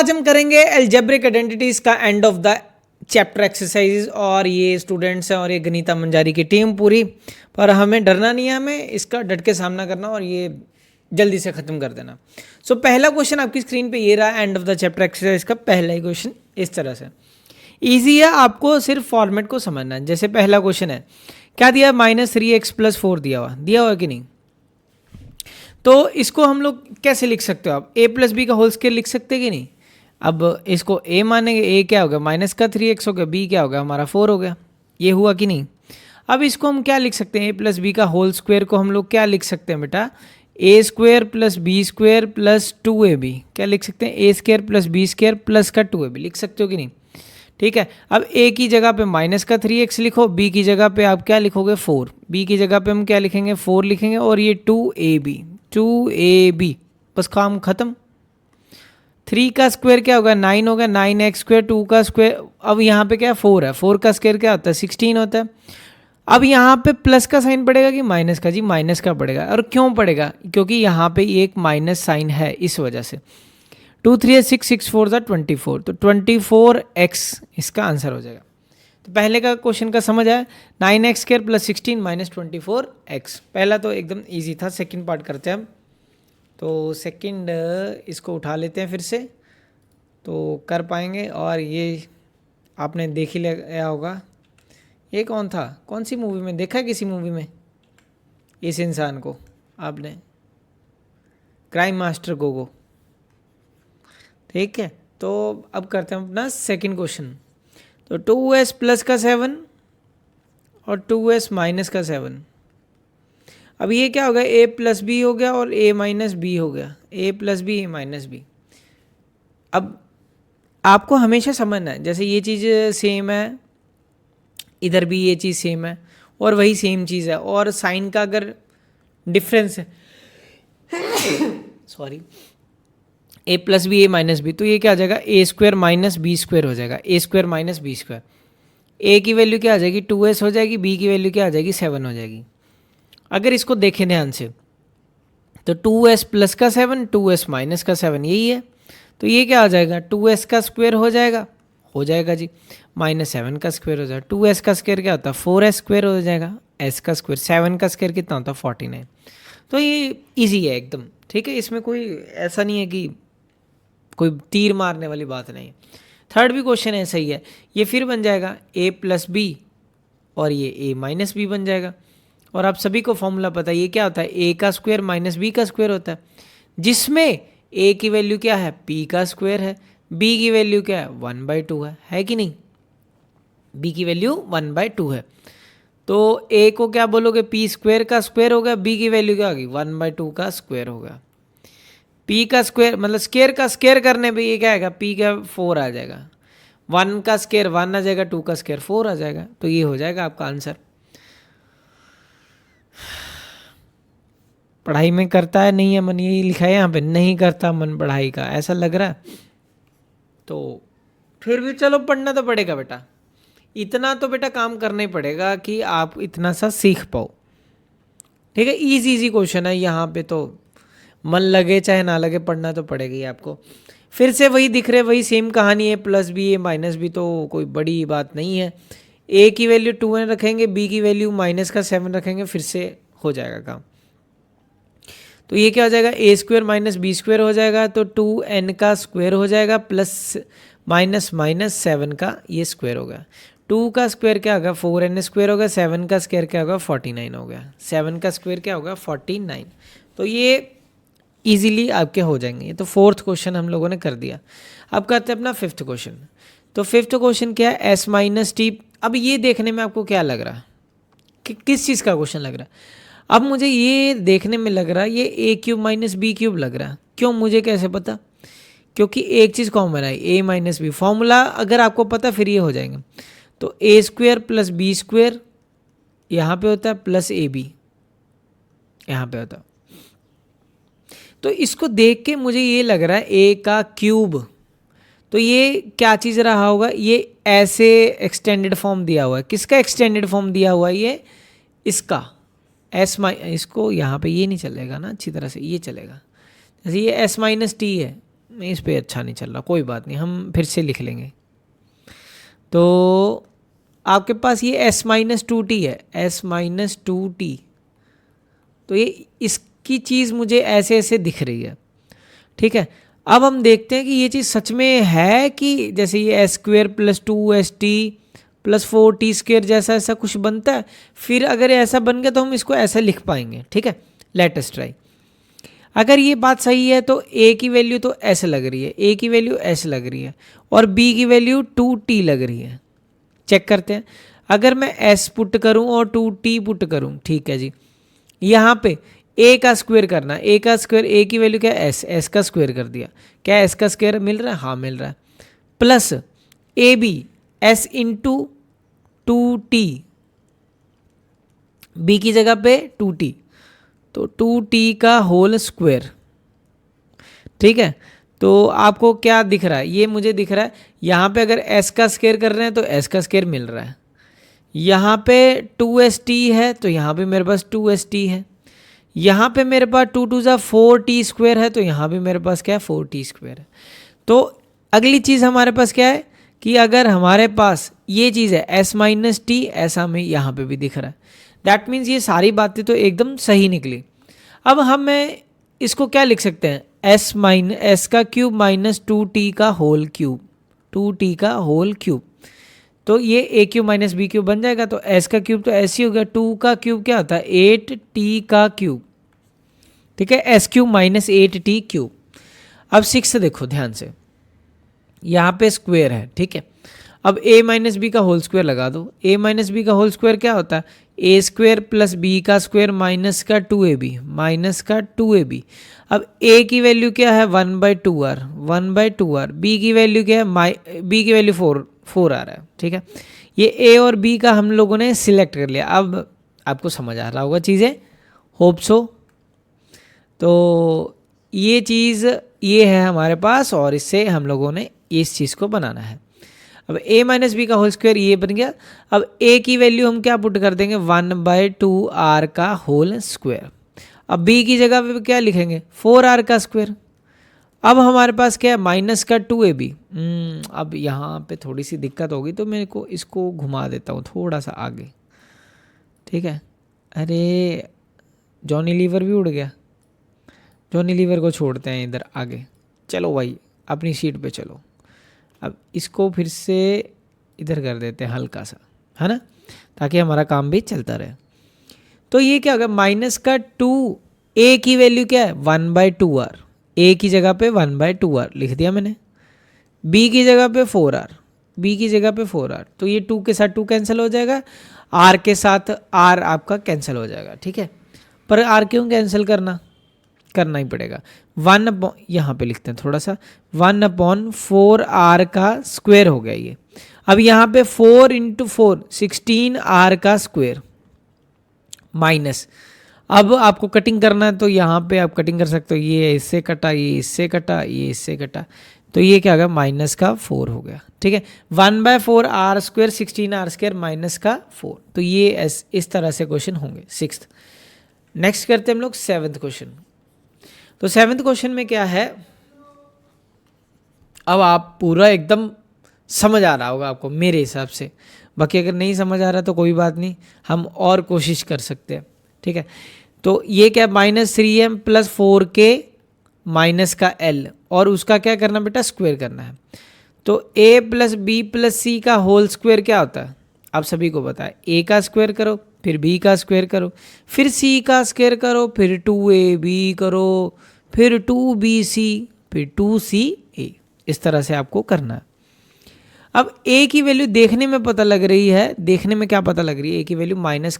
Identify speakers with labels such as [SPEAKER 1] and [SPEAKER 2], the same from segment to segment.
[SPEAKER 1] आज हम करेंगे अलजेब्रिक आइडेंटिटीज का end of the chapter exercise. और ये स्टूडेंट्स हैं और ये गनीता मंजारी की टीम पूरी, पर हमें डरना नहीं है, हमें इसका डट के सामना करना और ये जल्दी से ख़त्म कर देना। सो पहला क्वेश्चन आपकी स्क्रीन पे ये रहा, end of the chapter exercise का पहला ही क्वेश्चन इस तरह से ईजी है, आपको सिर्फ फॉर्मेट को समझना है। जैसे पहला क्वेश्चन है, क्या दिया, -3x+4 दिया हुआ कि नहीं। तो इसको हम लोग कैसे लिख सकते हो आप, a+b का होल स्क्वायर लिख सकते हैं कि नहीं। अब इसको a मानेंगे, a क्या होगा माइनस का 3x हो गया, b क्या होगा हमारा 4 हो गया, ये हुआ कि नहीं। अब इसको हम क्या लिख सकते हैं, a+b का होल स्क्वायर को हम लोग क्या लिख सकते हैं बेटा, a² + b² + 2ab, क्या लिख सकते हैं, a² + b² प्लस का 2ab लिख सकते हो कि नहीं। ठीक है, अब a की जगह पे माइनस का 3x लिखो, b की जगह पे आप क्या लिखोगे 4, b की जगह पे हम क्या लिखेंगे 4 लिखेंगे, और ये 2ab बस काम खत्म। 3 का स्क्वायर क्या होगा 9 होगा, 9x², 2 का स्क्वायर, अब यहाँ पे क्या है 4 है, 4 का स्क्वायर क्या होता है 16 होता है। अब यहाँ पे प्लस का साइन पड़ेगा कि माइनस का, जी माइनस का पड़ेगा। और क्यों पड़ेगा, क्योंकि यहाँ पे एक माइनस साइन है, इस वजह से। 2 3 6 6 4 24, तो 24x इसका आंसर हो जाएगा। तो पहले का क्वेश्चन का समझ आया, 9x² + 16 - 24x। पहला तो एकदम ईजी था, सेकेंड पार्ट करते हैं हम। तो सेकंड इसको उठा लेते हैं फिर से, तो कर पाएंगे। और ये आपने देख ही लिया होगा, ये कौन था, कौन सी मूवी में देखा है, किसी मूवी में इस इंसान को आपने, क्राइम मास्टर गोगो। ठीक है, तो अब करते हैं अपना सेकंड क्वेश्चन। तो 2s + का 7 और 2s - का 7। अब ये क्या हो गया, a + b हो गया और a - b हो गया, a + b a - b। अब आपको हमेशा समझना है, जैसे ये चीज़ सेम है, इधर भी ये चीज़ सेम है, और वही सेम चीज़ है, और साइन का अगर डिफरेंस है sorry, a + b a - b, तो ये क्या आ जाएगा, a² - b² हो जाएगा, a² - b²। a की वैल्यू क्या आ जाएगी 2s हो जाएगी, b की वैल्यू क्या आ जाएगी 7 हो जाएगी। अगर इसको देखें ध्यान से, तो 2s + का 7, 2s - का 7 यही है, तो ये क्या आ जाएगा 2s का स्क्वायर हो जाएगा जी, -7 का स्क्वायर हो जाएगा। 2s का स्क्वायर क्या होता है 4s² हो जाएगा, s का स्क्वायर, 7 का स्क्वायर कितना होता है 49। तो ये इजी है एकदम, ठीक है, इसमें कोई ऐसा नहीं है कि कोई तीर मारने वाली बात नहीं। थर्ड भी क्वेश्चन ऐसा ही है, ये फिर बन जाएगा a + b और ये a - b बन जाएगा। और आप सभी को फॉर्मूला पता है, ये क्या होता है a का स्क्वायर - b का स्क्वायर होता है, जिसमें a की वैल्यू क्या है p का स्क्वायर है, b की वैल्यू क्या है 1/2 है कि नहीं, b की वैल्यू 1/2 है। तो a को क्या बोलोगे p² का स्क्वायर होगा, b की वैल्यू क्या होगी 1/2 का स्क्वायर होगा। p का स्क्वायर मतलब स्क्वायर का स्क्वायर करने पे ये क्या आएगा p का 4 आ जाएगा, 1 का स्क्वायर 1 आ जाएगा, 2 का स्क्वायर 4 आ जाएगा, तो ये हो जाएगा आपका आंसर। पढ़ाई में करता है नहीं है मन, यही लिखा है यहाँ पे, नहीं करता मन पढ़ाई का, ऐसा लग रहा है। तो फिर भी चलो पढ़ना तो पड़ेगा बेटा, इतना तो बेटा काम करना ही पड़ेगा कि आप इतना सा सीख पाओ। ठीक है, इजी क्वेश्चन है यहाँ पे, तो मन लगे चाहे ना लगे पढ़ना तो पड़ेगा ही आपको। फिर से वही दिख रहे, वही सेम कहानी है, +b a - b, तो कोई बड़ी बात नहीं है। a की वैल्यू 2 रखेंगे, b की वैल्यू -7 रखेंगे, फिर से हो जाएगा काम। तो ये क्या हो जाएगा a² - b² हो जाएगा, तो 2n का स्क्वायर हो जाएगा, प्लस -7 का ये स्क्वायर होगा। 2 का स्क्वायर क्या होगा 4n² होगा, 7 का स्क्वायर क्या होगा 49 हो गया, 7 का स्क्वायर क्या होगा 49। तो ये इजीली आपके हो जाएंगे। ये तो फोर्थ क्वेश्चन हम लोगों ने कर दिया। अब करते हैं अपना फिफ्थ क्वेश्चन। तो फिफ्थ क्वेश्चन क्या है, s - t। अब ये देखने में आपको क्या लग रहा है कि किस चीज़ का क्वेश्चन लग रहा है। अब मुझे ये देखने में लग रहा है ये a³ - b³ लग रहा है। क्यों, मुझे कैसे पता, क्योंकि एक चीज़ कॉमन है a - b, फॉर्मूला अगर आपको पता फिर ये हो जाएंगे। तो a² + b² यहाँ पे होता है, प्लस ab यहाँ पे होता है। तो इसको देख के मुझे ये लग रहा है a का क्यूब, तो ये क्या चीज़ रहा होगा, ये ऐसे एक्सटेंडेड फॉर्म दिया हुआ है। किसका एक्सटेंडेड फॉर्म दिया हुआ है, ये इसका इसको यहाँ पे ये नहीं चलेगा ना अच्छी तरह से, ये चलेगा। जैसे ये s - t है, इस पे अच्छा नहीं चल रहा, कोई बात नहीं, हम फिर से लिख लेंगे। तो आपके पास ये s-2t है, s-2t, तो ये इसकी चीज़ मुझे ऐसे ऐसे दिख रही है, ठीक है। अब हम देखते हैं कि ये चीज़ सच में है कि जैसे ये s² + 2st + 4t² जैसा ऐसा कुछ बनता है। फिर अगर ऐसा बन गया तो हम इसको ऐसा लिख पाएंगे, ठीक है। Let us try. अगर ये बात सही है तो a की वैल्यू तो ऐसे लग रही है, a की वैल्यू ऐसे लग रही है, और b की वैल्यू 2t लग रही है। चेक करते हैं। अगर मैं s पुट करूं और 2t पुट करूं, ठीक है जी, यहाँ पे a का स्क्वायर करना, a का स्क्वायर, a की वैल्यू क्या है s का स्क्वायर कर दिया, क्या s का स्क्वायर मिल रहा है, हाँ मिल रहा है, plus A B s into 2t, b की जगह पे 2t, तो 2t का होल स्क्वायर, ठीक है। तो आपको क्या दिख रहा है, ये मुझे दिख रहा है यहाँ पे अगर s का स्क्वायर कर रहे हैं तो s का स्क्वायर मिल रहा है, यहाँ पे 2st है तो यहाँ पे मेरे पास 2st है, यहाँ पे मेरे पास 2 2 ज़ा 4t² है तो यहाँ भी मेरे पास क्या है 4t² है। तो अगली चीज़ हमारे पास क्या है कि अगर हमारे पास ये चीज़ है s-t, ऐसा हमें यहाँ पे भी दिख रहा है, दैट मीन्स ये सारी बातें तो एकदम सही निकली। अब हम इसको क्या लिख सकते हैं, s का क्यूब माइनस 2t का होल क्यूब, 2t का होल क्यूब, तो ये a cube minus b cube बन जाएगा। तो s का क्यूब तो ऐसे ही हो गया, 2 का क्यूब क्या होता है 8t का क्यूब, ठीक है, s³ माइनस 8t क्यूब। अब 6 देखो ध्यान से, यहाँ पे स्क्वायर है, ठीक है। अब a माइनस बी का होल स्क्वायर लगा दो, a माइनस बी का होल स्क्वायर क्या होता है a² + b का स्क्वायर माइनस का 2ab, माइनस का 2ab। अब a की वैल्यू क्या है 1/2r, 1/2r, b की वैल्यू क्या है b की वैल्यू 4 आ रहा है, ठीक है। ये a और b का हम लोगों ने सिलेक्ट कर लिया। अब आपको समझ आ रहा होगा चीज़ें, होप सो। तो ये चीज़ ये है हमारे पास, और इससे हम लोगों ने इस चीज़ को बनाना है। अब a माइनस बी का होल स्क्वायर ये बन गया। अब a की वैल्यू हम क्या पुट कर देंगे 1/2r का होल स्क्वायर। अब b की जगह पे क्या लिखेंगे 4r का स्क्वायर। अब हमारे पास क्या है माइनस का 2ab। अब यहाँ पे थोड़ी सी दिक्कत होगी तो मेरे को इसको घुमा देता हूँ थोड़ा सा आगे, ठीक है। अरे जॉनी लीवर भी उड़ गया, जॉनी लीवर को छोड़ते हैं इधर आगे। चलो भाई अपनी सीट पे चलो। अब इसको फिर से इधर कर देते हैं हल्का सा, है ना, ताकि हमारा काम भी चलता रहे। तो ये क्या होगा माइनस का 2, a की वैल्यू क्या है 1/2r, a की जगह पे 1/2r लिख दिया मैंने, b की जगह पे 4r, b की जगह पे 4r, तो ये 2 के साथ 2 कैंसिल हो जाएगा, r के साथ r आपका कैंसिल हो जाएगा, ठीक है। पर r क्यों कैंसिल करना ही पड़ेगा। 1 यहाँ पे लिखते हैं थोड़ा सा, 1/4r का स्क्वायर हो गया ये। अब यहाँ पे 4 × 4 16r का स्क्वायर माइनस, अब आपको कटिंग करना है तो यहाँ पे आप कटिंग कर सकते हो, ये इससे कटा, ये इससे कटा, ये इससे कटा, तो ये क्या होगा माइनस का 4 हो गया, ठीक है। 1/4r² 16r² माइनस का 4, तो ये इस तरह से क्वेश्चन होंगे 6th। नेक्स्ट करते हैं हम लोग 7th क्वेश्चन। तो 7th क्वेश्चन में क्या है, अब आप पूरा एकदम समझ आ रहा होगा आपको मेरे हिसाब से, बाकी अगर नहीं समझ आ रहा तो कोई बात नहीं, हम और कोशिश कर सकते हैं, ठीक है। तो ये क्या -3m + 4k माइनस का l, और उसका क्या करना बेटा स्क्वायर करना है। तो a + b + c का होल स्क्वायर क्या होता है आप सभी को पता है, a का स्क्वायर करो फिर b का स्क्वायर करो फिर c का स्क्वायर करो फिर 2ab करो फिर 2bc फिर 2ca, इस तरह से आपको करना है। अब a की वैल्यू देखने में पता लग रही है, देखने में क्या पता लग रही है, a की वैल्यू माइनस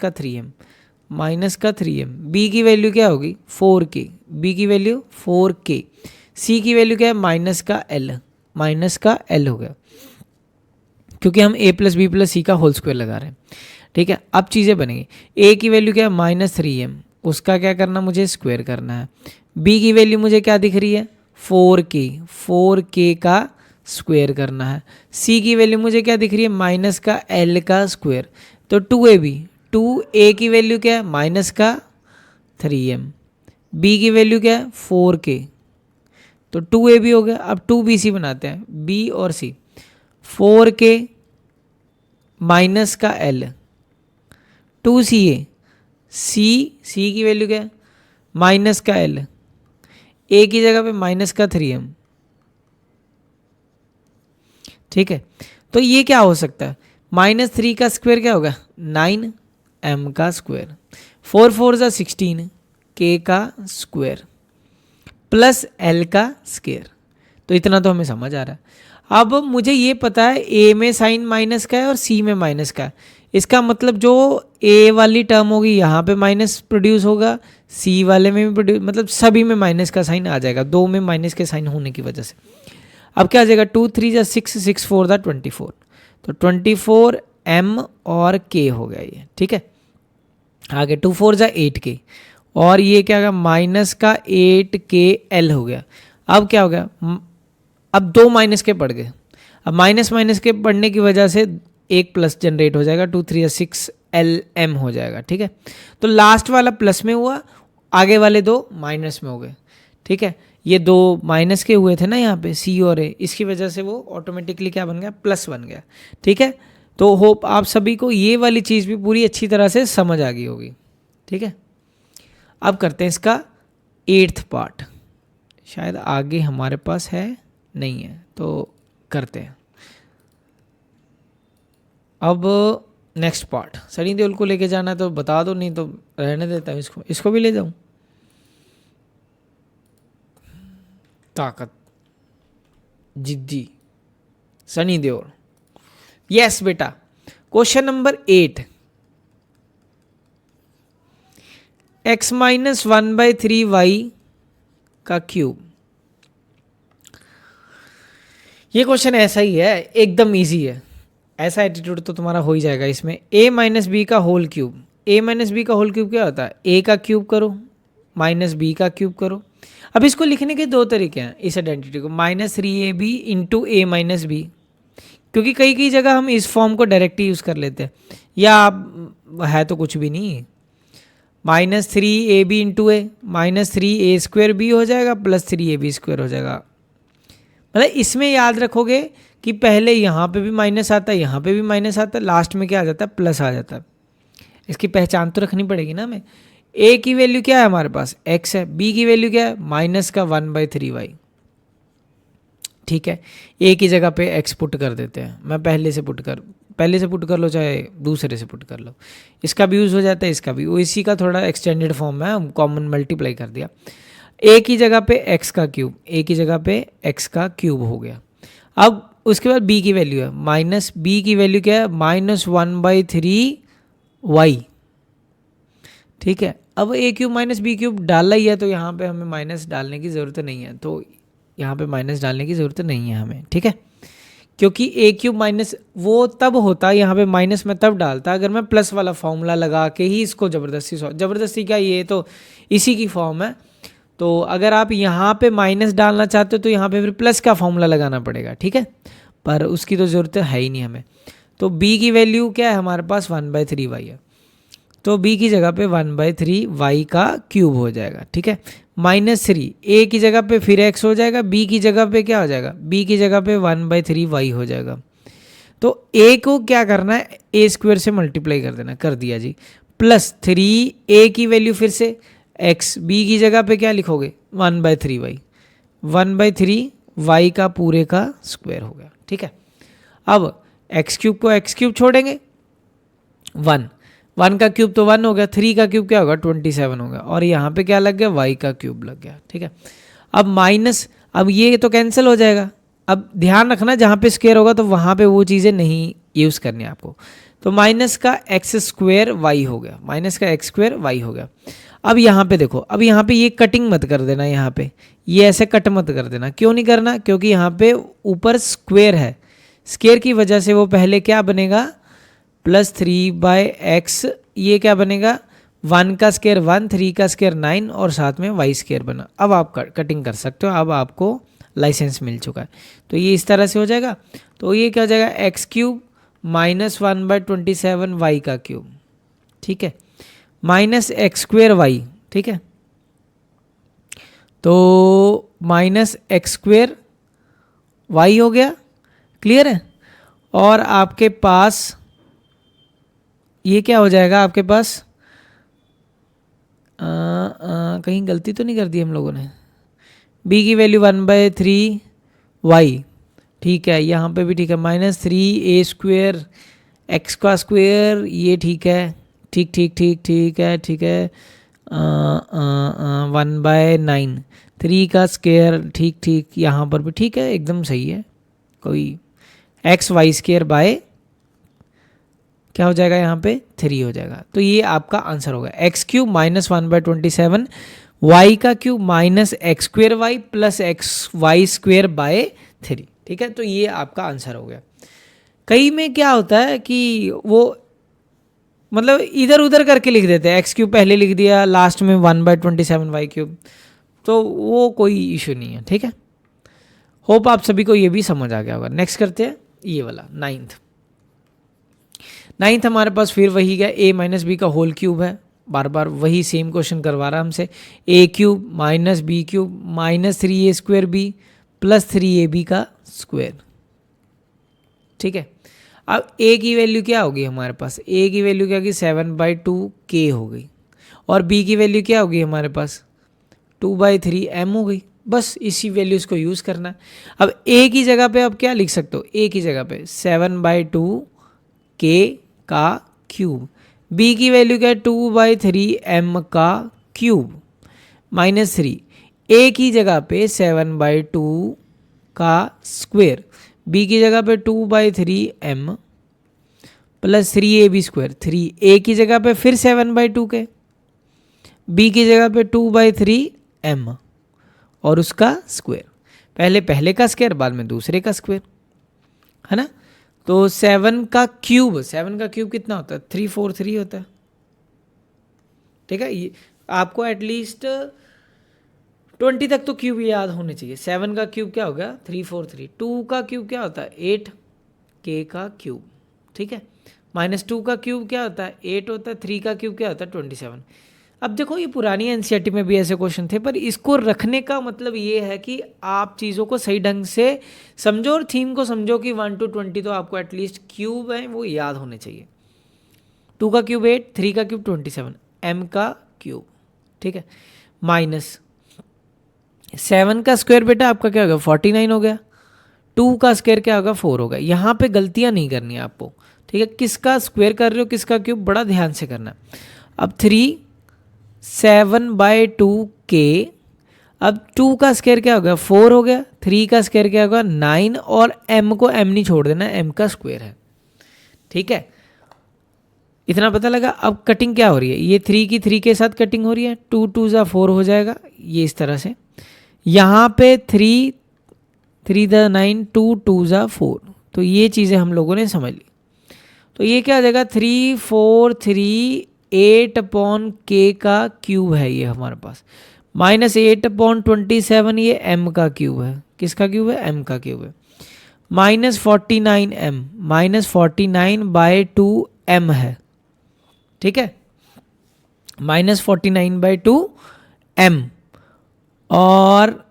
[SPEAKER 1] का 3m, b की वैल्यू क्या होगी 4k, b की वैल्यू 4k, c की वैल्यू क्या है माइनस का l हो गया, क्योंकि हम a + b + c का होल स्क्वायर लगा रहे हैं, ठीक है। अब चीज़ें बनेंगी, a की वैल्यू क्या है -3m, उसका क्या करना मुझे स्क्वायर करना है। b की वैल्यू मुझे क्या दिख रही है 4k का स्क्वायर करना है। c की वैल्यू मुझे क्या दिख रही है माइनस का l का स्क्वायर, तो 2ab, 2a की वैल्यू क्या है माइनस का 3m, b की वैल्यू क्या है 4k, तो 2ab हो गया। अब 2bc बनाते हैं, b और c, 4k माइनस का l, 2ca, c की वैल्यू क्या है, माइनस का l, a की जगह पे माइनस का 3m। ठीक है, तो ये क्या हो सकता है, -3 का स्क्वायर क्या होगा, 9m का स्क्वायर, 4 4 जा 16, k का स्क्वायर प्लस l का स्क्वायर। तो इतना तो हमें समझ आ रहा है। अब मुझे ये पता है a में साइन माइनस का है और c में माइनस का है। इसका मतलब जो a वाली टर्म होगी यहाँ पे माइनस प्रोड्यूस होगा, c वाले में भी प्रोड्यूस, मतलब सभी में माइनस का साइन आ जाएगा, दो में माइनस के साइन होने की वजह से। अब क्या आ जाएगा, 2 3 जा 6, 6 4 जा 24, तो 24 m और k हो गया ये। ठीक है, आगे 2 4 जा 8k, और ये क्या होगा, माइनस का 8k l हो गया। अब क्या हो गया, अब दो माइनस के पड़ गए। अब माइनस माइनस के पड़ने की वजह से एक प्लस जनरेट हो जाएगा, 2 3 जा 6 lm हो जाएगा। ठीक है, तो लास्ट वाला प्लस में हुआ, आगे वाले दो माइनस में हो गए। ठीक है, ये दो माइनस के हुए थे ना यहाँ पे c और a, इसकी वजह से वो ऑटोमेटिकली क्या बन गया, प्लस बन गया। ठीक है, तो होप आप सभी को ये वाली चीज़ भी पूरी अच्छी तरह से समझ आ गई होगी। ठीक है, अब करते हैं इसका 8th पार्ट, शायद आगे हमारे पास है नहीं है, तो करते हैं। अब नेक्स्ट पार्ट, सनी देओल को लेके जाना है तो बता दो, नहीं तो रहने देता हूँ इसको, इसको भी ले जाऊँ। ताकत, जिद्दी, सनी देओल। यस बेटा, question number 8, x minus 1/3y का क्यूब। ये क्वेश्चन ऐसा ही है, एकदम इजी है, ऐसा एटीट्यूड तो तुम्हारा हो ही जाएगा इसमें। a माइनस बी का whole cube, a minus B का होल क्यूब क्या होता है, a का क्यूब करो माइनस बी का क्यूब करो। अब इसको लिखने के दो तरीके हैं, इस आइडेंटिटी को, -3ab into a minus B, क्योंकि कई कई जगह हम इस फॉर्म को डायरेक्ट ही यूज़ कर लेते हैं, या आप है तो कुछ भी नहीं, -3ab इंटू ए, -3a² b हो जाएगा प्लस 3ab² हो जाएगा। मतलब इसमें याद रखोगे कि पहले यहाँ पे भी माइनस आता है, यहाँ पे भी माइनस आता है, लास्ट में क्या आ जाता है, प्लस आ जाता है। इसकी पहचान तो रखनी पड़ेगी ना हमें। a की वैल्यू क्या है हमारे पास, x है, b की वैल्यू क्या है, माइनस का 1/3y। ठीक है, a की जगह पे x पुट कर देते हैं, मैं पहले से पुट कर लो चाहे दूसरे से पुट कर लो, इसका भी यूज़ हो जाता है, इसका भी, वो इसी का थोड़ा एक्सटेंडेड फॉर्म है, हम कॉमन मल्टीप्लाई कर दिया। a की जगह पे x का क्यूब, a की जगह पे x का क्यूब हो गया। अब उसके बाद b की वैल्यू है, माइनस b की वैल्यू क्या है, -1/3y। ठीक है, अब a cube minus B cube डाला ही है, तो यहाँ पे हमें माइनस डालने की ज़रूरत नहीं है, तो यहाँ पे माइनस डालने की ज़रूरत नहीं है हमें। ठीक है, क्योंकि a क्यूब माइनस वो तब होता, यहाँ पे माइनस में तब डालता अगर मैं प्लस वाला फॉर्मूला लगा के ही इसको ज़बरदस्ती क्या, ये तो इसी की फॉर्म है। तो अगर आप यहाँ पे माइनस डालना चाहते हो तो यहाँ पे फिर प्लस का फॉर्मूला लगाना पड़ेगा। ठीक है, पर उसकी तो ज़रूरत है ही नहीं हमें। तो b की वैल्यू क्या है हमारे पास, 1/3y है, तो b की जगह पे 1/3y का क्यूब हो जाएगा। ठीक है, -3 a की जगह पे फिर x हो जाएगा, b की जगह पे क्या हो जाएगा, b की जगह पे 1/3y हो जाएगा। तो a को क्या करना है, a² से मल्टीप्लाई कर देना, कर दिया जी, प्लस 3a की वैल्यू फिर से x, b की जगह पे क्या लिखोगे, 1/3y, 1/3y का पूरे का स्क्वायर हो गया। ठीक है, अब x³ को x³ छोड़ेंगे, 1 का क्यूब तो 1 हो गया, 3 का क्यूब क्या होगा, 27 होगा, और यहाँ पे क्या लग गया, y का क्यूब लग गया। ठीक है, अब माइनस, अब ये तो कैंसिल हो जाएगा। अब ध्यान रखना जहाँ पे स्क्वायर होगा तो वहाँ पे वो चीज़ें नहीं यूज़ करनी है आपको। तो माइनस का x² y हो गया, माइनस का x² y हो गया। अब यहाँ पे देखो, अब यहाँ पे ये कटिंग मत कर देना, यहाँ पे ये ऐसे कट मत कर देना। क्यों नहीं करना, क्योंकि यहाँ पे ऊपर स्क्वायर है, स्क्वायर की वजह से वो पहले क्या बनेगा, +3/x, ये क्या बनेगा, 1 का स्क्वायर 1, 3 का स्क्वायर 9, और साथ में y² बना। अब आप कटिंग कर सकते हो, अब आपको लाइसेंस मिल चुका है। तो ये इस तरह से हो जाएगा, तो ये क्या हो जाएगा, x³ -1/27 y का क्यूब। ठीक है, -x² y। ठीक है, तो माइनस एक्स स्क्वेयर वाई हो गया, क्लियर है। और आपके पास ये क्या हो जाएगा, आपके पास कहीं गलती तो नहीं कर दी हम लोगों ने, b की वैल्यू 1/3 वाई, ठीक है। यहाँ पे भी ठीक है, -3a² एक्स का स्क्वेयर, ये ठीक है, ठीक ठीक ठीक ठीक है, ठीक है। 1/9 3 का स्क्वेयर, ठीक ठीक, यहाँ पर भी ठीक है, एकदम सही है। कोई XY² बाय क्या हो जाएगा यहाँ पे 3 हो जाएगा। तो ये आपका आंसर होगा x³ -1/27 y का cube -x² plus XY² bye 3, ठीक है। तो ये आपका आंसर हो गया। कई में क्या होता है कि वो मतलब इधर उधर करके लिख देते हैं, x³ पहले लिख दिया, लास्ट में 1/27 y³, तो वो कोई इशू नहीं है, ठीक है। होप आप सभी को ये भी समझ आ गया होगा। नेक्स्ट करते हैं ये वाला नाइन्थ हमारे पास फिर वही गया, a माइनस बी का होल क्यूब है, बार बार वही सेम क्वेश्चन करवा रहा है हमसे। a³ - b³ -3a² plus 3ab का स्क्वायर, ठीक है। अब a की वैल्यू क्या होगी हमारे पास, a की वैल्यू क्या होगी 7/2k हो गई, और b की वैल्यू क्या होगी हमारे पास 2/3m हो गई। बस इसी वैल्यूज़ को यूज़ करना है। अब a की जगह पे आप क्या लिख सकते हो, a की जगह पे 7/2k का क्यूब, b की वैल्यू क्या है 2/3m का क्यूब -3, a की जगह पे 7/2 का स्क्वेयर, b की जगह पे 2/3m प्लस 3ab², 3a की जगह पे फिर 7/2k, b की जगह पे 2/3m और उसका स्क्वायर, पहले का स्क्वायर बाद में दूसरे का स्क्वायर, है ना। तो 7 का क्यूब कितना होता है 343 होता है, ठीक है। ये आपको एटलीस्ट 20 तक तो क्यूब याद होने चाहिए। 7 का क्यूब क्या होगा 343, 2 का क्यूब क्या होता है 8, k का क्यूब, ठीक है। -2 का क्यूब क्या होता है 8 होता है, 3 का क्यूब क्या होता है 27। अब देखो ये पुरानी एनसीईआरटी में भी ऐसे क्वेश्चन थे, पर इसको रखने का मतलब ये है कि आप चीज़ों को सही ढंग से समझो और थीम को समझो कि 1 to 20 तो आपको एटलीस्ट क्यूब है वो याद होने चाहिए। 2 का क्यूब 8, 3 का क्यूब 27, m का क्यूब, ठीक है। माइनस 7 का स्क्वायर बेटा आपका क्या होगा 49 हो गया, 2 का स्क्वायर क्या होगा 4 होगा। यहाँ पे गलतियाँ नहीं करनी है आपको, ठीक है। किसका स्क्वायर कर रहे हो किसका क्यूब बड़ा ध्यान से करना। अब 7/2k, अब 2 का स्क्वायर क्या हो गया 4 हो गया, 3 का स्क्वायर क्या होगा 9, और m को m नहीं छोड़ देना, m का स्क्वायर है, ठीक है। इतना पता लगा। अब कटिंग क्या हो रही है, ये 3 की 3 के साथ कटिंग हो रही है, 2 2 ज़ा 4 हो जाएगा, ये इस तरह से। यहाँ पे 3 3 द 9, 2 2 ज़ा 4, तो ये चीज़ें हम लोगों ने समझ ली। तो ये क्या हो जाएगा 343/8 का क्यूब है ये हमारे पास, -8/27 ये m का क्यूब है, किसका क्यूब है m का क्यूब है, -49m -49/2m है, ठीक है, -49/2m। और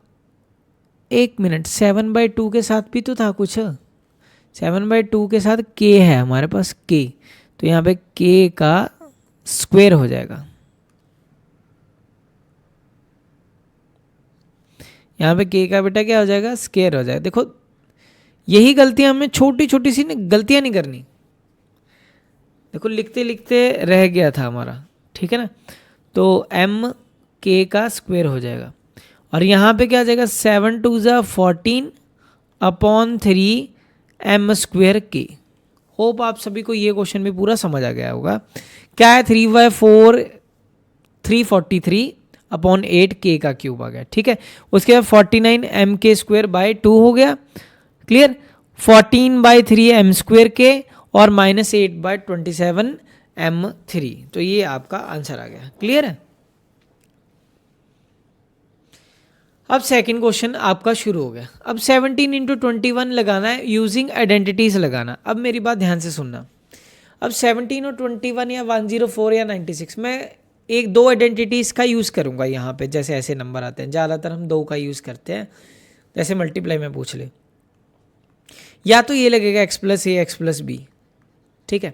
[SPEAKER 1] एक मिनट 7/2 के साथ भी तो था कुछ, 7/2 के साथ k है हमारे पास k, तो यहाँ पे k का स्क्वायर हो जाएगा, यहाँ पे k का बेटा क्या हो जाएगा स्क्वायर हो जाएगा। देखो यही गलतियां हमें छोटी छोटी सी गलतियां नहीं करनी, देखो लिखते लिखते रह गया था हमारा, ठीक है ना। तो m k का स्क्वायर हो जाएगा, और यहाँ पे क्या आ जाएगा 7 2 ज़ा 14/3m² k। होप आप सभी को ये क्वेश्चन भी पूरा समझ आ गया होगा। क्या है 3/4 343/8 k का क्यूब आ गया, ठीक है। उसके बाद 49m²/2 हो गया, क्लियर। 14/3m² k और -8/27m3, तो ये आपका आंसर आ गया, क्लियर है। अब सेकंड क्वेश्चन आपका शुरू हो गया। अब 17 × 21 लगाना है, यूजिंग आइडेंटिटीज लगाना। अब मेरी बात ध्यान से सुनना। अब 17 और 21 या 104 या 96, मैं एक दो आइडेंटिटीज़ का यूज़ करूँगा यहाँ पे, जैसे ऐसे नंबर आते हैं ज़्यादातर हम दो का यूज़ करते हैं। जैसे मल्टीप्लाई में पूछ ले, या तो ये लगेगा x plus A X plus B, ठीक है,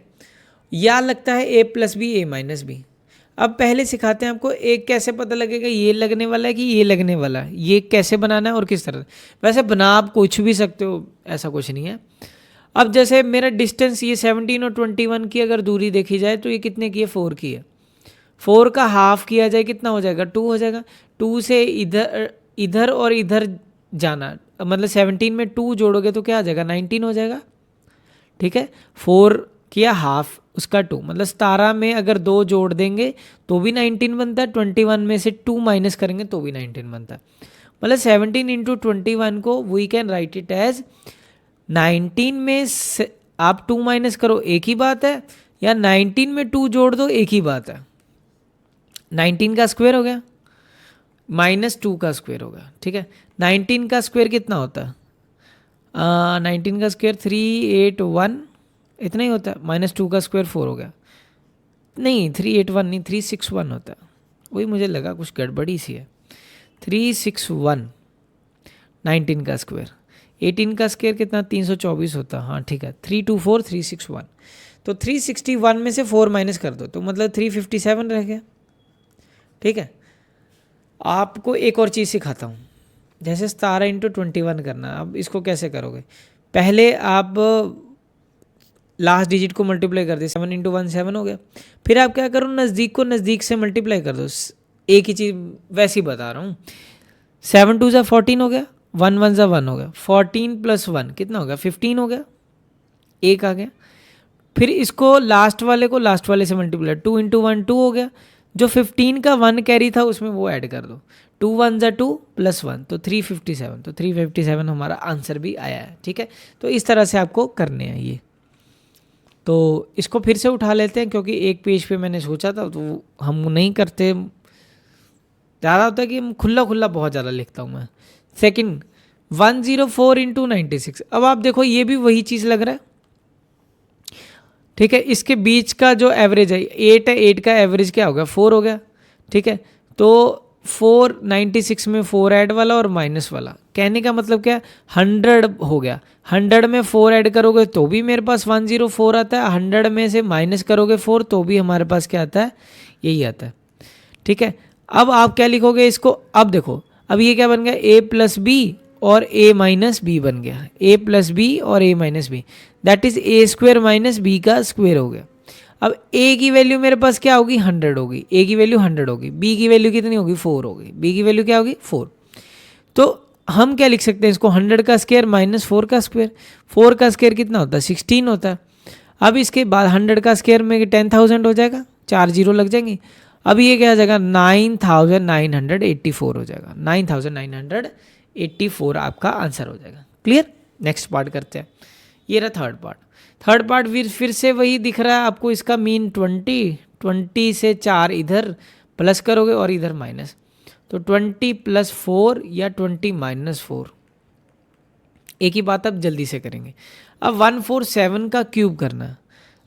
[SPEAKER 1] या लगता है a plus B A minus B. अब पहले सिखाते हैं आपको एक कैसे पता लगेगा ये लगने वाला है कि ये लगने वाला है, ये कैसे बनाना है और किस तरह। वैसे बना आप कुछ भी सकते हो, ऐसा कुछ नहीं है। अब जैसे मेरा डिस्टेंस ये 17 और 21 की अगर दूरी देखी जाए तो ये कितने की है, 4 की है। 4 का हाफ किया जाए कितना हो जाएगा, 2 हो जाएगा। 2 से इधर इधर और इधर जाना, मतलब 17 में 2 जोड़ोगे तो क्या आ जाएगा, 19 हो जाएगा, ठीक है। 4 किया हाफ, उसका 2, मतलब 17 में अगर 2 जोड़ देंगे तो भी 19 बनता है, 21 में से 2 माइनस करेंगे तो भी 19 बनता है। मतलब 17 इंटू 21 को we can write it as 19 में आप 2 माइनस करो एक ही बात है, या 19 में 2 जोड़ दो एक ही बात है। 19 का स्क्वायर हो गया माइनस 2 का स्क्वायर होगा, ठीक है। 19 का स्क्वायर कितना होता है, 19 का स्क्वायर 381 इतना ही होता है, माइनस 2 का स्क्वायर 4 हो गया। नहीं 381 नहीं 361 होता है, वही मुझे लगा कुछ गड़बड़ी सी है। 361 19 का स्क्वायर, 18 का स्क्वायर कितना 324 होता, हाँ ठीक है, 324 361। तो 361 में से 4 माइनस कर दो तो मतलब 357 रह गया, ठीक है। आपको एक और चीज़ सिखाता हूँ, जैसे 17 इंटू 21 करना। अब इसको कैसे करोगे, पहले आप लास्ट डिजिट को मल्टीप्लाई कर दे, 7 इंटू 1 7 हो गया। फिर आप क्या करो, नज़दीक को नज़दीक से मल्टीप्लाई कर दो, एक ही चीज़ वैसी बता रहा हूँ। 7 2 ज़ा 14 हो गया, 1 1 ज़ा 1 हो गया, 14 प्लस 1 कितना हो गया, 15 हो गया, एक आ गया। फिर इसको लास्ट वाले को लास्ट वाले से मल्टीप्लाई, 2 इंटू 1 2 हो गया, जो 15 का 1 कैरी था उसमें वो ऐड कर दो, 2 1 ज़ा 2 प्लस 1 तो 357, तो 357 हमारा आंसर भी आया है, ठीक है। तो इस तरह से आपको करने हैं ये। तो इसको फिर से उठा लेते हैं, क्योंकि एक पेज पे मैंने सोचा था तो हम नहीं करते, ज़्यादा होता है कि हम खुला खुला बहुत ज़्यादा लिखता हूँ मैं। सेकंड 104 इंटू 96, अब आप देखो ये भी वही चीज़ लग रहा है, ठीक है। इसके बीच का जो एवरेज है 8 है, 8 का एवरेज क्या हो गया, 4 हो गया, ठीक है। तो 496 में 4 ऐड वाला और माइनस वाला, कहने का मतलब क्या, 100 हो गया। 100 में 4 ऐड करोगे तो भी मेरे पास 104 आता है, 100 में से माइनस करोगे 4 तो भी हमारे पास क्या आता है, यही आता है, ठीक है। अब आप क्या लिखोगे इसको, अब देखो अब ये क्या बन गया, a प्लस बी और a माइनस बी बन गया, a प्लस बी और a minus B, that is a square minus b का स्क्वायर हो गया। अब a की वैल्यू मेरे पास क्या होगी, 100 होगी, a की वैल्यू 100 होगी, b की वैल्यू कितनी होगी, 4 होगी, b की वैल्यू क्या होगी 4। तो हम क्या लिख सकते हैं इसको, 100 का स्क्वायर माइनस 4 का स्क्वायर, 4 का स्क्वायर कितना होता है 16 होता है। अब इसके बाद 100 का स्क्वायर में 10,000 हो जाएगा, 4 जीरो लग जाएंगे। अब ये क्या हो जाएगा, 9,984 हो जाएगा, 9,984 आपका आंसर हो जाएगा। क्लियर, नेक्स्ट पार्ट करते हैं। ये रहा थर्ड पार्ट। थर्ड पार्ट फिर से वही दिख रहा है आपको, इसका मीन 20 से 4 इधर प्लस करोगे और इधर माइनस, तो 20 प्लस 4 या 20 माइनस 4, एक ही बात अब जल्दी से करेंगे। अब 147 का क्यूब करना है।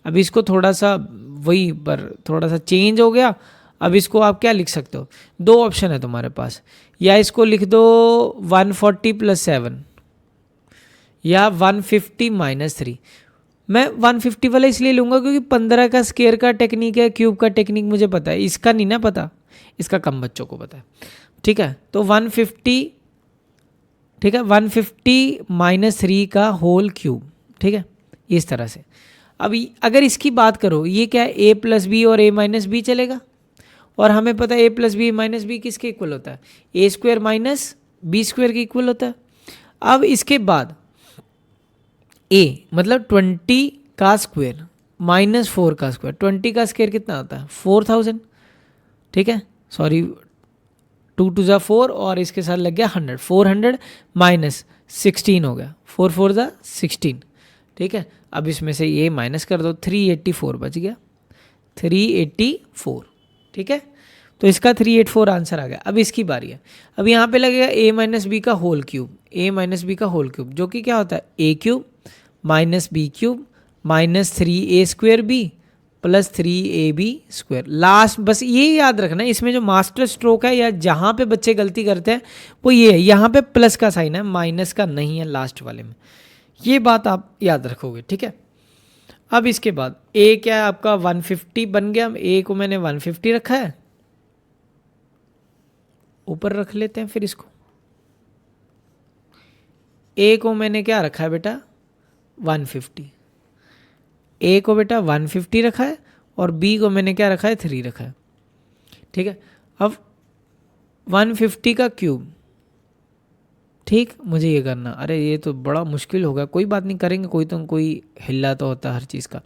[SPEAKER 1] अब इसको थोड़ा सा वही पर थोड़ा सा चेंज हो गया। अब इसको आप क्या लिख सकते हो, दो ऑप्शन है तुम्हारे पास, या इसको लिख दो 140 प्लस 7 या 150 माइनस 3। मैं 150 वाला इसलिए लूँगा क्योंकि 15 का स्क्वायर का टेक्निक है, क्यूब का टेक्निक मुझे पता है, इसका नहीं ना पता, इसका कम बच्चों को पता है, ठीक है। तो 150, ठीक है, 150 माइनस 3 का होल क्यूब, ठीक है, इस तरह से। अब अगर इसकी बात करो, ये क्या है, a प्लस बी और a माइनस बी चलेगा, और हमें पता है a plus B minus B किसके इक्वल होता है, a square minus B square के इक्वल होता है। अब इसके बाद a मतलब 20 का स्क्वायर माइनस 4 का स्क्वायर, 20 का स्क्वायर कितना होता है 4000, ठीक है, सॉरी 2 2 ज़ा 4 और इसके साथ लग गया 100, 400 माइनस 16 हो गया, 4 4 ज़ा 16, ठीक है। अब इसमें से ये माइनस कर दो, 384 बच गया, 384, ठीक है। तो इसका 384 आंसर आ गया। अब इसकी बारी है, अब यहाँ पे लगेगा a माइनस बी का whole cube, a minus B का होल क्यूब, जो कि क्या होता है a cube minus B cube minus 3a square B plus 3ab²। Last बस ये याद रखना, इसमें जो मास्टर स्ट्रोक है या जहाँ पे बच्चे गलती करते हैं वो ये है, यहाँ पे प्लस का साइन है, माइनस का नहीं है लास्ट वाले में। ये बात आप याद रखोगे, ठीक है। अब इसके बाद ए क्या है आपका 150 बन गया। ए को मैंने 150 रखा है, ऊपर रख लेते हैं फिर इसको। ए को मैंने क्या रखा है बेटा 150, ए को बेटा 150 रखा है और बी को मैंने क्या रखा है 3 रखा है, ठीक है। अब 150 का क्यूब, ठीक, मुझे ये करना, अरे ये तो बड़ा मुश्किल होगा, कोई बात नहीं करेंगे, कोई तो कोई हिल्ला तो होता है हर चीज़ का।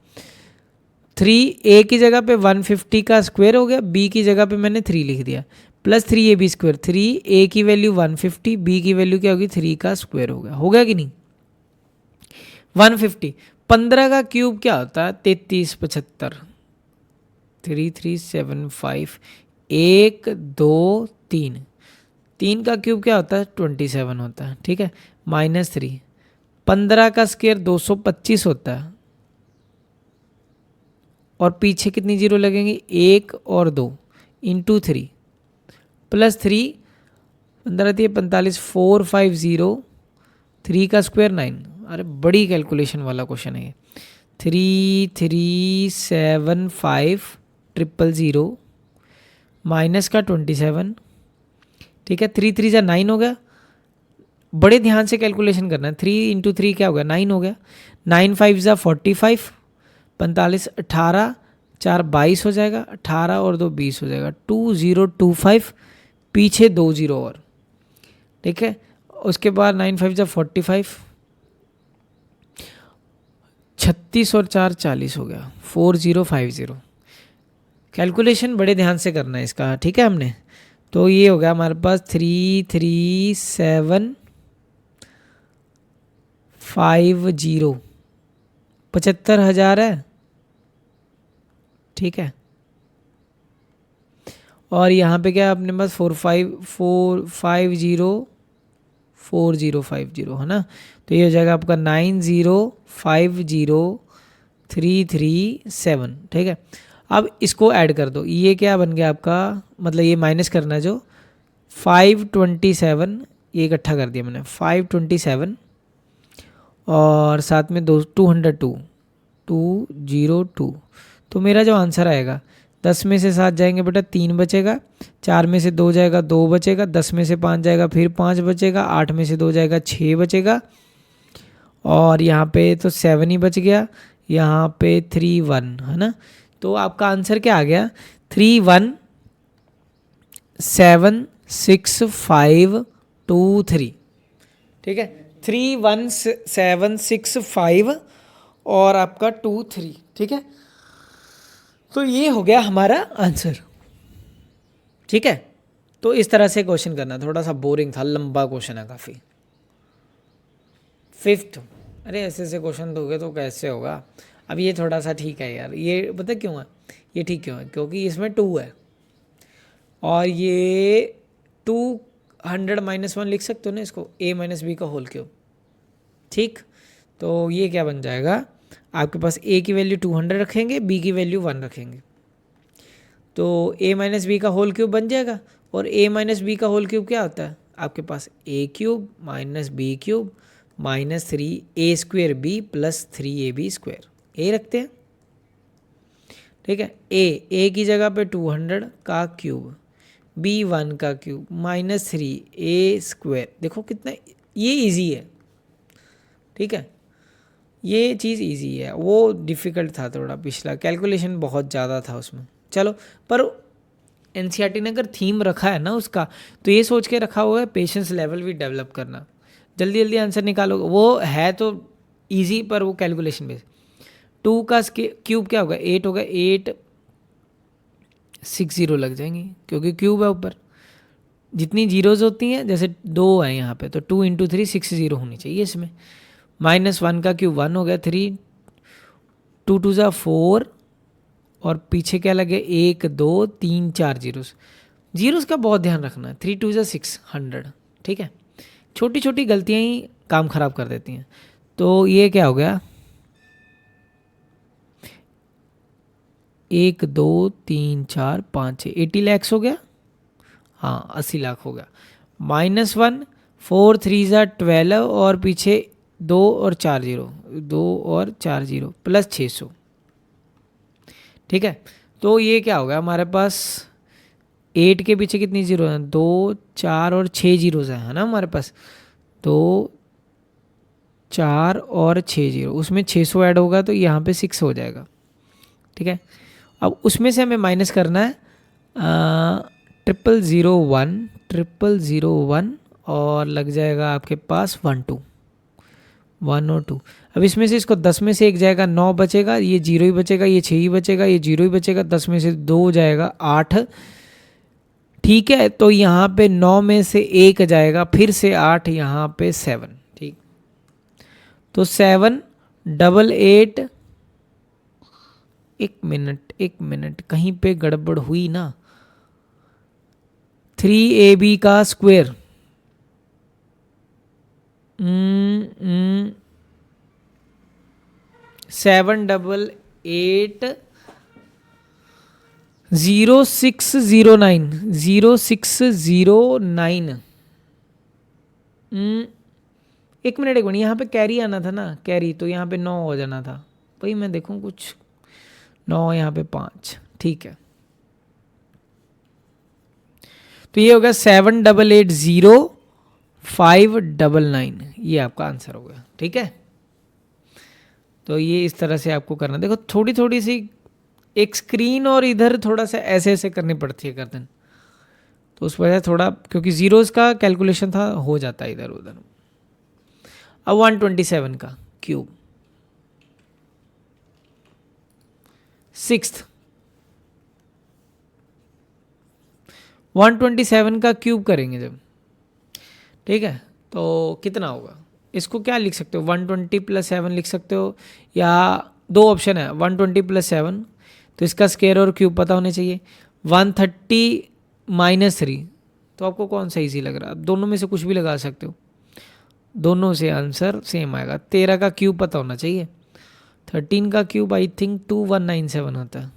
[SPEAKER 1] 3 ए की जगह पे 150 का स्क्वायर हो गया, बी की जगह पे मैंने 3 लिख दिया, प्लस 3ab²। 3 ए की वैल्यू 150, बी की वैल्यू क्या होगी 3 का स्क्वायर हो गया कि नहीं। 150, 15 का क्यूब क्या होता है 33 75, 3375, 1 2 3, 3 का क्यूब क्या होता है 27 होता है, ठीक है। -3, 15 का स्क्वायर 225 होता है, और पीछे कितनी जीरो लगेंगी 1 और 2 इंटू 3 प्लस 3, 15 45, 450, 3 का स्क्वायर 9। अरे बड़ी कैलकुलेशन वाला क्वेश्चन है ये। 3375000 माइनस का 27, ठीक है। 3 3 9 हो गया, बड़े ध्यान से कैलकुलेशन करना है। 3 इंटू 3 क्या हो गया 9 हो गया, 9 5 45, 45 18, 4 22 हो जाएगा, 18 और 2 20 हो जाएगा, 2025, पीछे 2 जीरो और, ठीक है। उसके बाद 9 5 45, 36 और 4 40 हो गया, 4050। कैलकुलेशन बड़े ध्यान से करना है इसका, ठीक है। हमने तो ये हो गया हमारे पास 33750, 75,000 है, ठीक है। और यहाँ पे क्या अपने पास 4050 है ना, तो ये हो जाएगा आपका 9050337, ठीक है। अब इसको ऐड कर दो, ये क्या बन गया आपका, मतलब ये माइनस करना है जो 527, ये इकट्ठा कर दिया मैंने 527, और साथ में 202, 202, तो मेरा जो आंसर आएगा 10 में से 7 जाएंगे बेटा 3 बचेगा, 4 में से 2 जाएगा 2 बचेगा, 10 में से 5 जाएगा फिर 5 बचेगा, 8 में से 2 जाएगा 6 बचेगा, और यहाँ पे तो 7 ही बच गया, यहाँ पे 31 है ना। तो आपका आंसर क्या आ गया 317653, ठीक है। 31765 और आपका 23, ठीक है। तो ये हो गया हमारा आंसर, ठीक है। तो इस तरह से क्वेश्चन करना, थोड़ा सा बोरिंग था, लंबा क्वेश्चन है काफ़ी। 5th, अरे ऐसे ऐसे क्वेश्चन दोगे तो कैसे होगा। अब ये थोड़ा सा ठीक है यार, ये पता क्यों है, ये ठीक क्यों है, क्योंकि इसमें 2 है और ये 200 -1 लिख सकते हो ना इसको, a - b का होल क्यूब, ठीक। तो ये क्या बन जाएगा आपके पास, a की वैल्यू 200 रखेंगे, b की वैल्यू 1 रखेंगे, तो a - b का होल क्यूब बन जाएगा। और a - b का होल क्यूब क्या होता है आपके पास, a³ - b³ -3a² plus 3ab², a रखते हैं, ठीक है। a की जगह पे 200 का क्यूब, b 1 का क्यूब -3a², देखो कितना ये इजी है, ठीक है। ये चीज़ इजी है, वो डिफ़िकल्ट था थोड़ा, पिछला कैलकुलेशन बहुत ज़्यादा था उसमें। चलो, पर एनसीईआरटी ने अगर थीम रखा है ना उसका, तो ये सोच के रखा हुआ है पेशेंस लेवल भी डेवलप करना, जल्दी जल्दी आंसर निकालोगे, वो है तो इजी, पर वो कैलकुलेशन बेस। 2 का क्यूब क्या होगा 8 होगा, 860 लग जाएंगे क्योंकि क्यूब है ऊपर, जितनी जीरोज होती हैं, जैसे 2 है यहाँ पे, तो 2 × 3 60 होनी चाहिए इसमें। -1 का क्यूब 1 हो गया, 3 2 2 ज़ा 4, और पीछे क्या लगे 1 2 3 4 जीरोस का बहुत ध्यान रखना है। 3 2 ज़ा 600, ठीक है। छोटी छोटी गलतियाँ ही काम ख़राब कर देती हैं। तो ये क्या हो गया 1 2 3 4 5 6 80 lakhs हो गया, हाँ 80 लाख हो गया। -1 4 3 12 और पीछे 2 और 4 जीरो, 2 और 4 जीरो प्लस 600। ठीक है, तो ये क्या हो गया हमारे पास 8 के पीछे कितनी जीरो है, 2 4 और 6 जीरोज है ना हमारे पास, 2 4 और 6 जीरो, उसमें 600 ऐड होगा तो यहाँ पे 6 हो जाएगा। ठीक है, अब उसमें से हमें माइनस करना है 0001 और लग जाएगा आपके पास 1 और 2। अब इसमें से इसको 10 में से 1 जाएगा, 9 बचेगा, ये 0 ही बचेगा, ये 6 ही बचेगा, ये 0 ही बचेगा, 10 में से 2 जाएगा 8। ठीक है, तो यहाँ पे 9 में से 1 जाएगा, फिर से 8, यहाँ पे 7। ठीक, तो 7 8 एक मिनट कहीं पे गड़बड़ हुई ना। 3AB का स्क्वायर 7 8 0609 0609। एक मिनट यहाँ पे कैरी आना था ना, कैरी, तो यहाँ पे 9 हो जाना था भाई, मैं देखूँ कुछ, 9 यहाँ पे 5। ठीक है, तो ये होगा 7 8 0 5 9 ये आपका आंसर हो गया। ठीक है, तो ये इस तरह से आपको करना, देखो थोड़ी थोड़ी सी एक स्क्रीन और इधर थोड़ा सा ऐसे ऐसे करनी पड़ती है गर्दन, तो उस वजह से थोड़ा, क्योंकि जीरोस का कैलकुलेशन था, हो जाता है इधर उधर। अब 127 का क्यूब, 6th 127 का क्यूब करेंगे जब, ठीक है, तो कितना होगा, इसको क्या लिख सकते हो, 120 + 7 लिख सकते हो, या 2 ऑप्शन है, 120 + 7, तो इसका स्क्वायर और क्यूब पता होने चाहिए। 130 - 3, तो आपको कौन सा इजी लग रहा है, दोनों में से कुछ भी लगा सकते हो, दोनों से आंसर सेम आएगा। 13 का क्यूब पता होना चाहिए, 13 का क्यूब आई थिंक 2197 होता है,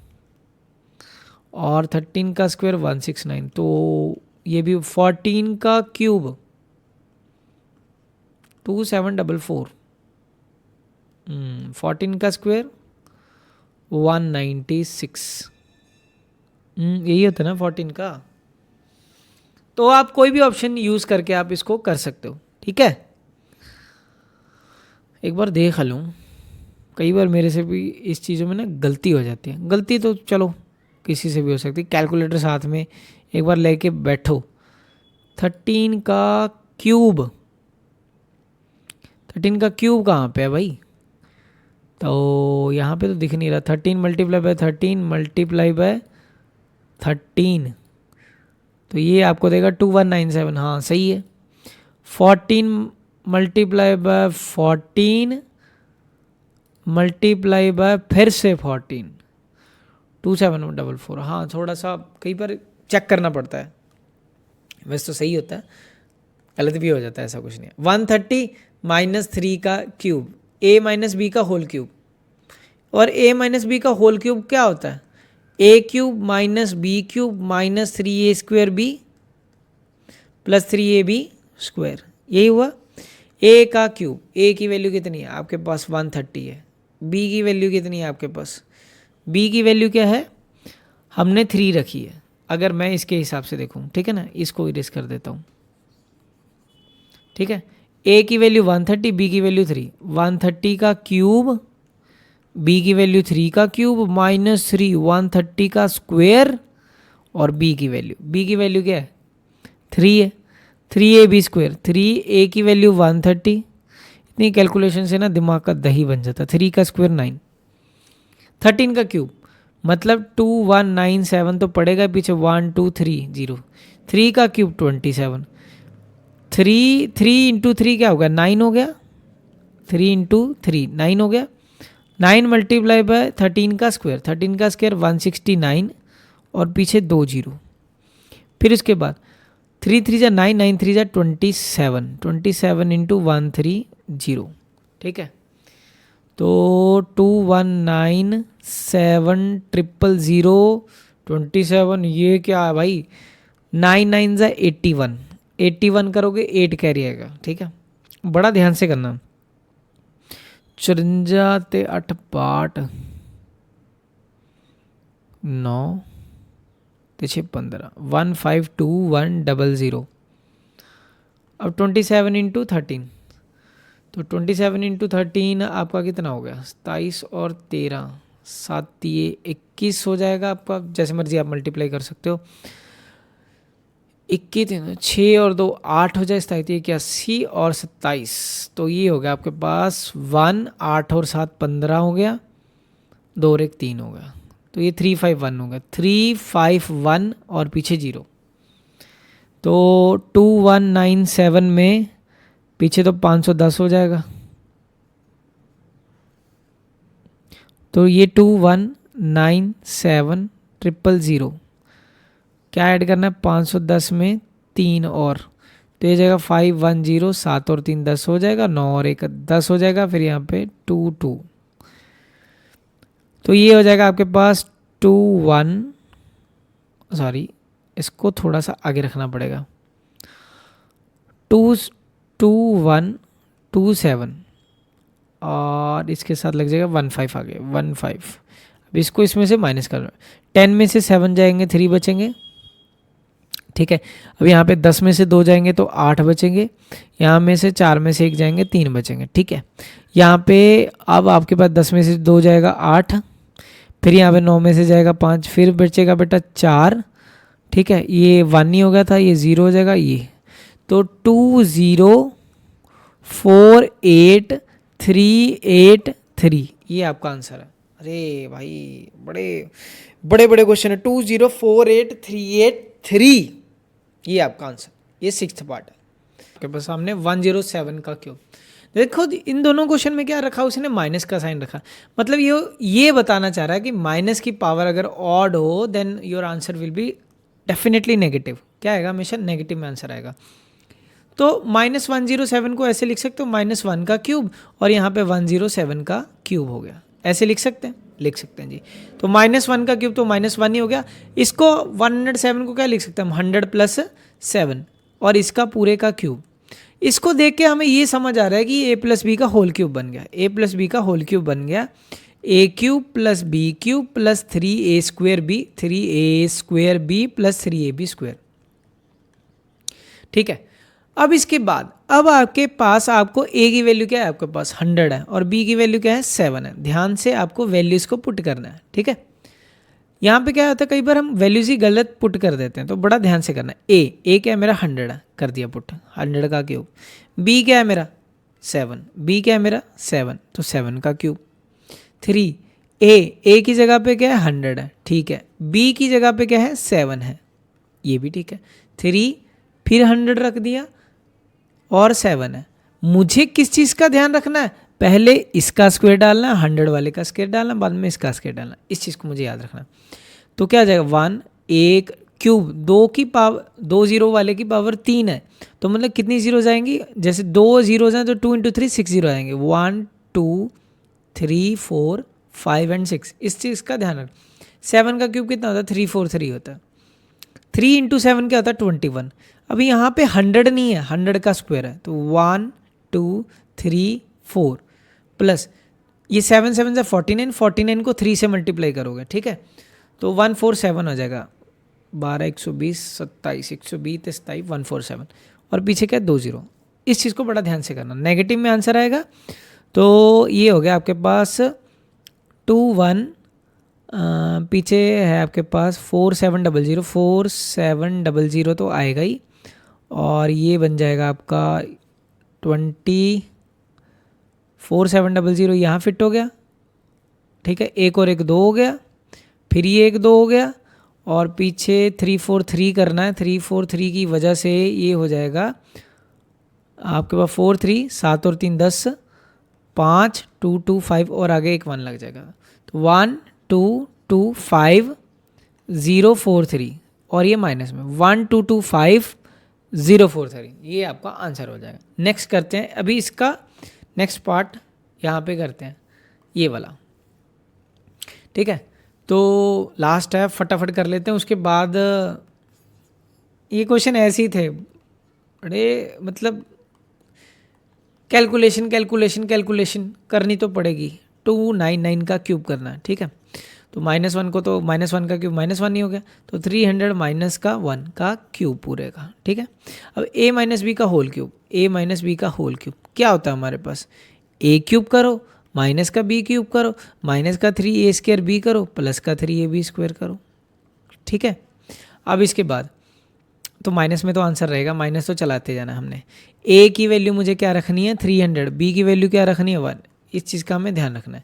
[SPEAKER 1] और 13 का स्क्वायर 169, तो ये भी 14 का क्यूब 2744, 14 का स्क्वायर 196, यही होता है ना 14 का। तो आप कोई भी ऑप्शन यूज करके आप इसको कर सकते हो। ठीक है, एक बार देख लूँ, कई बार मेरे से भी इस चीज़ों में ना गलती हो जाती है, गलती तो चलो किसी से भी हो सकती है, कैलकुलेटर साथ में एक बार लेके बैठो। 13 का क्यूब, 13 का क्यूब कहाँ पे है भाई, तो यहाँ पे तो दिख नहीं रहा। 13 × 13 × 13, तो ये आपको देगा 2197, हाँ सही है। 14 × 14 मल्टीप्लाई बाय फिर से 14, 2744, हाँ थोड़ा सा कई बार चेक करना पड़ता है, वैसे तो सही होता है, गलत भी हो जाता है, ऐसा कुछ नहीं है। 130 - 3 का क्यूब, a - b का होल क्यूब, और a - b का होल क्यूब क्या होता है, a³ - b³ - 3a² b + 3ab², यही हुआ। a का क्यूब, a की वैल्यू कितनी है आपके पास 130 है, b की वैल्यू कितनी है आपके पास, b की वैल्यू क्या है, हमने 3 रखी है, अगर मैं इसके हिसाब से देखूं, ठीक है ना, इसको इरेज कर देता हूं। ठीक है, a की वैल्यू 130, b की वैल्यू 3, 130 का क्यूब, b की वैल्यू 3 का क्यूब -3 130 का स्क्वायर, और b की वैल्यू क्या है 3 है, 3ab², 3a की वैल्यू 130, इतनी कैलकुलेशन से ना दिमाग का दही बन जाता। 3 का स्क्वायर 9, 13 का क्यूब मतलब 2197 तो पड़ेगा पीछे 1 2 3 0, 3 का क्यूब 27, 3 × 3 क्या होगा 9 हो गया, 3 × 3 9 हो गया, 9 × 13 का स्क्वायर, 13 का स्क्वायर 169, और पीछे 2 जीरो, फिर इसके बाद 3 3 जा 9, 9 3 जा 27, 27 × 130। ठीक है, तो 219700 ये क्या है भाई, 9 9 ज़ा 81, 81 करोगे 8 कैरी आएगा, ठीक है, बड़ा ध्यान से करना। 54 ते 8 पाठ 9 ते 6 15 152100। अब 27 इंटू 13, तो 27 इंटू 13 आपका कितना हो गया, 27 और 13 7 ये 21 हो जाएगा आपका, जैसे मर्जी आप मल्टीप्लाई कर सकते हो। 21 6 और 2 8 हो जाए, 27 81 और 27, तो ये हो गया आपके पास 1 8 और 7 15 हो गया, 2 और 1 3 हो गया, तो ये 351 हो गया, 351 और पीछे 0, तो 2197 में पीछे तो 510 हो जाएगा, तो ये 219700 क्या ऐड करना है, 510 में 3 और, तो ये जाएगा 510, 7 और 3 10 हो जाएगा, 9 और 1 10 हो जाएगा, फिर यहाँ पे 2 2, तो ये हो जाएगा आपके पास इसको थोड़ा सा आगे रखना पड़ेगा, 2127 और इसके साथ लग जाएगा 15 आगे 15। अब इसको इसमें से माइनस करना, 10 में से 7 जाएंगे 3 बचेंगे, ठीक है। अब यहाँ पे 10 में से 2 जाएंगे तो 8 बचेंगे, यहाँ में से 4 में से 1 जाएंगे 3 बचेंगे, ठीक है। यहाँ पे अब आपके पास 10 में से 2 जाएगा 8, फिर यहाँ पे 9 में से जाएगा 5, फिर बचेगा बेटा 4, ठीक है, ये 1 ही हो गया था, ये 0 हो जाएगा, ये तो 2048383 ये आपका आंसर है। अरे भाई बड़े बड़े बड़े क्वेश्चन है, 2048383 ये आपका आंसर, ये 6th पार्ट है आपके पास सामने। 107 का क्यूब, देखो इन दोनों क्वेश्चन में क्या रखा, उसने माइनस का साइन रखा, मतलब ये बताना चाह रहा है कि माइनस की पावर अगर ऑड हो then your answer will be definitely negative, क्या आएगा, हमेशा नेगेटिव में आंसर आएगा। तो -107 को ऐसे लिख सकते हो -1 का क्यूब, और यहाँ पे 107 का क्यूब हो गया, ऐसे लिख सकते हैं जी। तो -1 का क्यूब तो -1 ही हो गया, इसको 107 को क्या लिख सकते हैं हम, 100 + 7 और इसका पूरे का क्यूब। इसको देख के हमें ये समझ आ रहा है कि a + b का होल क्यूब बन गया, a + b का होल क्यूब बन गया, a³ + b³ + 3a² b + 3ab², ठीक है। अब इसके बाद अब आपके पास आपको a की वैल्यू क्या है, आपके पास 100 है और b की वैल्यू क्या है, 7 है। ध्यान से आपको वैल्यूज को पुट करना है, ठीक है। यहाँ पे क्या होता है, कई बार हम वैल्यूज ही गलत पुट कर देते हैं, तो बड़ा ध्यान से करना है। a क्या है मेरा 100 है, कर दिया पुट 100 का क्यूब, b क्या है मेरा 7, b क्या है मेरा 7, तो 7 का क्यूब। 3 a की जगह पे क्या है 100 है, ठीक है, b की जगह पे क्या है 7 है, ये भी ठीक है। 3 फिर 100 रख दिया और 7 है। मुझे किस चीज़ का ध्यान रखना है, पहले इसका स्क्वायर डालना, 100 वाले का स्क्वायर डालना, बाद में इसका स्क्वायर डालना, इस चीज़ को मुझे याद रखना। तो क्या आ जाएगा 1 1 क्यूब, 2 की पावर 2 0 वाले की पावर 3 है, तो मतलब कितनी जीरो जाएंगी, जैसे 2 जीरो जाए तो 2 × 3 6 जीरो आएंगे, 1 2 3 4 5 एंड 6, इस चीज़ का ध्यान रख। 7 का क्यूब कितना होता है 343 होता है, 3 × 7 क्या होता है 21। अभी यहाँ पे 100 नहीं है, 100 का स्क्वायर है, तो 1 2 3 4 प्लस ये 7 7 से 49, 49 को 3 से मल्टीप्लाई करोगे, ठीक है, तो 147 हो जाएगा, 12 120 27 120 27 147, और पीछे क्या 2 0। इस चीज़ को बड़ा ध्यान से करना, नेगेटिव में आंसर आएगा। तो ये हो गया आपके पास 2 1, पीछे है आपके पास 4700 तो आएगा ही, और ये बन जाएगा आपका 4700 यहाँ फिट हो गया, ठीक है, एक और एक 2 हो गया, फिर ये एक 2 हो गया, और पीछे 343 करना है, 343 की वजह से ये हो जाएगा आपके पास 4 3 7 और 3 10 5 2 2 5 और आगे एक 1 लग जाएगा, तो 1 2 2 5 0 4 3 और ये माइनस में 1 2 2 5 0 4 3, ये आपका आंसर हो जाएगा। नेक्स्ट करते हैं, अभी इसका नेक्स्ट पार्ट यहाँ पे करते हैं, ये वाला, ठीक है। तो लास्ट है, फटाफट कर लेते हैं। उसके बाद ये क्वेश्चन ऐसे ही थे, अरे मतलब कैलकुलेशन कैलकुलेशन कैलकुलेशन करनी तो पड़ेगी। 299 का क्यूब करना है, ठीक है। तो -1 को, तो -1 का क्यूब -1 ही हो गया, तो 300 माइनस का 1 का क्यूब पूरे का, ठीक है। अब a माइनस बी का whole cube, a minus B का होल क्यूब क्या होता है हमारे पास, a क्यूब करो माइनस का b क्यूब करो माइनस का 3a² b करो प्लस का 3ab² करो, ठीक है। अब इसके बाद तो माइनस में तो आंसर रहेगा, माइनस तो चलाते जाना हमने। a की वैल्यू मुझे क्या रखनी है 300, b की वैल्यू क्या रखनी है 1, इस चीज़ का हमें ध्यान रखना है।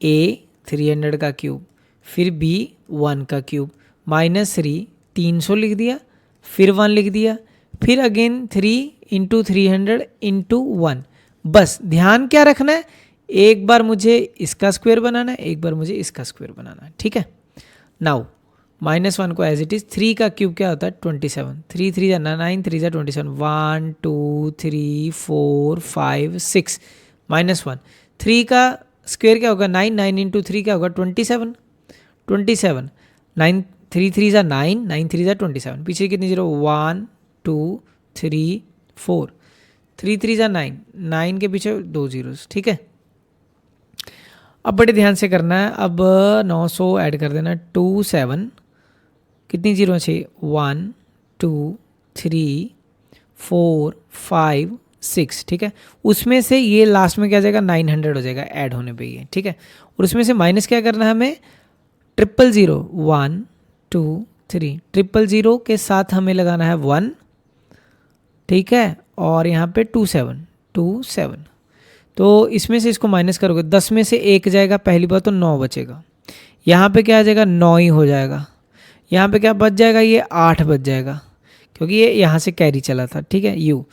[SPEAKER 1] a 300 का क्यूब, फिर b 1 का क्यूब, -3 300 लिख दिया, फिर 1 लिख दिया, फिर अगेन 3 इंटू 300 इंटू 1। बस ध्यान क्या रखना है, एक बार मुझे इसका स्क्वायर बनाना है, एक बार मुझे इसका स्क्वायर बनाना है, ठीक है। नाउ -1 को एज इट इज़, 3 का क्यूब क्या होता है 27, 3 3 जा 9, 3 जा 27, 1 2 3 4 5 6 -1, 3 का स्क्वायर क्या होगा 9, 9 इंटू 3 क्या होगा 27, 27 9 3 3 जा 9, 9 3 जा 27, पीछे कितनी जीरो 1 2 3 4, 3 3 जा 9, 9 के पीछे 2 जीरोस, ठीक है। अब बड़े ध्यान से करना है, अब 900 ऐड कर देना, 2 7 कितनी जीरो चाहिए 1 2 3 4 5 6, ठीक है। उसमें से ये लास्ट में क्या जाएगा 900 हो जाएगा ऐड होने पे ये, ठीक है। और उसमें से माइनस क्या करना है हमें 000 1 2 3, 000 के साथ हमें लगाना है 1, ठीक है। और यहाँ पे 27, तो इसमें से इसको माइनस करोगे 10 में से 1 जाएगा, पहली बार तो 9 बचेगा, यहाँ पे क्या आ जाएगा 9 ही हो जाएगा, यहाँ पे क्या बच जाएगा ये 8 बच जाएगा, क्योंकि ये यहाँ से कैरी चला था, ठीक है।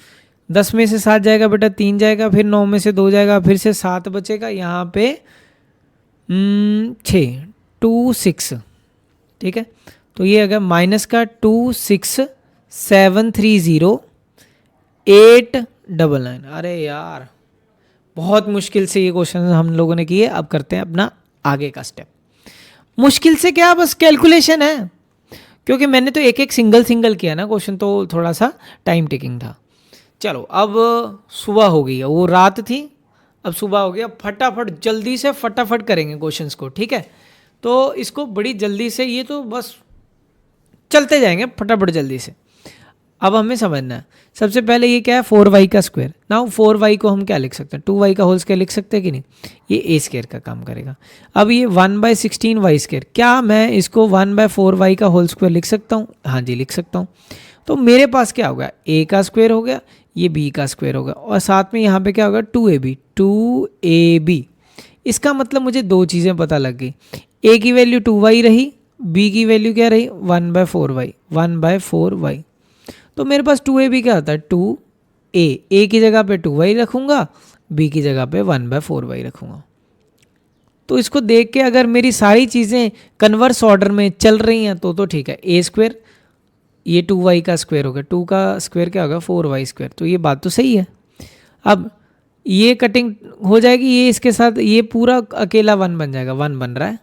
[SPEAKER 1] 10 में से 7 जाएगा बेटा 3 जाएगा, फिर 9 में से 2 जाएगा, फिर से 7 बचेगा, यहाँ पे 6 2 6, ठीक है। तो ये अगर माइनस का 2 6 7 3 0 8 9, अरे यार बहुत मुश्किल से ये क्वेश्चन हम लोगों ने किए। अब करते हैं अपना आगे का स्टेप। मुश्किल से क्या, बस कैलकुलेशन है, क्योंकि मैंने तो एक एक सिंगल किया ना क्वेश्चन, तो थोड़ा सा टाइम टेकिंग था। चलो अब सुबह हो गई है, वो रात थी अब सुबह हो गया, फटाफट जल्दी से फटाफट करेंगे क्वेश्चंस को, ठीक है। तो इसको बड़ी जल्दी से, ये तो बस चलते जाएंगे फटाफट जल्दी से। अब हमें समझना है सबसे पहले ये क्या है 4y का स्क्वायर। नाउ 4y को हम क्या लिख सकते हैं 2y का होल स्क्वायर लिख सकते हैं कि नहीं, ये a स्क्वायर का काम करेगा। अब ये 1/16 y स्क्वायर, क्या मैं इसको 1/4y का होल स्क्वायर लिख सकता हूँ, हाँ जी लिख सकता हूँ। तो मेरे पास क्या होगा a का स्क्वायर हो गया, ये b का स्क्वायर होगा, और साथ में यहाँ पे क्या होगा 2ab। इसका मतलब मुझे दो चीज़ें पता लग गई, a की वैल्यू 2y रही, b की वैल्यू क्या रही 1/4y। तो मेरे पास 2ab क्या होता है 2a की जगह पे 2y रखूँगा, b की जगह पे 1/4y रखूँगा। तो इसको देख के अगर मेरी सारी चीज़ें कन्वर्स ऑर्डर में चल रही हैं तो ठीक है। a स्क्वायर ये 2y का स्क्वायर होगा, 2 का स्क्वायर क्या होगा 4y स्क्वायर, तो ये बात तो सही है। अब ये कटिंग हो जाएगी, ये इसके साथ ये पूरा अकेला 1 बन जाएगा, 1 बन रहा है।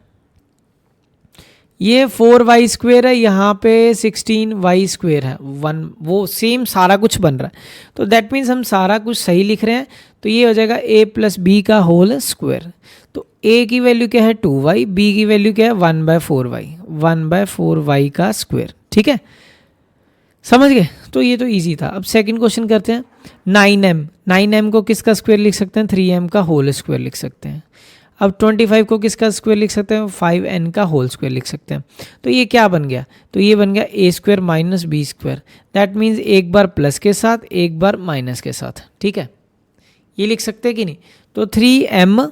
[SPEAKER 1] ये 4y स्क्वायर है, यहाँ पे 16y स्क्वायर है 1, वो सेम सारा कुछ बन रहा है। तो दैट मीन्स हम सारा कुछ सही लिख रहे हैं। तो ये हो जाएगा a + b का होल स्क्वायर। तो a की वैल्यू क्या है 2y, b की वैल्यू क्या है 1/4y का स्क्वायर, ठीक है समझ गए। तो ये तो इजी था। अब सेकंड क्वेश्चन करते हैं। 9m को किसका स्क्वायर लिख सकते हैं 3m का होल स्क्वायर लिख सकते हैं। अब 25 को किसका स्क्वायर लिख सकते हैं 5n का होल स्क्वायर लिख सकते हैं। तो ये क्या बन गया, तो ये बन गया a square minus b square. That means एक बार प्लस के साथ एक बार माइनस के साथ, ठीक है ये लिख सकते हैं कि नहीं। तो 3m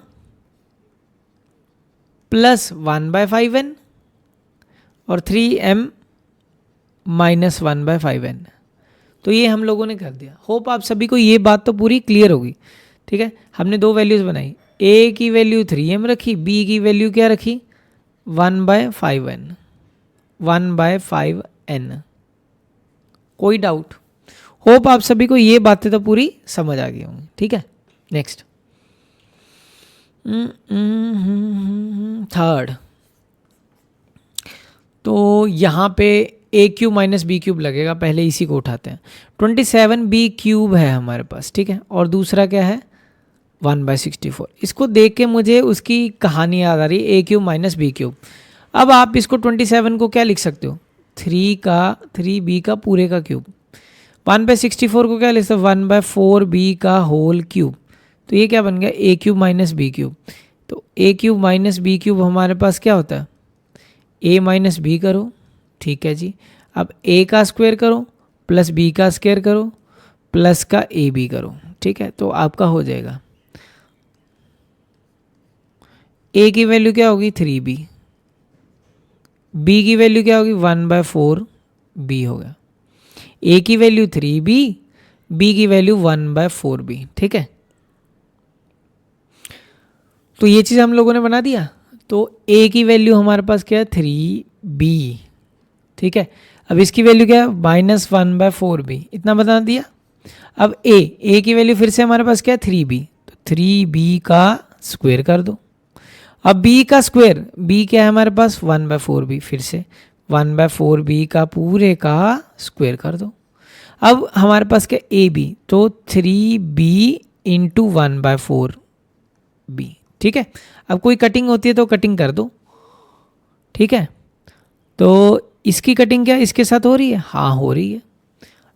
[SPEAKER 1] प्लस 1/5n और 3m माइनस 1/5n। तो ये हम लोगों ने कर दिया। होप आप सभी को ये बात तो पूरी क्लियर होगी, ठीक है। हमने दो वैल्यूज़ बनाई, a की वैल्यू 3m रखी, b की वैल्यू क्या रखी 1/5n। कोई डाउट, होप आप सभी को ये बातें तो पूरी समझ आ गई होंगी, ठीक है। नेक्स्ट थर्ड, तो यहाँ पे ए क्यूब माइनस बी क्यूब लगेगा, पहले इसी को उठाते हैं। 27 बी क्यूब है हमारे पास, ठीक है, और दूसरा क्या है 1/64। इसको देख के मुझे उसकी कहानी याद आ रही है, A cube minus B cube. अब आप इसको 27 को क्या लिख सकते हो, 3 बी का पूरे का क्यूब। 1/64 को क्या लिख सकते हो, 1/4 बी का होल क्यूब। तो ये क्या बन गया, ए क्यूब माइनस बी क्यूब। तो A cube minus B cube हमारे पास क्या होता है, ए माइनस बी करो, ठीक है जी। अब ए का स्क्वायर करो प्लस बी का स्क्वायर करो प्लस का ए बी करो, ठीक है। तो आपका हो जाएगा, ए की वैल्यू क्या होगी 3b, बी की वैल्यू क्या होगी 1/4 बी हो गया। ए की वैल्यू 3b, बी की वैल्यू 1/4 बी, ठीक है। तो ये चीज़ हम लोगों ने बना दिया। तो a की वैल्यू हमारे पास क्या है 3b, ठीक है। अब इसकी वैल्यू क्या है -1/4b, इतना बता दिया। अब a की वैल्यू फिर से हमारे पास क्या है 3b, तो 3b का स्क्वायर कर दो। अब b का स्क्वायर, b क्या है हमारे पास 1/4b, फिर से 1/4b का पूरे का स्क्वायर कर दो। अब हमारे पास क्या ए बी, तो 3b इंटू 1/4b, ठीक है। अब कोई कटिंग होती है तो कटिंग कर दो, ठीक है। तो इसकी कटिंग क्या इसके साथ हो रही है, हाँ हो रही है।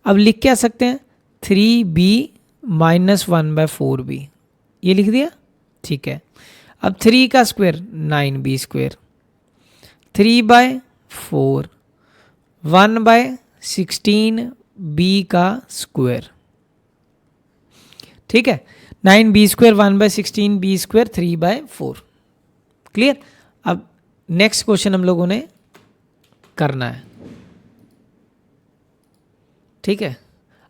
[SPEAKER 1] अब लिख क्या सकते हैं 3b माइनस 1/4b, ये लिख दिया, ठीक है। अब 3 का स्क्वायर 9b स्क्वायर, 3/4 1/16b का स्क्वायर, ठीक है। 9b square 1/16b square 3/4, clear. अब नेक्स्ट क्वेश्चन हम लोगों ने करना है, ठीक है।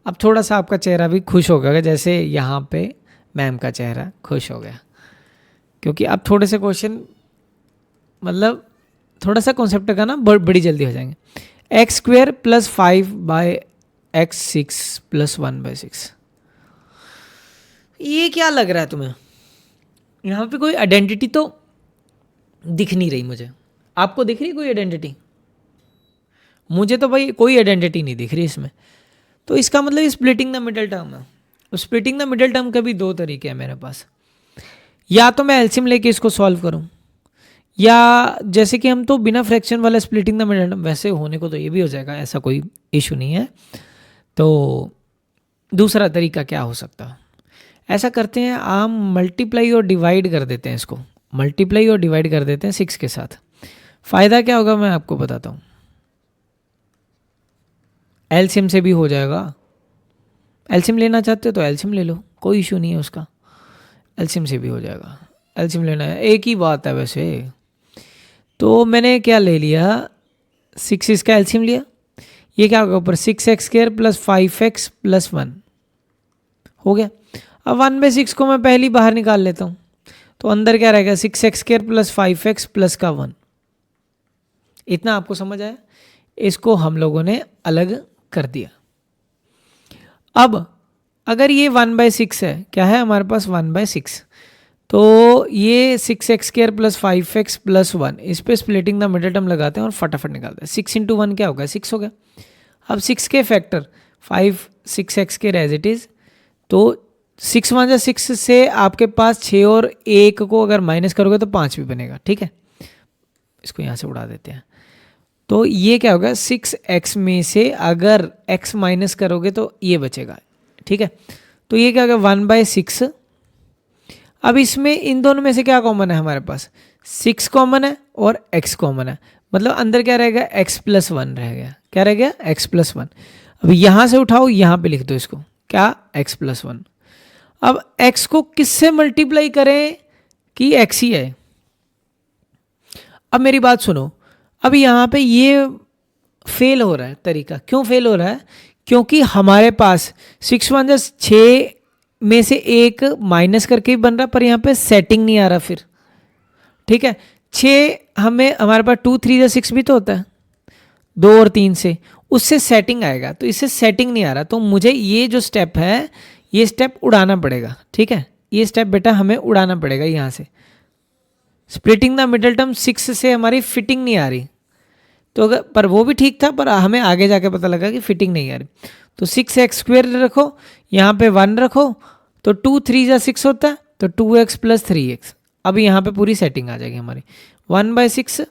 [SPEAKER 1] अब थोड़ा सा आपका चेहरा भी खुश हो गया, जैसे यहाँ पे मैम का चेहरा खुश हो गया, क्योंकि अब थोड़े से क्वेश्चन मतलब थोड़ा सा कॉन्सेप्ट का ना बड़ी जल्दी हो जाएंगे। X square plus 5/x6 plus 1/6, ये क्या लग रहा है तुम्हें, यहाँ पे कोई आइडेंटिटी तो दिख नहीं रही मुझे, आपको दिख रही कोई आइडेंटिटी? मुझे तो भाई कोई आइडेंटिटी नहीं दिख रही इसमें। तो इसका मतलब स्प्लिटिंग द मिडल टर्म है। स्प्लिटिंग द मिडल टर्म के भी दो तरीके हैं मेरे पास, या तो मैं एलसीएम लेके इसको सॉल्व करूं, या जैसे कि हम तो बिना फ्रैक्शन वाला स्प्लिटिंग द मिडल टर्म, वैसे होने को तो ये भी हो जाएगा, ऐसा कोई इशू नहीं है। तो दूसरा तरीका क्या हो सकता है, ऐसा करते हैं हम मल्टीप्लाई और डिवाइड कर देते हैं, इसको मल्टीप्लाई और डिवाइड कर देते हैं 6 के साथ। फ़ायदा क्या होगा मैं आपको बताता हूँ, एलसीएम से भी हो जाएगा। एलसीएम लेना चाहते हो तो एलसीएम ले लो, कोई इशू नहीं है उसका, एलसीएम से भी हो जाएगा। एलसीएम लेना है एक ही बात है वैसे। तो मैंने क्या ले लिया 6 इसका एलसीएम लिया, ये क्या होगा ऊपर 6x² प्लस 5x प्लस 1 हो गया। अब 1/6 को मैं पहली बाहर निकाल लेता हूँ, तो अंदर क्या रहेगा 6x² प्लस 5x प्लस का 1, इतना आपको समझ आया। इसको हम लोगों ने अलग कर दिया। अब अगर ये 1/6 है, क्या है हमारे पास 1/6, तो ये 6x² प्लस 5x प्लस 1, इस पर स्प्लिटिंग द मिडल टर्म लगाते हैं और फटाफट निकालते हैं। 6 इंटू 1 क्या होगा 6 हो गया। अब 6 के factor 5 6x² as it is, तो 6 × 6 से आपके पास 6 और 1 को अगर माइनस करोगे तो 5 भी बनेगा, ठीक है। इसको यहाँ से उड़ा देते हैं। तो ये क्या होगा 6x में से अगर x माइनस करोगे तो ये बचेगा, ठीक है। तो ये क्या होगा 1/6। अब इसमें इन दोनों में से क्या कॉमन है हमारे पास 6 कॉमन है और x कॉमन है, मतलब अंदर क्या रहेगा x प्लस 1 रह गया। क्या रह गया x प्लस 1। अब यहाँ से उठाओ यहाँ पे लिख दो इसको क्या x प्लस 1। अब x को किससे मल्टीप्लाई करें कि x ही है। अब मेरी बात सुनो, अब यहाँ पे ये फेल हो रहा है तरीका। क्यों फेल हो रहा है, क्योंकि हमारे पास 6 × 6 में से एक माइनस करके भी बन रहा, पर यहाँ पे सेटिंग नहीं आ रहा फिर, ठीक है। 6 हमारे पास 2 3 6 भी तो होता है 2 और 3 से, उससे सेटिंग आएगा, तो इससे सेटिंग नहीं आ रहा। तो मुझे ये जो स्टेप है ये स्टेप उड़ाना पड़ेगा, ठीक है। ये स्टेप बेटा हमें उड़ाना पड़ेगा यहाँ से। स्प्लिटिंग द मिडल टर्म 6 से हमारी फिटिंग नहीं आ रही, तो अगर पर वो भी ठीक था, पर हमें आगे जाके पता लगा कि फिटिंग नहीं आ रही। तो 6x² रखो, यहाँ पे 1 रखो, तो 2 3 जा 6 होता है, तो 2x + 3x। अब यहाँ पे पूरी सेटिंग आ जाएगी हमारी 1/6।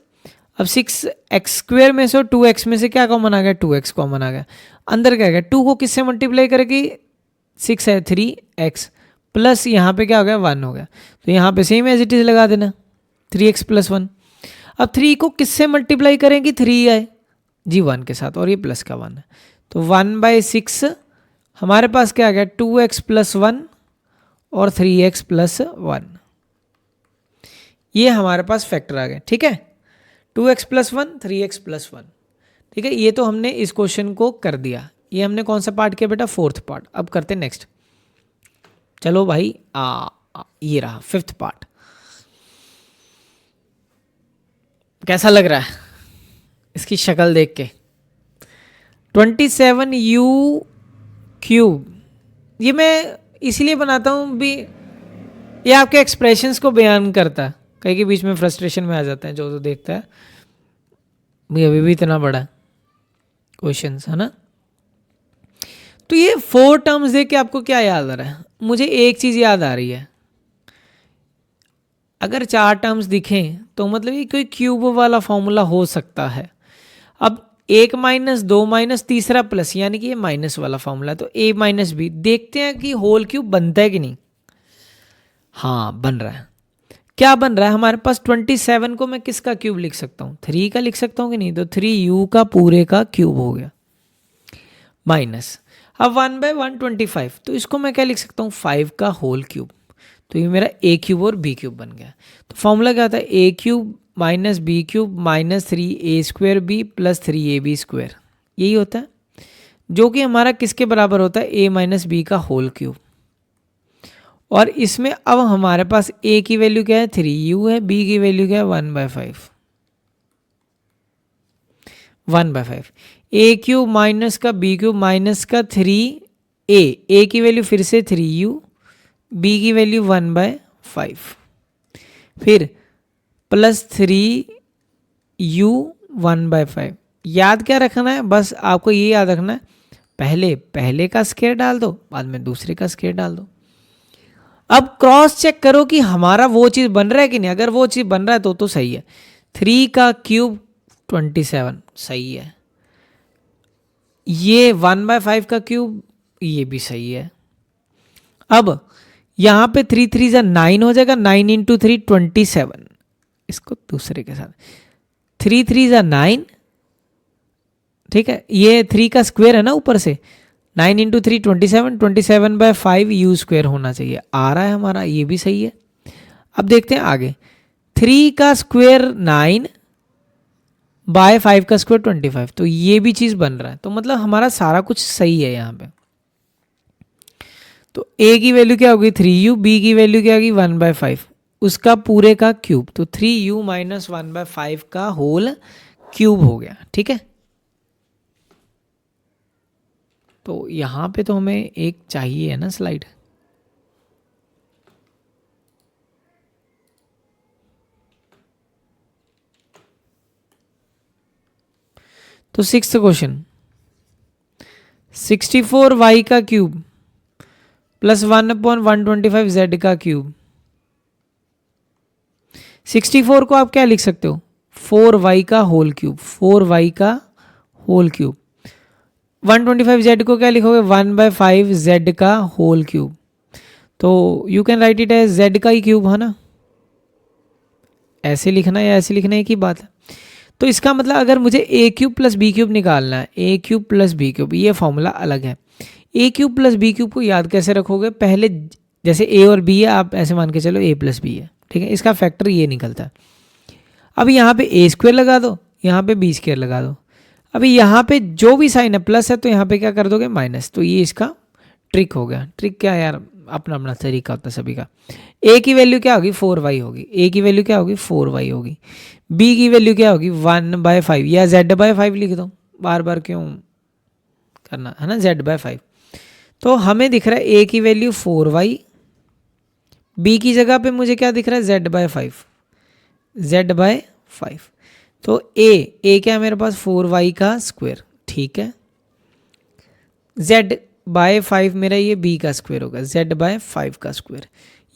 [SPEAKER 1] अब 6x² में से 2x में से क्या कॉमन आ गया, 2x कॉमन आ गया। अंदर क्या गया, 2 को किससे मल्टीप्लाई करेगी, 6 है 3x प्लस यहाँ पे क्या हो गया 1 हो गया, तो यहाँ पे सेम एज इट इज लगा देना 3x + 1। अब 3 को किससे मल्टीप्लाई करेंगी, 3 है जी 1 के साथ, और ये प्लस का 1 है, तो 1/6 हमारे पास क्या आ गया, 2x + 1 और 3x + 1। ये हमारे पास फैक्टर आ गए, ठीक है, 2x + 1 3x + 1। ठीक है, ये तो हमने इस क्वेश्चन को कर दिया। ये हमने कौन सा पार्ट किया बेटा, 4th पार्ट। अब करते हैं नेक्स्ट। चलो भाई ये रहा 5th पार्ट। कैसा लग रहा है इसकी शक्ल देख के, 27u³। ये मैं इसीलिए बनाता हूँ भी, ये आपके एक्सप्रेशंस को बयान करता है। कहीं के बीच में फ्रस्ट्रेशन में आ जाते हैं जो देखता है भाई, अभी भी इतना बड़ा क्वेश्चंस है ना। तो ये 4 टर्म्स देख के आपको क्या याद आ रहा है, मुझे एक चीज़ याद आ रही है, अगर 4 टर्म्स दिखें तो मतलब ये कोई क्यूब वाला फॉर्मूला हो सकता है। अब 1 - 2 - तीसरा प्लस, यानी कि ये माइनस वाला फॉर्मूला, तो a - b। देखते हैं कि होल क्यूब बनता है कि नहीं। हाँ बन रहा है। क्या बन रहा है हमारे पास, 27 को मैं किसका क्यूब लिख सकता हूँ, 3 का लिख सकता हूँ कि नहीं, तो 3u का पूरे का क्यूब हो गया माइनस। अब 1/125, तो इसको मैं क्या लिख सकता हूँ, 5 का होल क्यूब, तो ये मेरा a³ और b³ बन गया। तो फॉर्मूला क्या होता है, a³ - b³ - 3a² + 3ab², यही होता है, जो कि हमारा किसके बराबर होता है, a - b का होल क्यूब। और इसमें अब हमारे पास a की वैल्यू क्या है, 3u है, b की वैल्यू क्या है, 1/5। 1/5 a³ माइनस का b³ माइनस का 3a की वैल्यू फिर से 3u, b की वैल्यू 1/5, फिर प्लस 3u 1/5। याद क्या रखना है, बस आपको ये याद रखना है, पहले का स्क्वायर डाल दो, बाद में दूसरे का स्क्वायर डाल दो। अब क्रॉस चेक करो कि हमारा वो चीज़ बन रहा है कि नहीं। अगर वो चीज़ बन रहा है तो सही है। 3 का क्यूब 27 सही है, ये 1/5 का क्यूब ये भी सही है। अब यहाँ पे 3 3 जा 9 हो जाएगा, 9 × 3 27, इसको दूसरे के साथ 3 3 जा 9, ठीक है, ये 3 का स्क्वायर है ना ऊपर से, 9 × 3 27, 27/5 u² होना चाहिए, आ रहा है हमारा, ये भी सही है। अब देखते हैं आगे, 3 का स्क्वायर 9/5 का स्क्वायर 25, तो ये भी चीज़ बन रहा है, तो मतलब हमारा सारा कुछ सही है यहाँ पे। तो a की वैल्यू क्या होगी 3u, b की वैल्यू क्या होगी 1/5, उसका पूरे का क्यूब, तो 3u - 1/5 का होल क्यूब हो गया, ठीक है। तो यहाँ पे तो हमें एक चाहिए है ना स्लाइड, तो 6th क्वेश्चन, 64y का क्यूब प्लस 1/125z का क्यूब। 64 को आप क्या लिख सकते हो, 4y का होल क्यूब, 4y का होल क्यूब। 125z को क्या लिखोगे, 1/5z का होल क्यूब। तो you can write it as z का ही क्यूब है ना, ऐसे लिखना या ऐसे लिखना एक ही बात है। तो इसका मतलब अगर मुझे a³ + b³ निकालना है, a³ + b³, ये फॉर्मूला अलग है। a³ + b³ को याद कैसे रखोगे, पहले जैसे a और b है, आप ऐसे मान के चलो a + b है, ठीक है, इसका फैक्टर ये निकलता है। अब यहाँ पे a² लगा दो, यहाँ पे b² लगा दो। अभी यहाँ पे जो भी साइन है प्लस है, तो यहाँ पे क्या कर दोगे माइनस, तो ये इसका ट्रिक हो गया। ट्रिक क्या है यार, अपना अपना तरीका होता है सभी का। a की वैल्यू क्या होगी 4y होगी, a की वैल्यू क्या होगी 4y होगी, b की वैल्यू क्या होगी 1/5 या z/5 लिख दो, बार बार क्यों करना है ना, z/5। तो हमें दिख रहा है a की वैल्यू 4y बी की जगह पे मुझे क्या दिख रहा है, z/5, z/5। तो ए क्या है मेरे पास, 4y का स्क्वायर, ठीक है। z/5 मेरा ये b का स्क्वायर होगा, z/5 का स्क्वायर।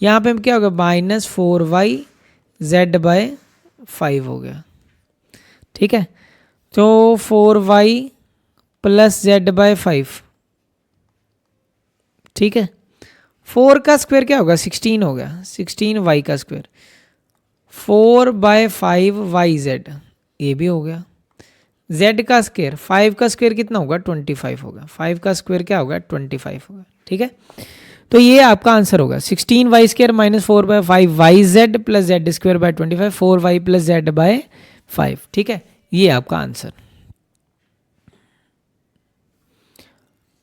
[SPEAKER 1] यहाँ पे क्या होगा, -4y z/5 हो गया, ठीक है। तो 4y प्लस z/5, ठीक है। 4 का स्क्वायर क्या होगा, 16 हो गया, 16y का स्क्वायर। 4/5yz, ये भी हो गया। z का स्क्वायर, 5 का स्क्वायर कितना होगा, 25 होगा। 5 का स्क्वायर क्या होगा, 25 होगा, ठीक है। तो ये आपका आंसर होगा 16y² minus 4/5yz plus z² 4y plus z/5, ठीक है। ये आपका आंसर।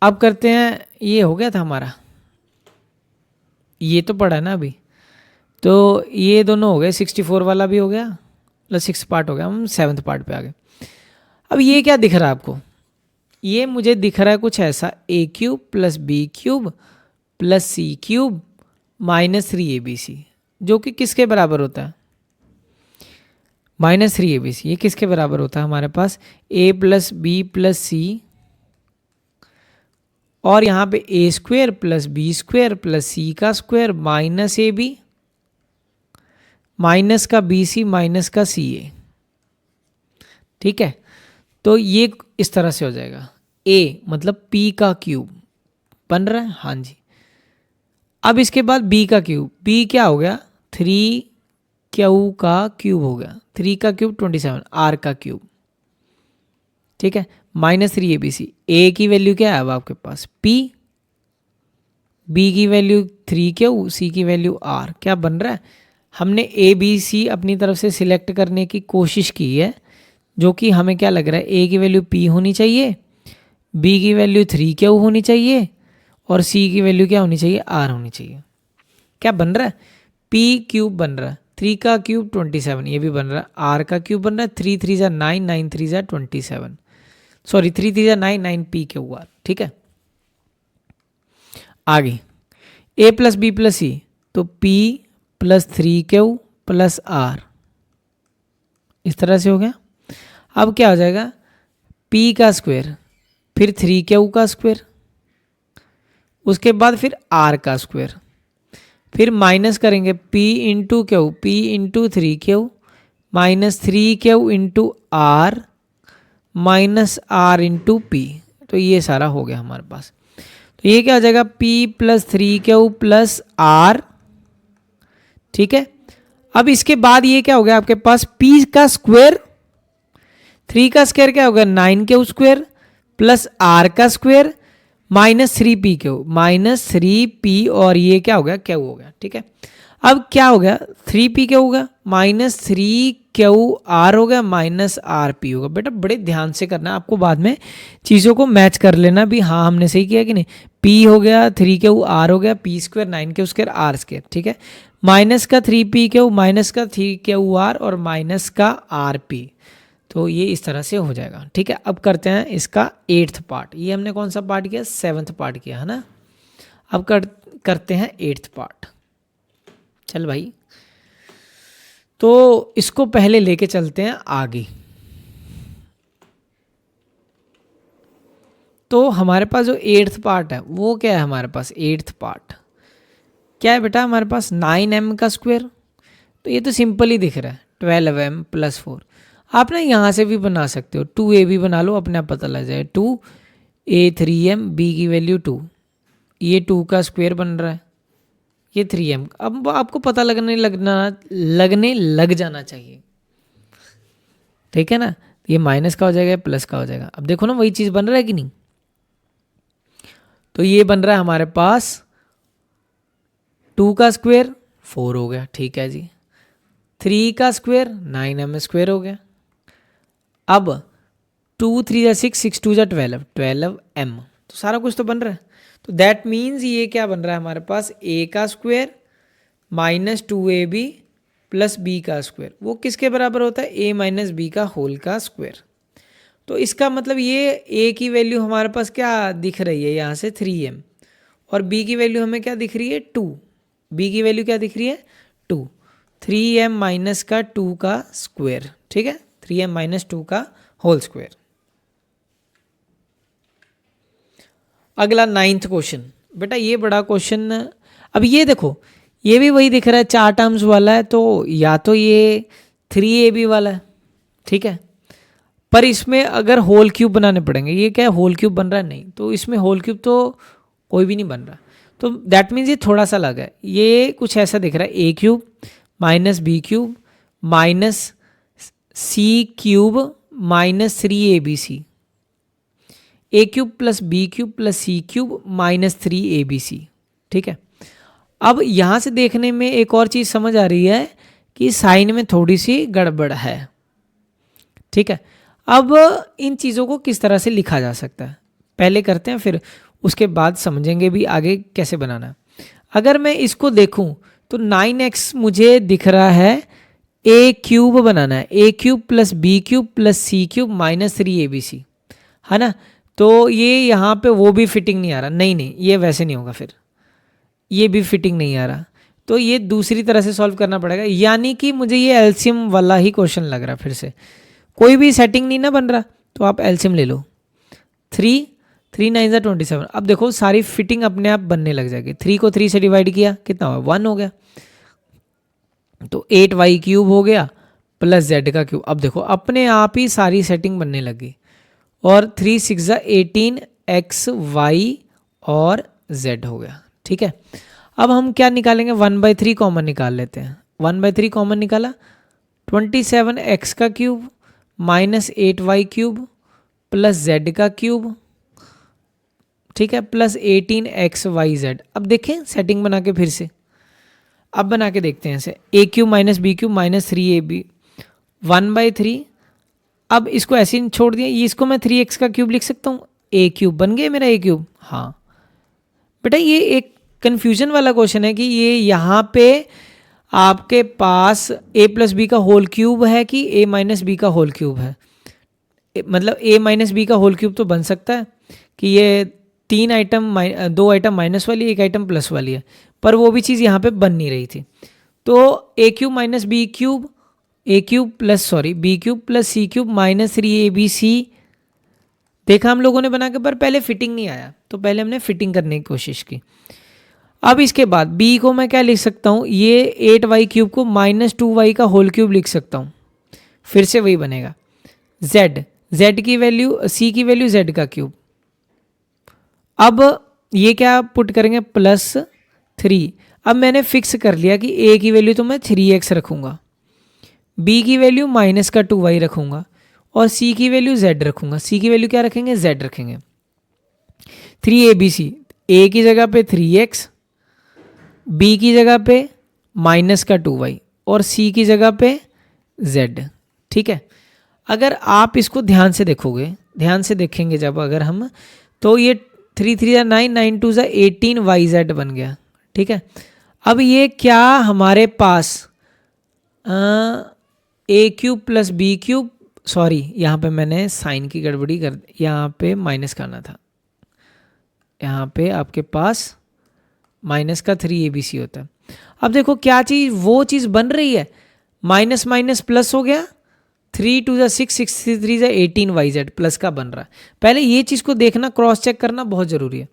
[SPEAKER 1] अब करते हैं, ये हो गया था हमारा, ये तो पढ़ा ना अभी, तो ये दोनों हो गए, 64 वाला भी हो गया, प्लस 6 पार्ट हो गया, हम 7th पार्ट पे आ गए। अब ये क्या दिख रहा है आपको, ये मुझे दिख रहा है कुछ ऐसा, a³ plus b³ plus c³ minus 3abc, जो कि किसके बराबर होता है, -3abc। ये किसके बराबर होता है हमारे पास, a प्लस बी प्लस सी, और यहाँ पे a² प्लस b² प्लस सी का स्क्वायर माइनस ab माइनस का bc माइनस का ca, ठीक है। तो ये इस तरह से हो जाएगा, a मतलब p का क्यूब बन रहा है, हाँ जी। अब इसके बाद b का क्यूब, b क्या हो गया, 3q का क्यूब हो गया, 3 का क्यूब 27, r का क्यूब, ठीक है, -3abc। a की वैल्यू क्या है अब आपके पास, p, b की वैल्यू 3q, c की वैल्यू r, क्या बन रहा है, हमने a b c अपनी तरफ से सिलेक्ट करने की कोशिश की है, जो कि हमें क्या लग रहा है, a की वैल्यू p होनी चाहिए, b की वैल्यू 3q होनी चाहिए, और c की वैल्यू क्या होनी चाहिए, r होनी चाहिए। क्या बन रहा है, p³ बन रहा है, 3 का क्यूब 27, ये भी बन रहा है, r का क्यूब बन रहा है, 3 3 9, 9 3 27, सॉरी 3 3 9, 9 p QR, ठीक है। आगे a प्लस बी प्लस सी, तो p plus 3q plus r, इस तरह से हो गया। अब क्या हो जाएगा, p का स्क्वायर, फिर 3q का स्क्वायर, उसके बाद फिर r का स्क्वायर, फिर माइनस करेंगे p into Q, p into 3q minus 3q into r minus r into P. तो ये सारा हो गया हमारे पास। तो ये क्या हो जाएगा, p plus 3q plus r, ठीक है। अब इसके बाद ये क्या हो गया आपके पास, p का स्क्वायर, 3 का स्क्वायर क्या होगा, 9q स्क्वायर प्लस r का स्क्वायर माइनस 3pq, -3p, और ये क्या हो गया, क्यू हो गया, ठीक है। अब क्या हो गया, 3p क्या होगा, -3qr हो गया, माइनस rp होगा। बेटा बड़े ध्यान से करना, आपको बाद में चीज़ों को मैच कर लेना भी, हाँ हमने सही किया कि नहीं। p हो गया, 3qr हो गया, p² 9q² r², ठीक है। माइनस का 3pq, माइनस का 3qr और माइनस का rp, तो ये इस तरह से हो जाएगा, ठीक है। अब करते हैं इसका 8th पार्ट। ये हमने कौन सा पार्ट किया, 7th पार्ट किया है ना। अब करते हैं 8th पार्ट। चल भाई, तो इसको पहले लेके चलते हैं आगे। तो हमारे पास जो 8th पार्ट है वो क्या है, हमारे पास 8th पार्ट क्या है बेटा, हमारे पास 9m का स्क्वायर। तो ये तो सिंपल ही दिख रहा है, 12m प्लस 4। आप ना यहाँ से भी बना सकते हो, 2a भी बना लो, अपने आप पता लग जाए, 2a 3m, b की वैल्यू 2, ये 2 का स्क्वायर बन रहा है, ये 3m। अब आपको पता लगने लग जाना चाहिए, ठीक है ना। ये माइनस का हो जाएगा, प्लस का हो जाएगा। अब देखो ना वही चीज़ बन रहा है कि नहीं। तो ये बन रहा है हमारे पास 2 का स्क्वायर 4 हो गया, ठीक है जी। 3 का स्क्वायर 9m स्क्वायर हो गया। अब 2 3 जा 6, 6 2 जा 12, 12m। तो सारा कुछ तो बन रहा है। तो दैट मीन्स ये क्या बन रहा है हमारे पास, a का square minus 2ab plus b का स्क्वायर, वो किसके बराबर होता है, a माइनस b का होल का स्क्वायर। तो इसका मतलब ये a की वैल्यू हमारे पास क्या दिख रही है यहाँ से 3m, और b की वैल्यू हमें क्या दिख रही है 2। बी की वैल्यू क्या दिख रही है 2, 3m माइनस का 2 का स्क्वायर, ठीक है, 3m माइनस 2 का होल स्क्वायर। अगला 9th क्वेश्चन, बेटा ये बड़ा क्वेश्चन। अब ये देखो, ये भी वही दिख रहा है 4 टर्म्स वाला है, तो या तो ये 3ab वाला है, ठीक है, पर इसमें अगर होल क्यूब बनाने पड़ेंगे। ये क्या है, होल क्यूब बन रहा है नहीं, तो इसमें होल क्यूब तो कोई भी नहीं बन रहा, तो दैट मीन्स ये थोड़ा सा अलग है। ये कुछ ऐसा दिख रहा है, A cube minus B cube minus C cube minus 3abc, A cube plus B cube plus C cube minus 3abc, ठीक है। अब यहाँ से देखने में एक और चीज़ समझ आ रही है कि साइन में थोड़ी सी गड़बड़ है, ठीक है। अब इन चीज़ों को किस तरह से लिखा जा सकता है पहले करते हैं, फिर उसके बाद समझेंगे भी आगे कैसे बनाना है। अगर मैं इसको देखूं तो 9x मुझे दिख रहा है ए क्यूब बनाना है, A cube plus B cube plus C cube minus 3abc, है ना। तो ये यहाँ पे वो भी फिटिंग नहीं आ रहा, नहीं ये वैसे नहीं होगा, फिर ये भी फिटिंग नहीं आ रहा, तो ये दूसरी तरह से सॉल्व करना पड़ेगा। यानी कि मुझे ये एलसीएम वाला ही क्वेश्चन लग रहा है, फिर से कोई भी सेटिंग नहीं ना बन रहा, तो आप एलसीएम ले लो। 3 9 27। अब देखो सारी फिटिंग अपने आप बनने लग जाएगी। 3 को 3 से डिवाइड किया कितना हुआ 1 हो गया, तो 8y क्यूब हो गया प्लस z का क्यूब। अब देखो अपने आप ही सारी सेटिंग बनने लगी, और 3 6 18 x y और z हो गया, ठीक है। अब हम क्या निकालेंगे, 1/3 कॉमन निकाल लेते हैं। 1/3 कॉमन निकाला, 27x का cube minus 8y cube plus z का क्यूब, ठीक है, प्लस 18xyz। अब देखें सेटिंग बना के फिर से, अब बना के देखते हैं इसे, A cube minus B cube minus 3ab 1/3। अब इसको ऐसे ही छोड़ दिया, ये इसको मैं 3x का क्यूब लिख सकता हूँ, ए क्यूब बन गया मेरा ए क्यूब। हाँ बेटा ये एक कन्फ्यूजन वाला क्वेश्चन है कि ये यहाँ पे आपके पास a प्लस बी का होल क्यूब है कि a माइनस बी का होल क्यूब है। मतलब a माइनस बी का होल क्यूब तो बन सकता है कि ये 3 आइटम 2 आइटम माइनस वाली 1 आइटम प्लस वाली है, पर वो भी चीज़ यहाँ पे बन नहीं रही थी। तो A cube minus B cube, A cube plus sorry B cube plus C cube minus 3abc देखा हम लोगों ने बना के, पर पहले फिटिंग नहीं आया, तो पहले हमने फिटिंग करने की कोशिश की। अब इसके बाद b को मैं क्या लिख सकता हूँ, ये 8y क्यूब को माइनस 2y का होल क्यूब लिख सकता हूँ, फिर से वही बनेगा। z की वैल्यू, c की वैल्यू z का क्यूब। अब ये क्या पुट करेंगे प्लस 3। अब मैंने फिक्स कर लिया कि a की वैल्यू तो मैं 3x रखूँगा, b की वैल्यू माइनस का 2y रखूँगा, और c की वैल्यू z रखूँगा। c की वैल्यू क्या रखेंगे, z रखेंगे। 3abc, a की जगह पे 3x, b की जगह पे माइनस का 2y और c की जगह पे z, ठीक है। अगर आप इसको ध्यान से देखोगे, ध्यान से देखेंगे जब अगर हम, तो ये 3 3 9 9 2 18yz बन गया, ठीक है। अब ये क्या हमारे पास A cube plus B cube, sorry यहाँ पे मैंने साइन की गड़बड़ी कर, यहाँ पे माइनस करना था, यहाँ पे आपके पास माइनस का 3abc होता है। अब देखो क्या चीज़ वो चीज़ बन रही है, माइनस माइनस प्लस हो गया, 3 2 6 6 3 18yz प्लस का बन रहा है। पहले ये चीज़ को देखना, क्रॉस चेक करना बहुत ज़रूरी है।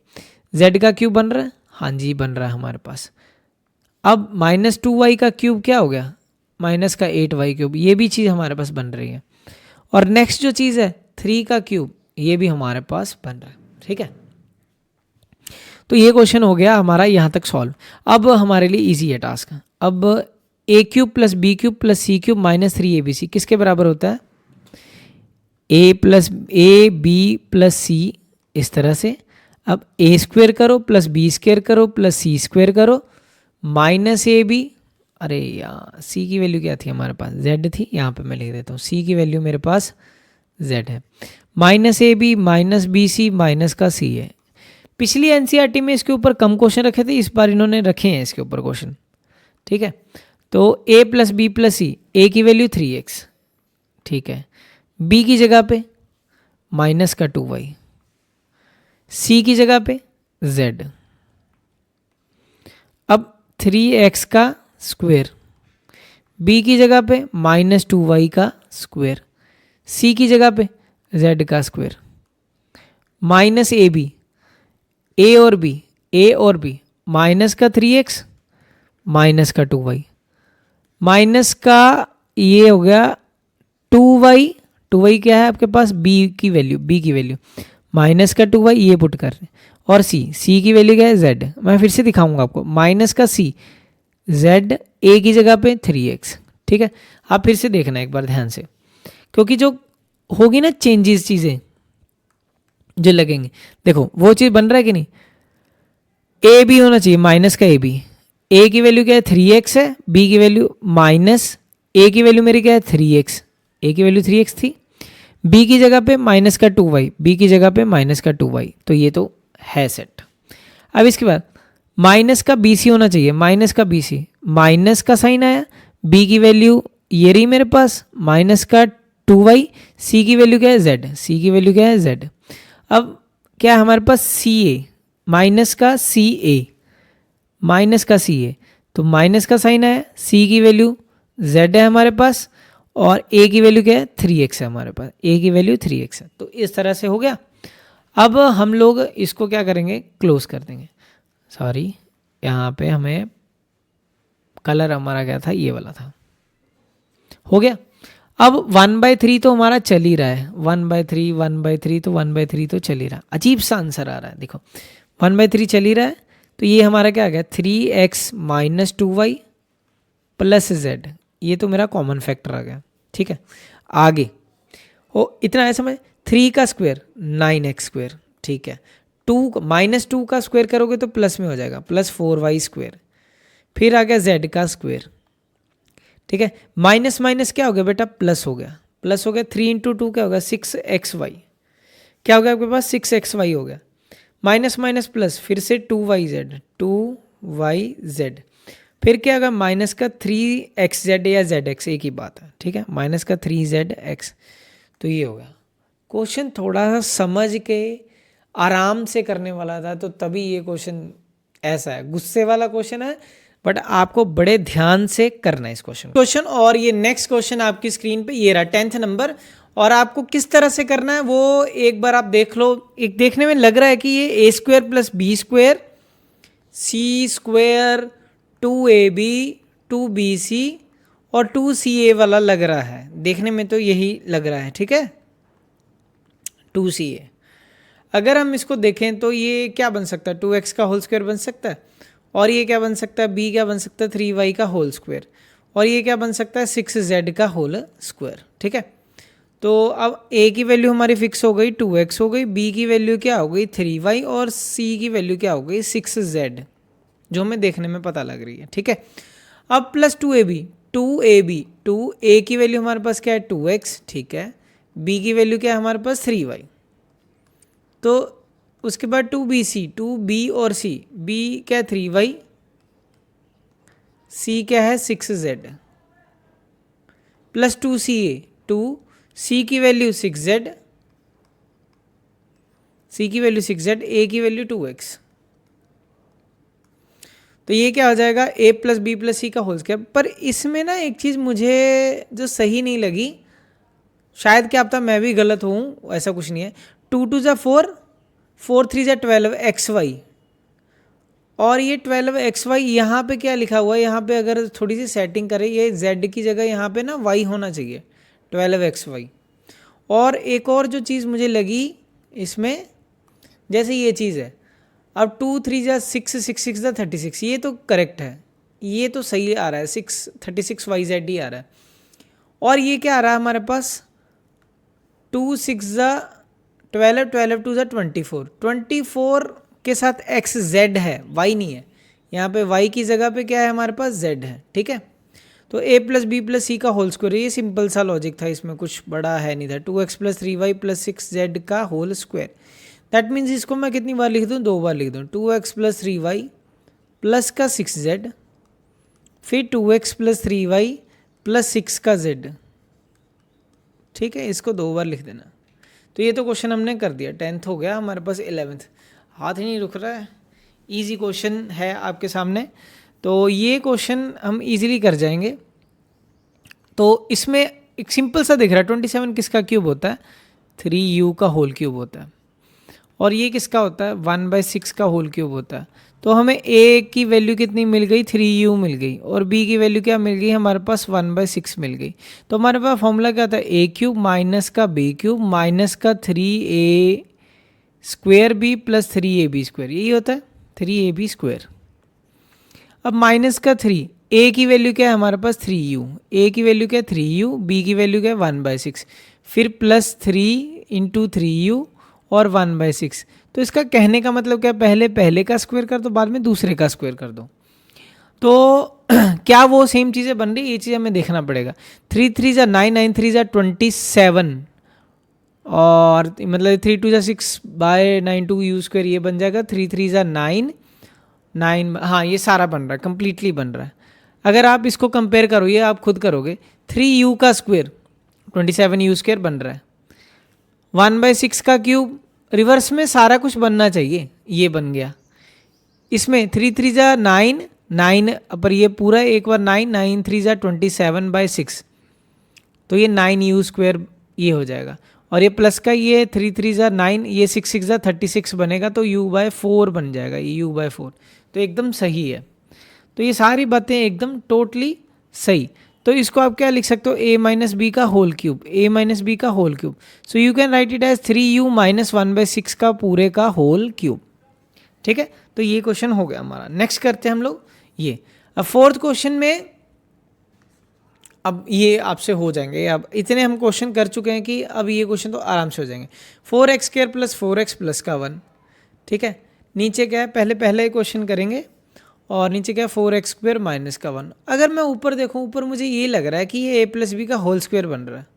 [SPEAKER 1] z का क्यूब बन रहा है, हाँ जी बन रहा है हमारे पास। अब माइनस 2y का क्यूब क्या हो गया, माइनस का 8y क्यूब, ये भी चीज़ हमारे पास बन रही है। और नेक्स्ट जो चीज़ है 3 का क्यूब, ये भी हमारे पास बन रहा है, ठीक है। तो ये क्वेश्चन हो गया हमारा यहाँ तक सॉल्व। अब हमारे लिए इजी है टास्क। अब A cube plus B cube plus C cube minus 3abc किसके बराबर होता है, A plus A B plus C, इस तरह से। अब ए स्क्वेयर करो प्लस बी स्क्वेयर करो प्लस सी स्क्वेयर करो माइनस ए बी, अरे यार सी की वैल्यू क्या थी हमारे पास, z थी, यहाँ पे मैं लिख देता हूँ सी की वैल्यू मेरे पास z है, minus A B minus B C minus का सी है। पिछली एनसीईआरटी में इसके ऊपर कम क्वेश्चन रखे थे, इस बार इन्होंने रखे हैं इसके ऊपर क्वेश्चन, ठीक है। तो a plus B plus C, ए की वैल्यू 3x, ठीक है, b की जगह पे माइनस का 2y, c की जगह पे z। अब 3x का स्क्वायर, b की जगह पे -2y का स्क्वायर, c की जगह पे z का स्क्वायर, माइनस ए बी, ए और बी माइनस का 3x माइनस का 2y, माइनस का ये हो गया 2y, 2y क्या है आपके पास b की वैल्यू माइनस का 2y ये पुट कर रहे हैं, और c की वैल्यू क्या है z, मैं फिर से दिखाऊंगा आपको, माइनस का c, z a की जगह पे 3x, ठीक है। आप फिर से देखना एक बार ध्यान से, क्योंकि जो होगी ना चेंजेस चीज़ें जो लगेंगे, देखो वो चीज़ बन रहा है कि नहीं, ए बी होना चाहिए माइनस का ए बी, ए की वैल्यू क्या है 3x है, बी की वैल्यू माइनस, ए की वैल्यू मेरी क्या है 3x, ए की वैल्यू 3x थी, बी की जगह पे माइनस का 2y, बी की जगह पे माइनस का 2y, तो ये तो है सेट। अब इसके बाद माइनस का बी सी होना चाहिए, माइनस का बी सी, माइनस का साइन आया, बी की वैल्यू ये रही मेरे पास माइनस का 2y, सी की वैल्यू क्या है z, सी की वैल्यू क्या है z। अब क्या है हमारे पास सी ए, माइनस का सी ए, माइनस का सी ए, तो माइनस का साइन आया, सी की वैल्यू z है हमारे पास, और a की वैल्यू क्या है 3x है हमारे पास, a की वैल्यू 3x है। तो इस तरह से हो गया। अब हम लोग इसको क्या करेंगे, क्लोज कर देंगे, सॉरी यहाँ पे हमें कलर हमारा क्या था, ये वाला था, हो गया। अब 1/3 तो हमारा चल ही रहा है, 1/3 1/3 तो 1/3 तो चल ही रहा है, अजीब सा आंसर आ रहा है, देखो 1/3 चल ही रहा है, तो ये हमारा क्या आ गया 3x minus 2y plus z, ये तो मेरा कॉमन फैक्टर आ गया, ठीक है। आगे हो इतना है समझ, 3 का स्क्वायर 9x स्क्वायर, ठीक है, -2 का स्क्वायर करोगे तो प्लस में हो जाएगा, प्लस 4y स्क्वायर, फिर आ गया z का स्क्वायर, ठीक है, माइनस माइनस क्या हो गया बेटा, प्लस हो गया, प्लस हो गया, 3 इंटू 2 क्या होगा 6xy, क्या हो गया आपके पास 6xy हो गया, माइनस माइनस प्लस, फिर से 2yz, फिर क्या होगा माइनस का 3xz या zx, एक ही बात है, ठीक है, माइनस का 3zx। तो ये हो गया क्वेश्चन, थोड़ा सा समझ के आराम से करने वाला था, तो तभी ये क्वेश्चन ऐसा है, गुस्से वाला क्वेश्चन है, बट आपको बड़े ध्यान से करना है इस क्वेश्चन। और ये नेक्स्ट क्वेश्चन आपकी स्क्रीन पे ये रहा 10th नंबर, और आपको किस तरह से करना है वो एक बार आप देख लो। एक देखने में लग रहा है कि ये a² + b² c² 2ab 2bc और 2ca वाला लग रहा है, देखने में तो यही लग रहा है, ठीक है 2ca। अगर हम इसको देखें तो ये क्या बन सकता है 2x का होल स्क्वायर बन सकता है, और ये क्या बन सकता है b क्या बन सकता है 3y का होल स्क्वायर, और ये क्या बन सकता है 6z का होल स्क्वायर, ठीक है। तो अब a की वैल्यू हमारी फिक्स हो गई 2x हो गई, b की वैल्यू क्या हो गई 3y, और c की वैल्यू क्या हो गई 6z, जो हमें देखने में पता लग रही है, ठीक है। अब प्लस 2ab 2a की वैल्यू हमारे पास क्या है 2x, ठीक है, b की वैल्यू क्या है हमारे पास 3y, तो उसके बाद 2bc 2b और c, b क्या है 3y, c क्या है 6z, प्लस 2ca 2c की वैल्यू 6z, c की वैल्यू 6z, a की वैल्यू 2x, तो ये क्या हो जाएगा a + b + c का होल स्क्वायर। पर इसमें ना एक चीज़ मुझे जो सही नहीं लगी, शायद क्या पता मैं भी गलत हूँ, ऐसा कुछ नहीं है, 2 2 = 4, 4 3 = 12xy, और ये 12xy यहाँ पे क्या लिखा हुआ है, यहाँ पे अगर थोड़ी सी सेटिंग करें, ये z की जगह यहाँ पे ना y होना चाहिए 12xy। और एक और जो चीज़ मुझे लगी इसमें, जैसे ये चीज़ है, अब 2 3 = 6 6 6 = 36, ये तो करेक्ट है, ये तो सही आ रहा है 36yz ही आ रहा है, और ये क्या आ रहा है हमारे पास 2 6 = 12 12 2 = 24, 24 के साथ xz है, y नहीं है, यहाँ पे y की जगह पे क्या है हमारे पास z है, ठीक है। तो a + b + c का होल स्क्वायर, ये सिंपल सा लॉजिक था, इसमें कुछ बड़ा है नहीं था, 2x + 3y + 6z का होल स्क्वायर, दैट मीन्स इसको मैं कितनी बार लिख दूँ, 2 बार लिख दूँ, 2x + 3y प्लस का 6z, फिर 2x + 3y + 6 का z, ठीक है, इसको 2 बार लिख देना। तो ये तो क्वेश्चन हमने कर दिया, 10th हो गया हमारे पास, 11th हाथ ही नहीं रुक रहा है, इजी क्वेश्चन है आपके सामने। तो ये क्वेश्चन हम इजीली कर जाएंगे। तो इसमें एक सिंपल सा दिख रहा है, 27 किसका क्यूब होता है, 3u का होल क्यूब होता है, और ये किसका होता है, 1/6 का होल क्यूब होता है। तो हमें a की वैल्यू कितनी मिल गई, 3u मिल गई, और b की वैल्यू क्या मिल गई हमारे पास, 1/6 मिल गई। तो हमारे पास फॉर्मूला क्या था, a क्यूब माइनस का b क्यूब माइनस का 3a square b plus 3ab square, यही होता है 3ab स्क्वेयर। अब माइनस का 3, a की वैल्यू क्या है हमारे पास 3u, a की वैल्यू क्या है 3u, b की वैल्यू क्या है 1/6, फिर प्लस 3 इंटू 3u और 1/6। तो इसका कहने का मतलब क्या, पहले का स्क्वायर कर दो, बाद में दूसरे का स्क्वायर कर दो। तो क्या वो सेम चीज़ें बन रही, ये चीज़ हमें देखना पड़ेगा। 3 3 जा 9, 9 3 जा 27, और मतलब 3 2 जा 6 बाय 9 2 यू स्क्वायर, ये बन जाएगा 3 3 जा 9 9, हाँ ये सारा बन रहा है, कंप्लीटली बन रहा है। अगर आप इसको कंपेयर करो, ये आप खुद करोगे, 3u का स्क्वायर 27u स्क्वायर बन रहा है, 1/6 का क्यूब, रिवर्स में सारा कुछ बनना चाहिए, ये बन गया। इसमें 3 3 जा 9 9, पर ये पूरा एक बार 9 9 3 जा 27/6, तो ये 9u स्क्वायर ये हो जाएगा, और ये प्लस का ये 3 3 जा 9, ये 6 6 जा 36 बनेगा, तो u/4 बन जाएगा, ये u/4। तो एकदम सही है। तो ये सारी बातें एकदम टोटली सही। तो इसको आप क्या लिख सकते हो, a माइनस बी का whole cube, a minus B का whole cube. So you can write it as 3u minus 1/6 का पूरे का होल क्यूब। ठीक है, तो ये क्वेश्चन हो गया हमारा। नेक्स्ट करते हैं हम लोग ये। अब फोर्थ क्वेश्चन में, अब ये आपसे हो जाएंगे, अब इतने हम क्वेश्चन कर चुके हैं कि अब ये क्वेश्चन तो आराम से हो जाएंगे। 4x² प्लस 4x प्लस का 1, ठीक है। नीचे क्या है, पहले क्वेश्चन करेंगे, और नीचे क्या है 4x² माइनस का 1। अगर मैं ऊपर देखूं, ऊपर मुझे ये लग रहा है कि ये a प्लस बी का होल स्क्वायर बन रहा है,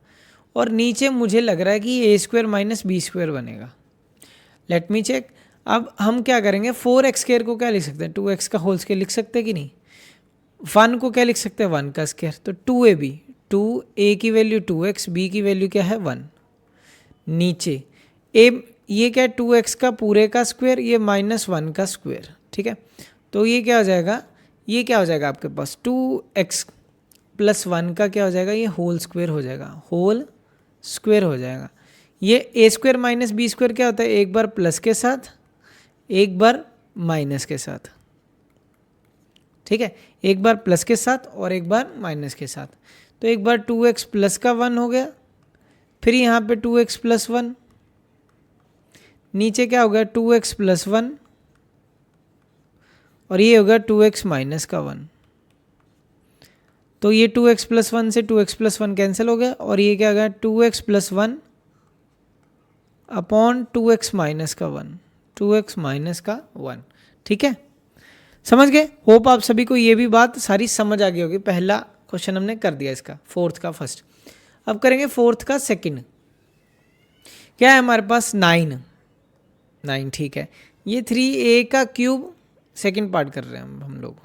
[SPEAKER 1] और नीचे मुझे लग रहा है कि ये a² माइनस बी स्क्वायर बनेगा। Let me check. अब हम क्या करेंगे, 4x² को क्या लिख सकते हैं, 2x का होल स्क्वायर लिख सकते हैं कि नहीं। 1 को क्या लिख सकते हैं, 1 का स्क्वायर, तो 2ab, 2a की वैल्यू 2x, b की वैल्यू क्या है 1। नीचे a, ये क्या है 2x का पूरे का स्क्वायर, ये माइनस 1 का स्क्वायर, ठीक है। तो ये क्या हो जाएगा, ये क्या हो जाएगा आपके पास 2x प्लस 1 का क्या हो जाएगा, ये होल स्क्वायर हो जाएगा, होल स्क्वायर हो जाएगा। ये a² माइनस बी स्क्वायर क्या होता है, एक बार प्लस के साथ एक बार माइनस के साथ, ठीक है, एक बार प्लस के साथ और एक बार माइनस के साथ। तो एक बार 2x प्लस का 1 हो गया, फिर यहाँ पे 2x प्लस 1, नीचे क्या हो गया 2x प्लस 1, और ये होगा 2x माइनस का 1। तो ये 2x प्लस 1 से 2x प्लस 1 कैंसिल हो गया, और ये क्या हो गया 2x plus 1 upon 2x minus का 1, 2x माइनस का 1, ठीक है। समझ गए, होप आप सभी को ये भी बात सारी समझ आ गई होगी। पहला क्वेश्चन हमने कर दिया इसका, फोर्थ का फर्स्ट। अब करेंगे फोर्थ का सेकंड। क्या है हमारे पास 9, 9, ठीक है। ये 3a का क्यूब, सेकंड पार्ट कर रहे हैं हम लोग,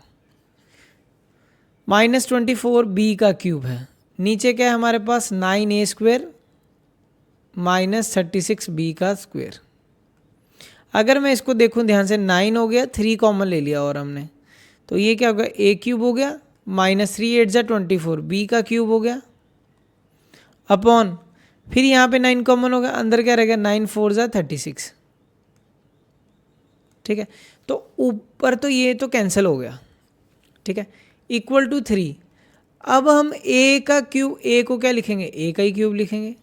[SPEAKER 1] माइनस 24b का क्यूब है। नीचे क्या है हमारे पास 9a² माइनस 36b का स्क्वायर। अगर मैं इसको देखूं ध्यान से, 9 हो गया, 3 कॉमन ले लिया और हमने, तो ये क्या होगा a³ हो गया, माइनस 3 8 जा 24, b का क्यूब हो गया, अपॉन फिर यहाँ पे 9 कॉमन हो गया, अंदर क्या रहेगा 9 4 जा 36, ठीक है। तो ऊपर तो ये तो कैंसिल हो गया, ठीक है, इक्वल टू 3। अब हम a का क्यूब, a को क्या लिखेंगे, a का ही क्यूब लिखेंगे।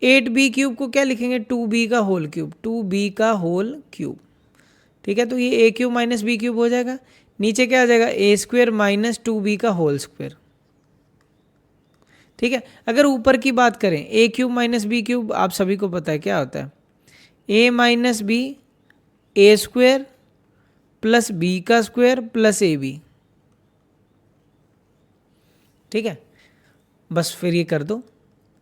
[SPEAKER 1] 8b क्यूब को क्या लिखेंगे, 2b का होल क्यूब, 2b का होल क्यूब, ठीक है। तो ये a³ माइनस बी क्यूब हो जाएगा। नीचे क्या आ जाएगा a² माइनस 2b का होल स्क्वायर, ठीक है। अगर ऊपर की बात करें a³ माइनस बी क्यूब, आप सभी को पता है क्या होता है, a minus B a² plus b का स्क्वायर प्लस ab, ठीक है। बस फिर ये कर दो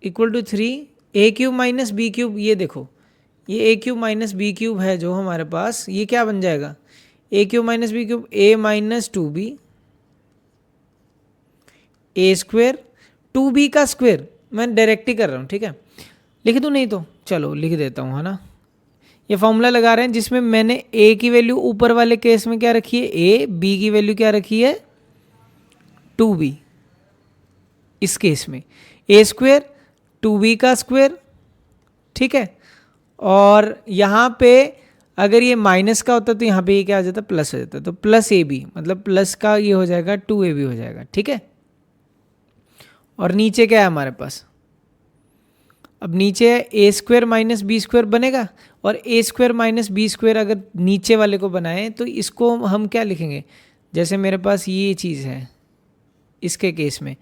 [SPEAKER 1] equal to 3, a³ minus B cube, ये देखो ये a³ माइनस बी क्यूब है जो हमारे पास, ये क्या बन जाएगा a³ minus B cube, a minus 2b a² 2b का स्क्वायर, मैं डायरेक्ट ही कर रहा हूँ, ठीक है। लिख दूँ नहीं तो चलो लिख देता हूँ, है ना। ये फॉर्मूला लगा रहे हैं जिसमें मैंने ए की वैल्यू ऊपर वाले केस में क्या रखी है ए, बी की वैल्यू क्या रखी है 2b। इस केस में ए स्क्वेयर 2b का स्क्वेयर, ठीक है। और यहाँ पे अगर ये माइनस का होता तो यहाँ पे ये क्या आ जाता प्लस हो जाता, तो प्लस ए बी, मतलब प्लस का ये हो जाएगा 2ab हो जाएगा, ठीक है। और नीचे क्या है हमारे पास, अब नीचे है ए स्क्वेयर माइनस बी स्क्वेयर बनेगा, और ए स्क्वेयर माइनस बी स्क्वेयर अगर नीचे वाले को बनाएं तो इसको हम क्या लिखेंगे, जैसे मेरे पास ये चीज़ है इसके केस में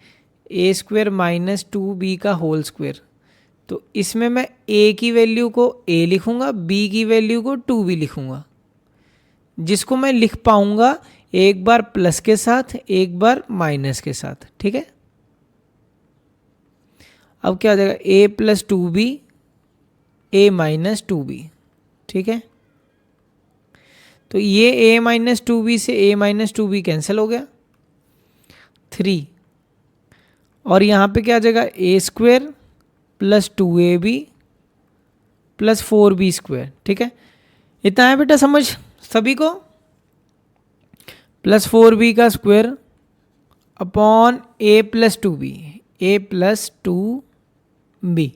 [SPEAKER 1] ए स्क्वेयर माइनस 2b का होल स्क्वेयर, तो इसमें मैं a की वैल्यू को a लिखूंगा, b की वैल्यू को 2b लिखूंगा, जिसको मैं लिख पाऊंगा एक बार प्लस के साथ एक बार माइनस के साथ, ठीक है। अब क्या हो जाएगा a plus 2b a minus 2b, ठीक है। तो ये a माइनस 2b से a माइनस 2b कैंसिल हो गया 3, और यहाँ पे क्या आ जाएगा A square plus 2ab plus 4b square, ठीक है। इतना है बेटा समझ सभी को, प्लस 4b का square upon a plus 2b, a plus 2b,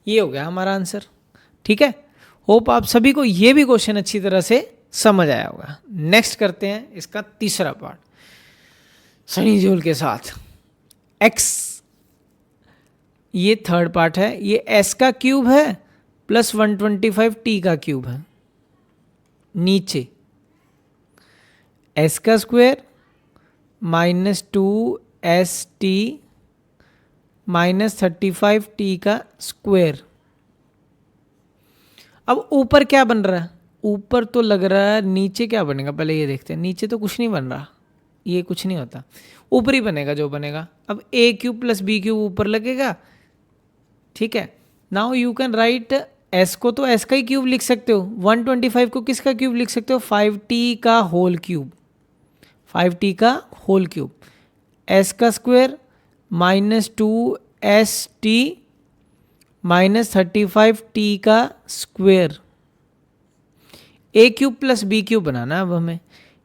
[SPEAKER 1] ये हो गया हमारा आंसर, ठीक है। होप आप सभी को ये भी क्वेश्चन अच्छी तरह से समझ आया होगा। नेक्स्ट करते हैं इसका तीसरा पार्ट सनी देओल के साथ x, ये थर्ड पार्ट है, ये s का क्यूब है प्लस 125 t का क्यूब है, नीचे s का square minus 2st minus 35 t का स्क्वायर। अब ऊपर क्या बन रहा है, ऊपर तो लग रहा है, नीचे क्या बनेगा पहले ये देखते हैं। नीचे तो कुछ नहीं बन रहा, ये कुछ नहीं होता, ऊपर ही बनेगा जो बनेगा। अब a cube plus b cube ऊपर लगेगा, ठीक है। Now you can right s को, तो s का ही क्यूब लिख सकते हो, 125 को किसका क्यूब लिख सकते हो 5t का होल क्यूब, 5t का होल क्यूब, s का square minus 2st minus 35t का square. a cube plus b cube बनाना है अब हमें,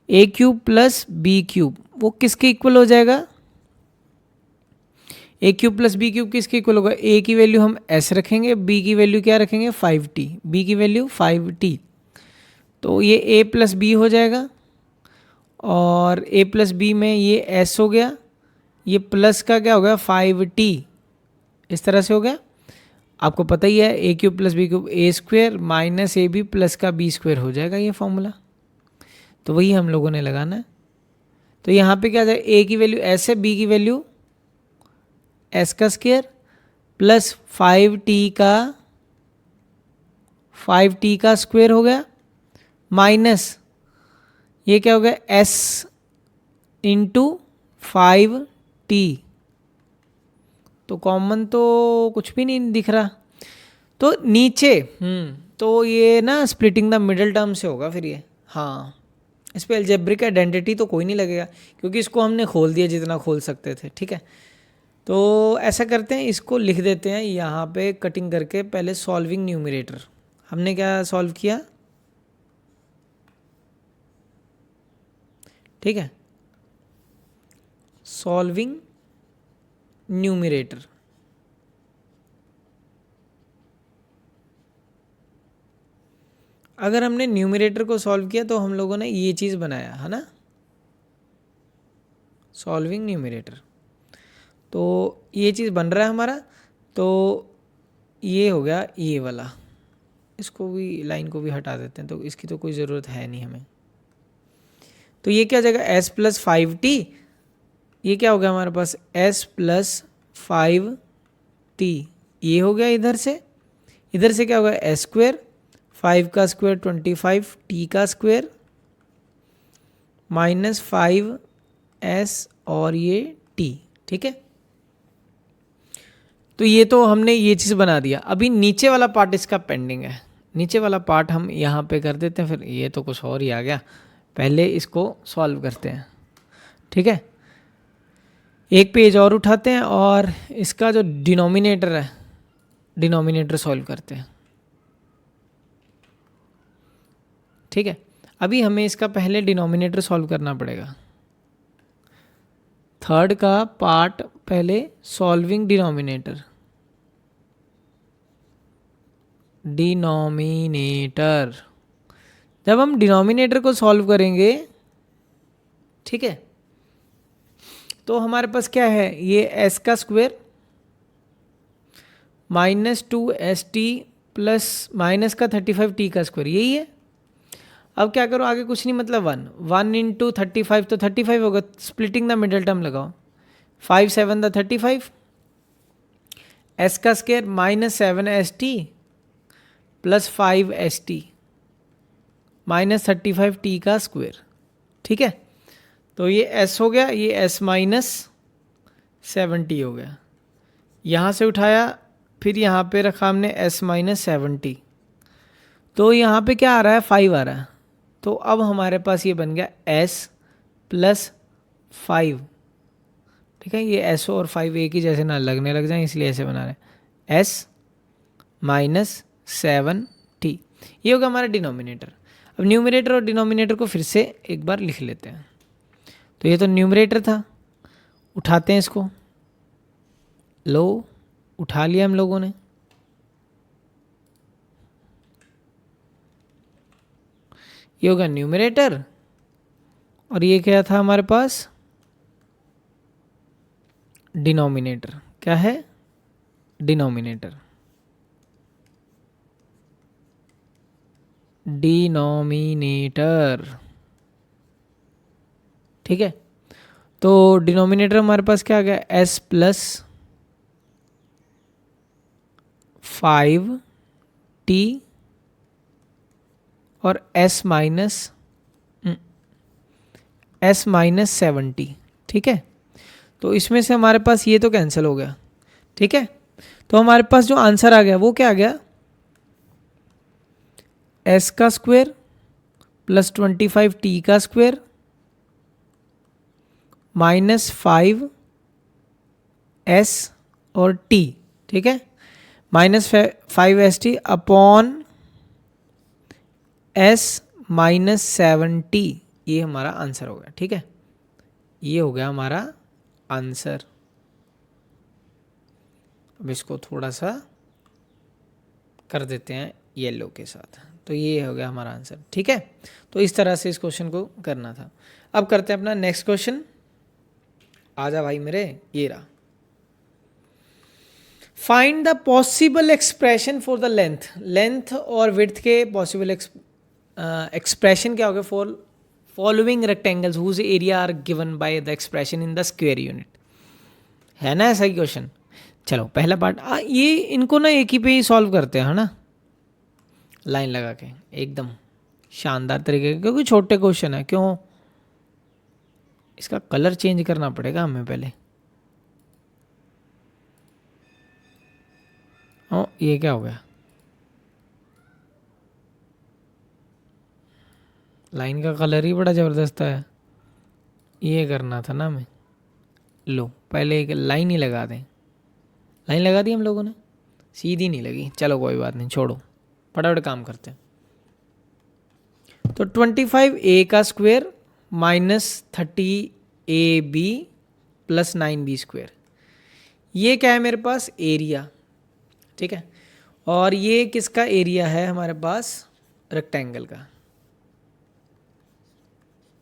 [SPEAKER 1] a cube plus b cube वो किसके इक्वल हो जाएगा, A cube plus B cube किसके इक्वल होगा, ए की वैल्यू हम s रखेंगे, बी की वैल्यू क्या रखेंगे 5t, बी की वैल्यू 5t, तो ये a प्लस बी हो जाएगा, और a प्लस बी में ये s हो गया, ये प्लस का क्या हो गया 5t, इस तरह से हो गया। आपको पता ही है A cube plus B cube A square minus A B plus का बी स्क्वेयर हो जाएगा ये फॉर्मूला, तो वही हम लोगों ने लगाना है। तो यहाँ पे क्या आ जाएगा, ए की वैल्यू s है, बी की वैल्यू s का स्क्वायर प्लस 5t का स्क्वायर हो गया, माइनस ये क्या हो गया s इंटू 5t, तो कॉमन तो कुछ भी नहीं दिख रहा, तो नीचे तो ये ना स्प्लिटिंग द मिडिल टर्म से होगा फिर ये, हाँ इस पर अलजेब्रिक आइडेंटिटी तो कोई नहीं लगेगा क्योंकि इसको हमने खोल दिया जितना खोल सकते थे, ठीक है। तो ऐसा करते हैं, इसको लिख देते हैं यहाँ पे कटिंग करके, पहले सॉल्विंग न्यूमरेटर हमने क्या सॉल्व किया, ठीक है, सॉल्विंग न्यूमरेटर। अगर हमने न्यूमरेटर को सॉल्व किया तो हम लोगों ने ये चीज़ बनाया है ना, सॉल्विंग न्यूमरेटर, तो ये चीज़ बन रहा है हमारा, तो ये हो गया ये वाला, इसको भी लाइन को भी हटा देते हैं, तो इसकी तो कोई ज़रूरत है नहीं हमें। तो ये क्या हो जाएगा s प्लस 5t, ये क्या हो गया हमारे पास s प्लस 5t, ये हो गया इधर से क्या होगा s स्क्वेयर 5 का स्क्वायर 25 t का स्क्वायर माइनस 5s और ये t, ठीक है। तो ये तो हमने ये चीज़ बना दिया। अभी नीचे वाला पार्ट इसका पेंडिंग है, नीचे वाला पार्ट हम यहाँ पे कर देते हैं, फिर ये तो कुछ और ही आ गया, पहले इसको सॉल्व करते हैं, ठीक है। एक पेज और उठाते हैं और इसका जो डिनोमिनेटर है, डिनोमिनेटर सॉल्व करते हैं। ठीक है, अभी हमें इसका पहले डिनोमिनेटर सॉल्व करना पड़ेगा। थर्ड का पार्ट पहले सॉल्विंग डिनोमिनेटर, डिनोमिनेटर जब हम डिनोमिनेटर को सॉल्व करेंगे, ठीक है, तो हमारे पास क्या है, ये s का स्क्वायर -2st प्लस माइनस का 35t का स्क्वायर, यही है। अब क्या करो, आगे कुछ नहीं, मतलब 1 इंटू 35 तो 35 होगा, स्प्लिटिंग द मिडल टर्म लगाओ, 5 7 द 35, s का square -7st plus 5st -35t का स्क्वायर, ठीक है। तो ये s हो गया, ये s -7t हो गया, यहाँ से उठाया, फिर यहाँ पे रखा हमने s -7t, तो यहाँ पे क्या आ रहा है, 5 आ रहा है। तो अब हमारे पास ये बन गया s प्लस 5, ठीक है, ये s और 5 एक ही जैसे ना लगने लग जाए, इसलिए ऐसे बना रहे हैं, s -7t, ये होगा हमारा डिनोमिनेटर। अब न्यूमरेटर और डिनोमिनेटर को फिर से एक बार लिख लेते हैं। तो ये तो न्यूमरेटर था, उठाते हैं इसको, लो उठा लिया हम लोगों ने, ये होगा न्यूमरेटर, और ये क्या था हमारे पास, डिनोमिनेटर। क्या है, डिनोमिनेटर, डिनोमिनेटर, ठीक है। तो डिनोमिनेटर हमारे पास क्या आ गया, s प्लस 5t और s माइनस 7t, ठीक है। तो इसमें से हमारे पास ये तो कैंसिल हो गया, ठीक है। तो हमारे पास जो आंसर आ गया वो क्या आ गया, s का स्क्वायर प्लस 25t का स्क्वायर -5s और t, ठीक है, -5st अपॉन s -7t, ये हमारा आंसर हो गया, ठीक है, ये हो गया हमारा आंसर। अब इसको थोड़ा सा कर देते हैं येलो के साथ, तो ये हो गया हमारा आंसर, ठीक है। तो इस तरह से इस क्वेश्चन को करना था। अब करते हैं अपना नेक्स्ट क्वेश्चन, आजा भाई मेरे, ये रहा। Find the possible expression for the length और विड्थ के पॉसिबल एक्सप्रेशन क्या हो गया for following rectangles whose area are given by the expression in the square unit, है ना ऐसा ही क्वेश्चन। चलो पहला पार्ट, ये इनको ना एक ही पे ही सॉल्व करते हैं, है ना, लाइन लगा के एकदम शानदार तरीके, क्योंकि छोटे क्वेश्चन है। क्यों, इसका कलर चेंज करना पड़ेगा हमें पहले। ओ ये क्या हो गया, लाइन का कलर ही बड़ा ज़बरदस्त है, ये करना था ना हमें। लो पहले एक लाइन ही लगा दें, लाइन लगा दी हम लोगों ने, सीधी नहीं लगी, चलो कोई बात नहीं, छोड़ो, फटाफट काम करते हैं। तो 25a का square -30ab plus 9b square, ये क्या है मेरे पास, एरिया, ठीक है। और ये किसका एरिया है, हमारे पास रेक्टेंगल का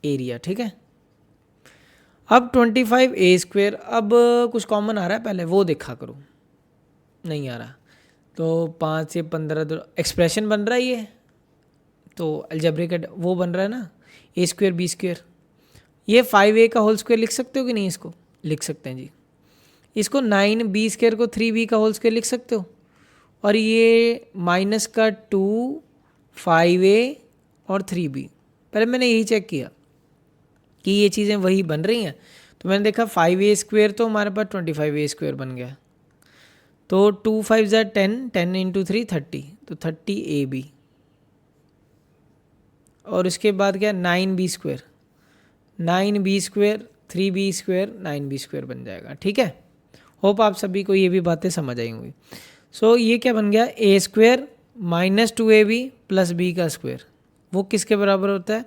[SPEAKER 1] एरिया, ठीक है। अब 25a स्क्वायर, अब कुछ कॉमन आ रहा है पहले वो देखा करो, नहीं आ रहा, तो 5 से 15 एक्सप्रेशन बन रहा है ये, तो अलजेब्रिक वो बन रहा है ना, a स्क्वायर b स्क्वायर, ये 5a का होल स्क्वायर लिख सकते हो कि नहीं, इसको लिख सकते हैं जी। इसको 9b स्क्वायर को 3b का होल स्क्वायर लिख सकते हो, और ये माइनस का 2 5a और 3b, पहले मैंने यही चेक किया कि ये चीज़ें वही बन रही हैं, तो मैंने देखा 5a स्क्वायर तो हमारे पास 25a स्क्वायर बन गया, तो 2 5 ज़ा 10, 10 इंटू 3 30, तो 30ab, और उसके बाद क्या 9b square, 9b square 3b square 9b square बन जाएगा, ठीक है। होप आप सभी को ये भी बातें समझ आई होंगी। सो ये क्या बन गया, a square -2ab plus b का स्क्वायर, वो किसके बराबर होता है,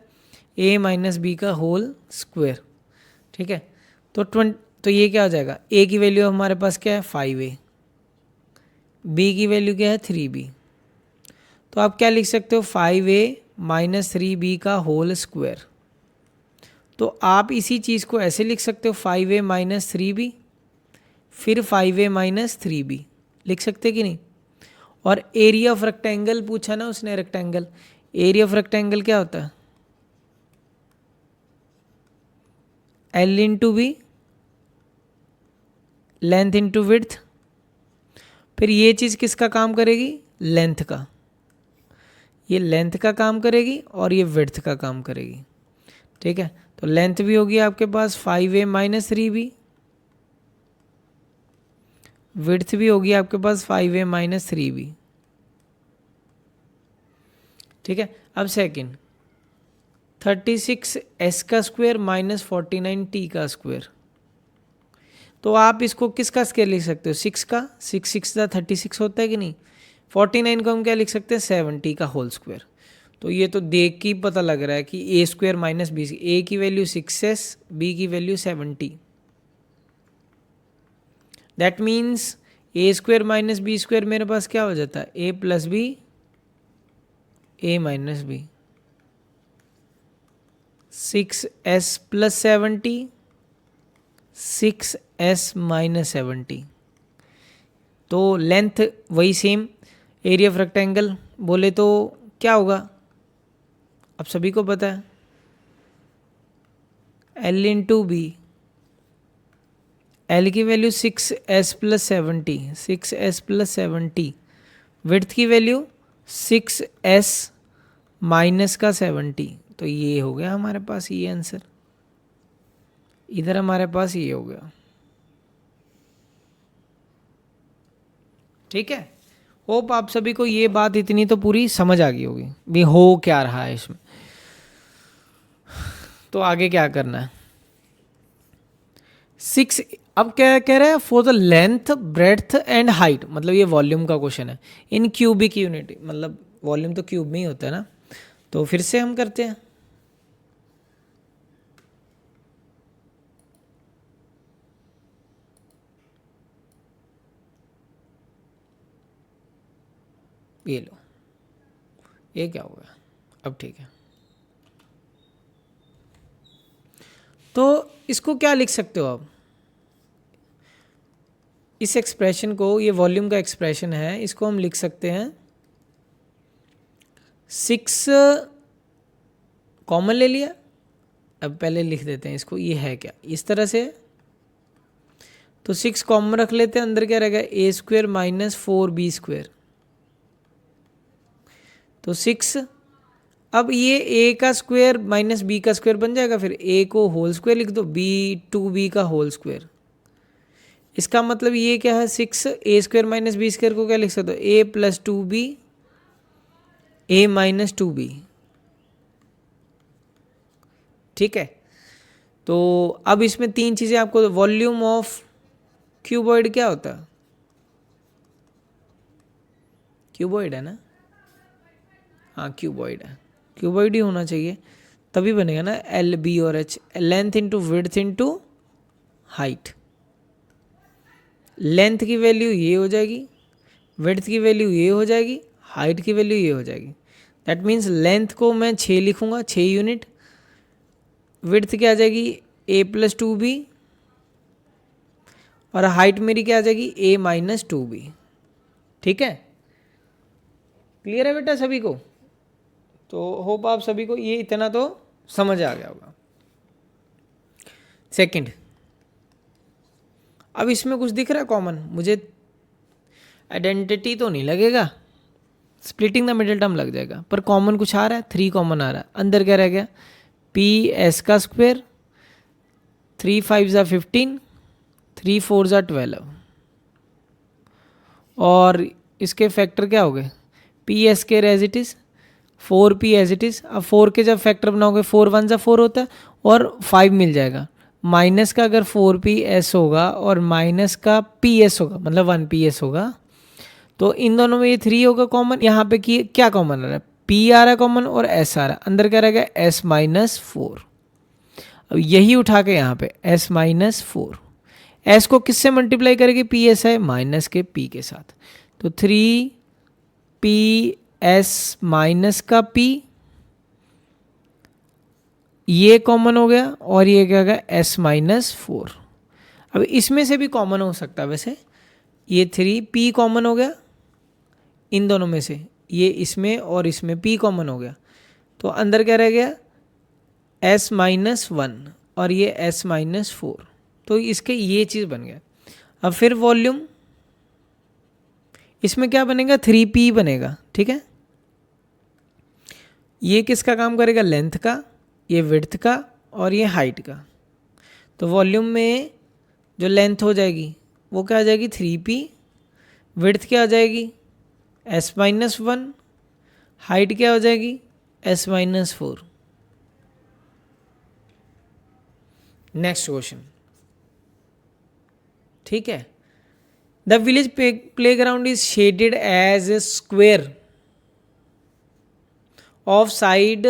[SPEAKER 1] a माइनस बी का होल स्क्वायर। ठीक है, तो ये क्या हो जाएगा, a की वैल्यू हमारे पास क्या है 5a, b की वैल्यू क्या है 3b। तो आप क्या लिख सकते हो 5a माइनस 3b का होल स्क्वायर। तो आप इसी चीज़ को ऐसे लिख सकते हो 5a माइनस 3b, फिर 5a माइनस 3b लिख सकते कि नहीं। और एरिया ऑफ रेक्टेंगल पूछा ना उसने, रेक्टेंगल, एरिया ऑफ रेक्टेंगल क्या होता है, L into B, length into width. फिर ये चीज़ किसका काम करेगी, लेंथ का, ये लेंथ का काम करेगी और ये विड्थ का काम करेगी। ठीक है, तो लेंथ भी होगी आपके पास 5a माइनस 3b, विड्थ भी होगी आपके पास 5a माइनस 3b। ठीक है, अब सेकंड 36s का स्क्वायर माइनस 49t का स्क्वायर। तो आप इसको किसका स्क्वायर लिख सकते हो, 6 का, 6 का 36 होता है कि नहीं। 49 को हम क्या लिख सकते हैं 70 का होल स्क्वायर। तो ये तो देख के ही पता लग रहा है कि A square minus B, A की वैल्यू 6s, बी की value 70। That means A square minus B square मेरे पास क्या हो जाता है, A plus B, A minus B, 6s plus 70, 6s minus 70। तो लेंथ वही सेम, एरिया ऑफ रेक्टेंगल बोले तो क्या होगा, अब सभी को पता है, L इंटू बी, L की value 6s plus 70, 6s plus 70, width की वैल्यू 6s माइनस का 70। तो ये हो गया हमारे पास ये आंसर, इधर हमारे पास ये हो गया। ठीक है, होप आप सभी को ये बात इतनी तो पूरी समझ आ गई होगी भी हो क्या रहा है इसमें। तो आगे क्या करना है, 6, अब क्या कह रहा है, for the length breadth and height, मतलब ये वॉल्यूम का क्वेश्चन है, इन क्यूबिक यूनिट, मतलब वॉल्यूम तो क्यूब में ही होता है ना। तो फिर से हम करते हैं, ये लो, ये क्या हो गया, अब ठीक है। तो इसको क्या लिख सकते हो आप, इस एक्सप्रेशन को, ये वॉल्यूम का एक्सप्रेशन है, इसको हम लिख सकते हैं 6 कॉमन ले लिया, अब पहले लिख देते हैं इसको, ये है क्या इस तरह से, तो 6 कॉमन रख लेते हैं, अंदर क्या रहेगा ए स्क्वायर माइनस 4b स्क्वायर। तो 6, अब ये a का स्क्वायर माइनस b का स्क्वायर बन जाएगा, फिर a को होल स्क्वायर लिख दो, b 2b का होल स्क्वायर। इसका मतलब ये क्या है, 6 a square minus B square को क्या लिख सकते हो, a plus 2b, a minus 2b। ठीक है, तो अब इसमें तीन चीज़ें आपको, वॉल्यूम ऑफ क्यूबॉइड क्या होता है, क्यूबॉइड है ना, हाँ क्यूबॉइड है, क्यूबॉइड ही होना चाहिए तभी बनेगा ना, एल बी और H, length into width into height. Length की वैल्यू ये हो जाएगी, विड्थ की वैल्यू ये हो जाएगी, हाइट की वैल्यू ये हो जाएगी। दैट मीन्स लेंथ को मैं 6 लिखूंगा, 6 यूनिट, विड्थ क्या आ जाएगी a प्लस 2b, और हाइट मेरी क्या आ जाएगी a माइनस 2b। ठीक है, क्लियर है बेटा सभी को। तो होप आप सभी को ये इतना तो समझ आ गया होगा। सेकंड, अब इसमें कुछ दिख रहा है कॉमन, मुझे आइडेंटिटी तो नहीं लगेगा, स्प्लिटिंग द मिडिल टर्म लग जाएगा, पर कॉमन कुछ आ रहा है, 3 कॉमन आ रहा है, अंदर क्या रह गया पी एस का स्क्वायर, 3 5 ज़ा 15, 3 4 ज़ा 12, और इसके फैक्टर क्या हो गए, पी एस के as it is, 4p as it is. अब 4 के जब फैक्टर बनाओगे 4 1 ज़ा 4 होता है, और 5 मिल जाएगा, माइनस का अगर 4ps होगा और माइनस का ps होगा, मतलब 1ps होगा, तो इन दोनों में ये 3 होगा कॉमन, यहाँ पे क्या कॉमन आ रहा है, पी आ रहा है कॉमन और एस आ रहा है, अंदर क्या रहेगा एस माइनस 4। अब यही उठा के यहाँ पे एस माइनस 4, एस को किससे मल्टीप्लाई करेगी, पी एस है माइनस के पी के साथ, तो 3 पी एस माइनस का पी, ये कॉमन हो गया और ये क्या गया एस माइनस 4। अब इसमें से भी कॉमन हो सकता है वैसे, ये 3 पी कॉमन हो गया इन दोनों में से, ये इसमें और इसमें पी कॉमन हो गया, तो अंदर क्या रह गया एस माइनस 1 और ये एस माइनस 4, तो इसके ये चीज़ बन गया। अब फिर वॉल्यूम इसमें क्या बनेगा 3p बनेगा, ठीक है। ये किसका काम करेगा, लेंथ का, ये विड्थ का और ये हाइट का। तो वॉल्यूम में जो लेंथ हो जाएगी वो क्या आ जाएगी 3p, विड्थ क्या आ जाएगी s माइनस 1, हाइट क्या हो जाएगी s माइनस 4। नेक्स्ट क्वेश्चन, ठीक है। The village play ground is shaded as a square of side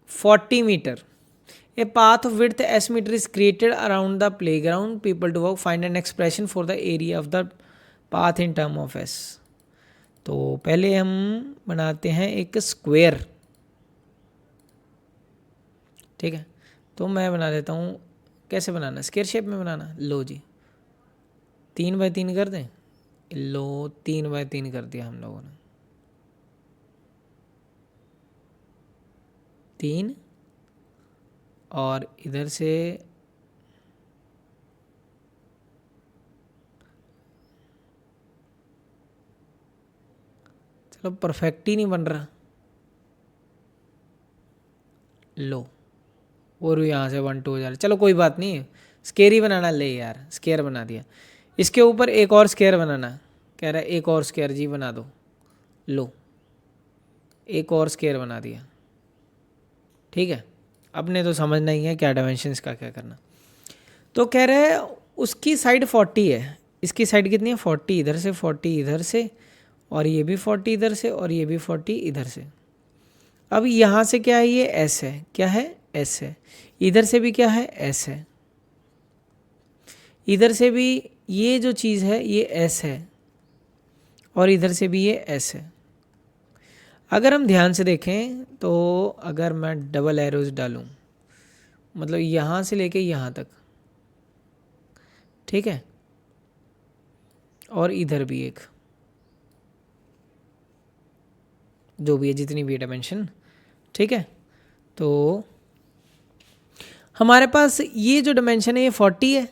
[SPEAKER 1] 40 meter. A path of width s meter is created around the playground. People to work find an expression for the area of the path in term of s. तो पहले हम बनाते हैं एक square, ठीक है। तो मैं बना देता हूँ, कैसे बनाना, स्क्वायर शेप में बनाना। लो जी 3x3 कर दें, लो 3x3 कर दिया हम लोगों ने, 3 और इधर से चलो परफेक्ट ही नहीं बन रहा, लो और यहाँ से 1 2 हो जा रहा, चलो कोई बात नहीं, स्केयर ही बनाना, ले यार स्केयर बना दिया। इसके ऊपर एक और स्केयर बनाना, कह रहा है एक और स्केयर जी बना दो, लो एक और स्केयर बना दिया, ठीक है। अपने तो समझना ही है क्या डायमेंशंस का क्या करना। तो कह रहे हैं उसकी साइड 40 है, इसकी साइड कितनी है 40, इधर से 40 इधर से, और ये भी 40 इधर से, और ये भी 40 इधर से। अब यहाँ से क्या है, ये एस है, क्या है एस है, इधर से भी क्या है एस है, इधर से भी ये जो चीज़ है ये एस है, और इधर से भी ये एस है। अगर हम ध्यान से देखें तो अगर मैं डबल एरोज डालूं, मतलब यहाँ से लेके यहाँ तक, ठीक है, और इधर भी एक, जो भी है जितनी भी डायमेंशन, ठीक है। तो हमारे पास ये जो डायमेंशन है ये 40 है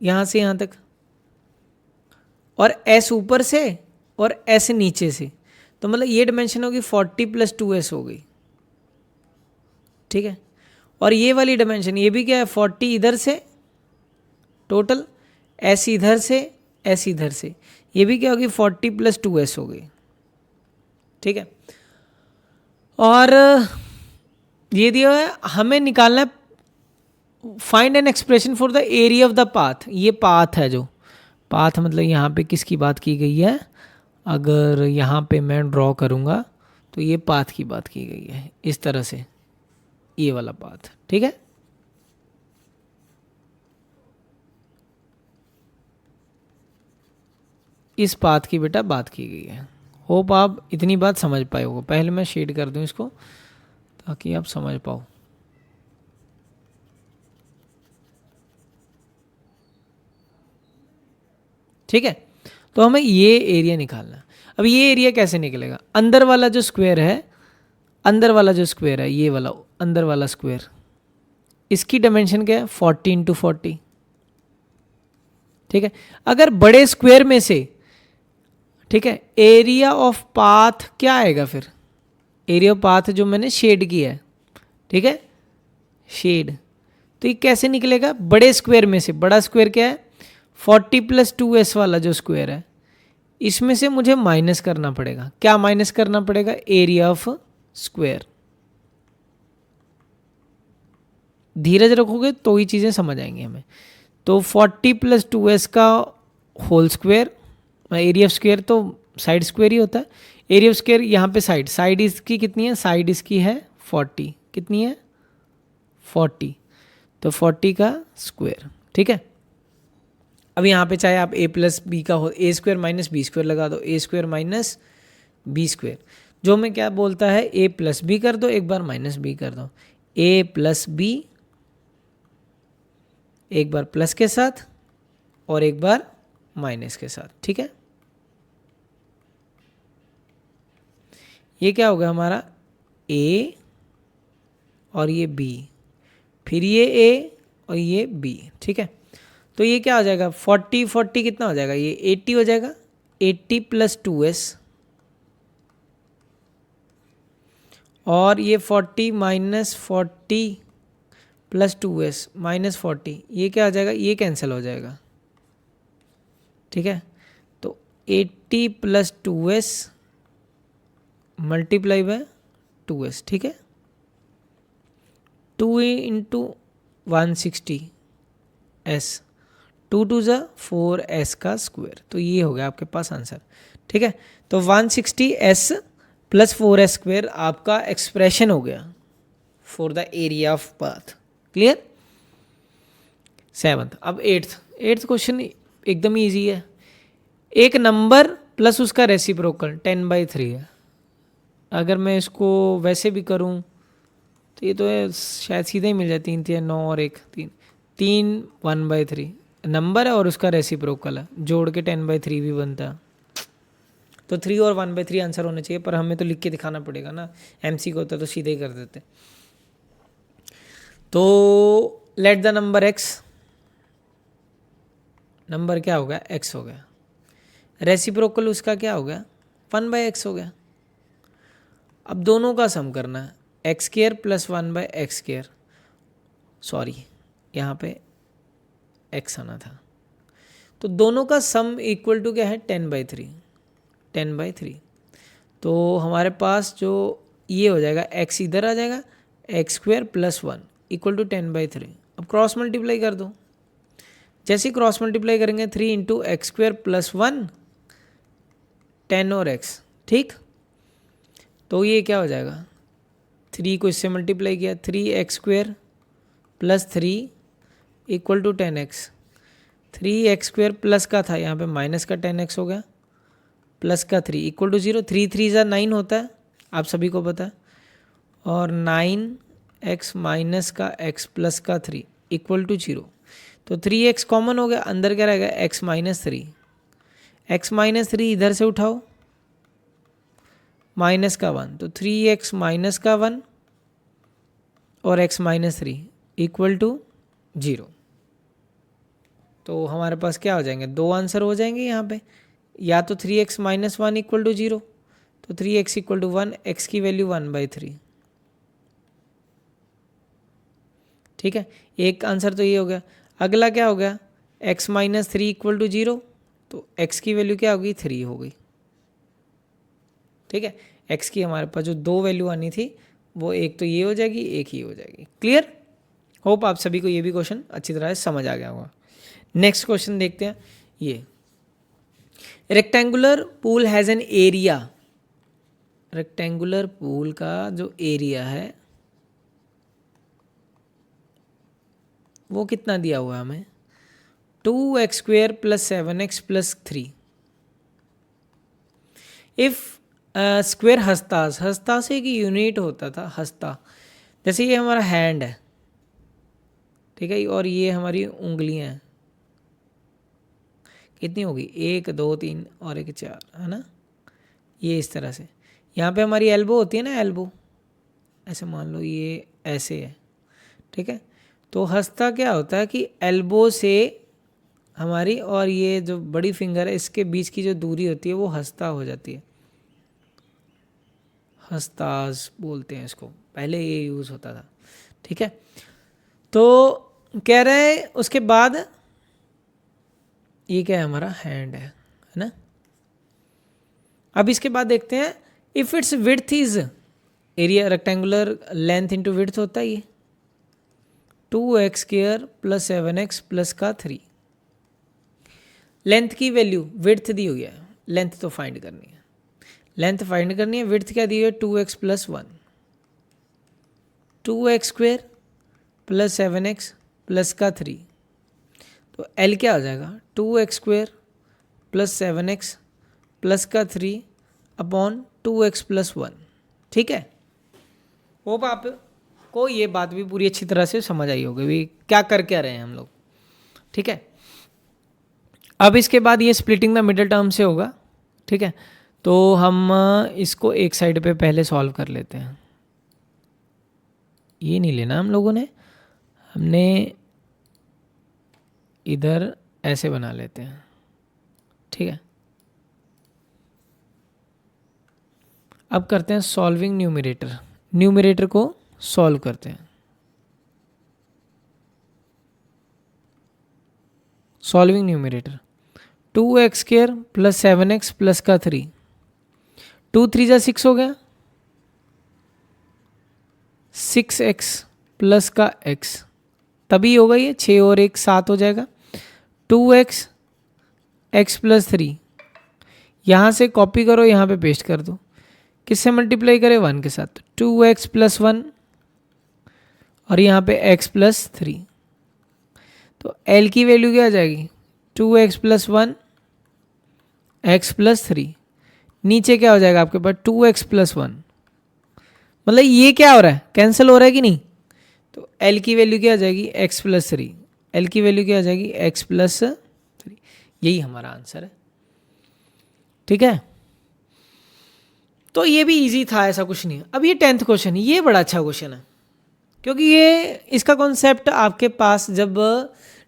[SPEAKER 1] यहाँ से यहाँ तक, और एस ऊपर से और एस नीचे से, तो मतलब ये डायमेंशन होगी 40 + 2s हो गई, ठीक है। और ये वाली डायमेंशन ये भी क्या है 40 इधर से टोटल, एस इधर से, एस इधर से, ये भी क्या होगी 40 + 2s हो गई, ठीक है। और ये दिया है हमें निकालना है find an expression for the area of the path. ये पाथ है, जो पाथ मतलब यहाँ पे किसकी बात की गई है, अगर यहाँ पे मैं ड्रॉ करूँगा तो ये पाथ की बात की गई है, इस तरह से ये वाला पाथ, ठीक है। इस पाथ की बेटा बात की गई है। होप आप इतनी बात समझ पाए हो। पहले मैं शेड कर दूं इसको ताकि आप समझ पाओ। ठीक है, तो हमें ये एरिया निकालना है। अब ये एरिया कैसे निकलेगा, अंदर वाला जो स्क्वायर है, अंदर वाला जो स्क्वायर है, ये वाला अंदर वाला स्क्वायर, इसकी डायमेंशन क्या है 40 × 40, ठीक है। अगर बड़े स्क्वायर में से, ठीक है, एरिया ऑफ पाथ क्या आएगा, फिर एरिया ऑफ पाथ जो मैंने शेड किया है, ठीक है, शेड, तो ये कैसे निकलेगा, बड़े स्क्वायर में से। बड़ा स्क्वायर क्या है 40 + 2s वाला जो स्क्वायर है, इसमें से मुझे माइनस करना पड़ेगा। क्या माइनस करना पड़ेगा, एरिया ऑफ स्क्वायर। धीरज रखोगे तो ही चीज़ें समझ आएंगी हमें। तो 40 + 2s का होल स्क्वायर, एरिया ऑफ स्क्वायर तो साइड स्क्वायर ही होता है, एरिया ऑफ स्क्वायर यहाँ पे साइड इसकी कितनी है, साइड इसकी है 40, कितनी है 40, तो 40 का स्क्वायर, ठीक है। अब यहाँ पे चाहे आप a प्लस बी का हो, ए स्क्वायर माइनस बी स्क्वायर लगा दो, ए स्क्वायर माइनस बी स्क्वायर, जो मैं क्या बोलता है a प्लस बी कर दो, एक बार माइनस बी कर दो, a प्लस बी एक बार प्लस के साथ और एक बार माइनस के साथ, ठीक है। ये क्या होगा हमारा a और ये b, फिर ये a और ये b, ठीक है। तो ये क्या हो जाएगा 40 40 कितना हो जाएगा, ये 80 हो जाएगा, 80 प्लस 2s और ये 40 माइनस 40 प्लस 2s माइनस 40, ये क्या हो जाएगा, ये कैंसिल हो जाएगा, ठीक है। तो 80 plus 2s multiply by 2s, ठीक है। 2 इंटू 160s, 2 टू ज़ा 4s का स्क्वायर, तो ये हो गया आपके पास आंसर, ठीक है। तो 160s प्लस 4s स्क्वायर आपका एक्सप्रेशन हो गया for the area of path, clear. 7th, अब 8th क्वेश्चन एकदम ईजी है। एक नंबर प्लस उसका रेसिप्रोकल 10/3 है। अगर मैं इसको वैसे भी करूं तो ये तो है, शायद सीधा ही मिल जाए, 3 3 9 और 1 3 3 1/3 नंबर है और उसका रेसिप्रोकल है, जोड़ के 10/3 भी बनता है। तो 3 और 1/3 आंसर होना चाहिए, पर हमें तो लिख के दिखाना पड़ेगा ना, MC को होता तो सीधे ही कर देते। तो let the number x, number क्या होगा x हो गया, रेसिप्रोकल उसका क्या हो गया 1/x हो गया। अब दोनों का सम करना है, x square plus 1/x square, sorry यहाँ पे x आना था, तो दोनों का सम इक्वल टू क्या है 10/3, 10/3। तो हमारे पास जो ये हो जाएगा x इधर आ जाएगा, X square plus 1 equal to 10/3। अब क्रॉस मल्टीप्लाई कर दो, जैसे ही क्रॉस मल्टीप्लाई करेंगे 3 इंटू एक्स स्क्वायर प्लस 1 10 और x, ठीक। तो ये क्या हो जाएगा, 3 को इससे मल्टीप्लाई किया, 3x square plus 3 equal to 10x, 3x square plus का था यहाँ पे माइनस का 10x हो गया, प्लस का 3 इक्वल टू 0, 3 3 ज़ा 9 होता है, आप सभी को पता है, और 9x माइनस का x प्लस का 3 इक्वल टू 0। तो 3x कॉमन हो गया, अंदर क्या रहेगा x माइनस 3, x माइनस 3 इधर से उठाओ, माइनस का 1, तो 3x माइनस का 1 और x माइनस 3 इक्वल टू 0। तो हमारे पास क्या हो जाएंगे, दो आंसर हो जाएंगे यहाँ पे, या तो 3x माइनस 1 इक्वल टू 0, तो 3x इक्वल टू 1, x की वैल्यू 1/3, ठीक है। एक आंसर तो ये हो गया। अगला क्या हो गया, x माइनस 3 इक्वल टू 0, तो x की वैल्यू क्या होगी 3 हो गई, ठीक है। x की हमारे पास जो दो वैल्यू आनी थी वो एक तो ये हो जाएगी, एक ही हो जाएगी, क्लियर। होप आप सभी को ये भी क्वेश्चन अच्छी तरह से समझ आ गया होगा। नेक्स्ट क्वेश्चन देखते हैं, ये rectangular pool has an area, rectangular pool का जो एरिया है वो कितना दिया हुआ है हमें, 2x स्क्वायर प्लस 7x प्लस 3। इफ स्क्वायर हस्तास, हस्तास एक यूनिट होता था, हस्ता, जैसे ये हमारा हैंड है, ठीक है, और ये हमारी उंगलियां हैं, कितनी होगी 1 2 3 और 1 4, है ना। ये इस तरह से, यहाँ पे हमारी एल्बो होती है ना, एल्बो ऐसे मान लो ये ऐसे है, ठीक है। तो हस्ता क्या होता है कि एल्बो से हमारी और ये जो बड़ी फिंगर है इसके बीच की जो दूरी होती है वो हस्ता हो जाती है, हस्ताज बोलते हैं इसको, पहले ये यूज़ होता था, ठीक है। तो कह रहे हैं उसके बाद ये क्या है, हमारा हैंड है ना। अब इसके बाद देखते हैं, if it's width is area, rectangular length into width होता है, ये 2x square plus 7x plus का 3। लेंथ की वैल्यू, विड्थ दी हुई है, लेंथ तो फाइंड करनी है, लेंथ फाइंड करनी है, विड्थ क्या दी हुई है 2x plus 1, 2x square plus 7x plus का 3, तो L क्या हो जाएगा 2x square plus 7x plus का 3 अपॉन 2x प्लस 1। ठीक है, होप आपको ये बात भी पूरी अच्छी तरह से समझ आई होगी भी क्या कर क्या रहे हैं हम लोग। ठीक है, अब इसके बाद ये स्प्लिटिंग द मिडिल टर्म से होगा। ठीक है, तो हम इसको एक साइड पे पहले सॉल्व कर लेते हैं। ये नहीं लेना हम लोगों ने, हमने इधर ऐसे बना लेते हैं। ठीक है, अब करते हैं सॉल्विंग न्यूमरेटर, न्यूमरेटर को सॉल्व करते हैं। Solving numerator 2x square plus 7x plus का 3, 2 3 जा 6 हो गया, 6x प्लस का x, तभी होगा ये 6 और 1 7 हो जाएगा, 2x x प्लस 3, यहाँ से कॉपी करो यहाँ पे पेस्ट कर दो, किससे मल्टीप्लाई करें 1 के साथ, 2x प्लस 1 और यहाँ पे x प्लस 3, तो L की वैल्यू क्या आ जाएगी 2x प्लस 1 x प्लस 3, नीचे क्या हो जाएगा आपके पास 2x प्लस 1, मतलब ये क्या हो रहा है कैंसिल हो रहा है कि नहीं, तो L की वैल्यू क्या आ जाएगी x प्लस 3, L की वैल्यू क्या आ जाएगी x प्लस 3, यही हमारा आंसर है। ठीक है, तो ये भी इजी था, ऐसा कुछ नहीं है। अब ये 10th क्वेश्चन, ये बड़ा अच्छा क्वेश्चन है क्योंकि ये इसका कॉन्सेप्ट आपके पास जब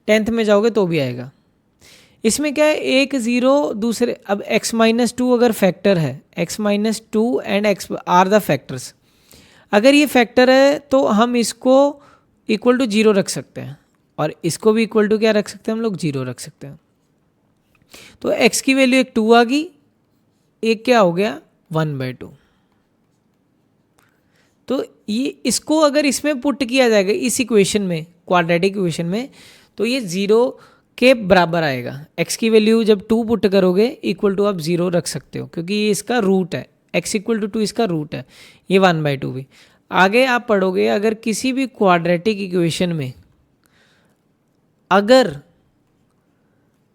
[SPEAKER 1] 10th में जाओगे तो भी आएगा। इसमें क्या है, एक ज़ीरो दूसरे, अब x माइनस 2 अगर फैक्टर है, x minus 2 and x are the factors, अगर ये फैक्टर है तो हम इसको इक्वल टू 0 रख सकते हैं और इसको भी इक्वल टू क्या रख सकते हैं हम लोग 0 रख सकते हैं। तो x की वैल्यू एक 2 आ गई, एक क्या हो गया 1/2। तो ये इसको अगर इसमें पुट किया जाएगा इस इक्वेशन में, क्वाड्रेटिक इक्वेशन में, तो ये 0 के बराबर आएगा। x की वैल्यू जब 2 पुट करोगे इक्वल टू आप 0 रख सकते हो क्योंकि ये इसका रूट है, x इक्वल टू 2 इसका रूट है, ये 1/2 भी। आगे आप पढ़ोगे अगर किसी भी क्वाड्रेटिक इक्वेशन में अगर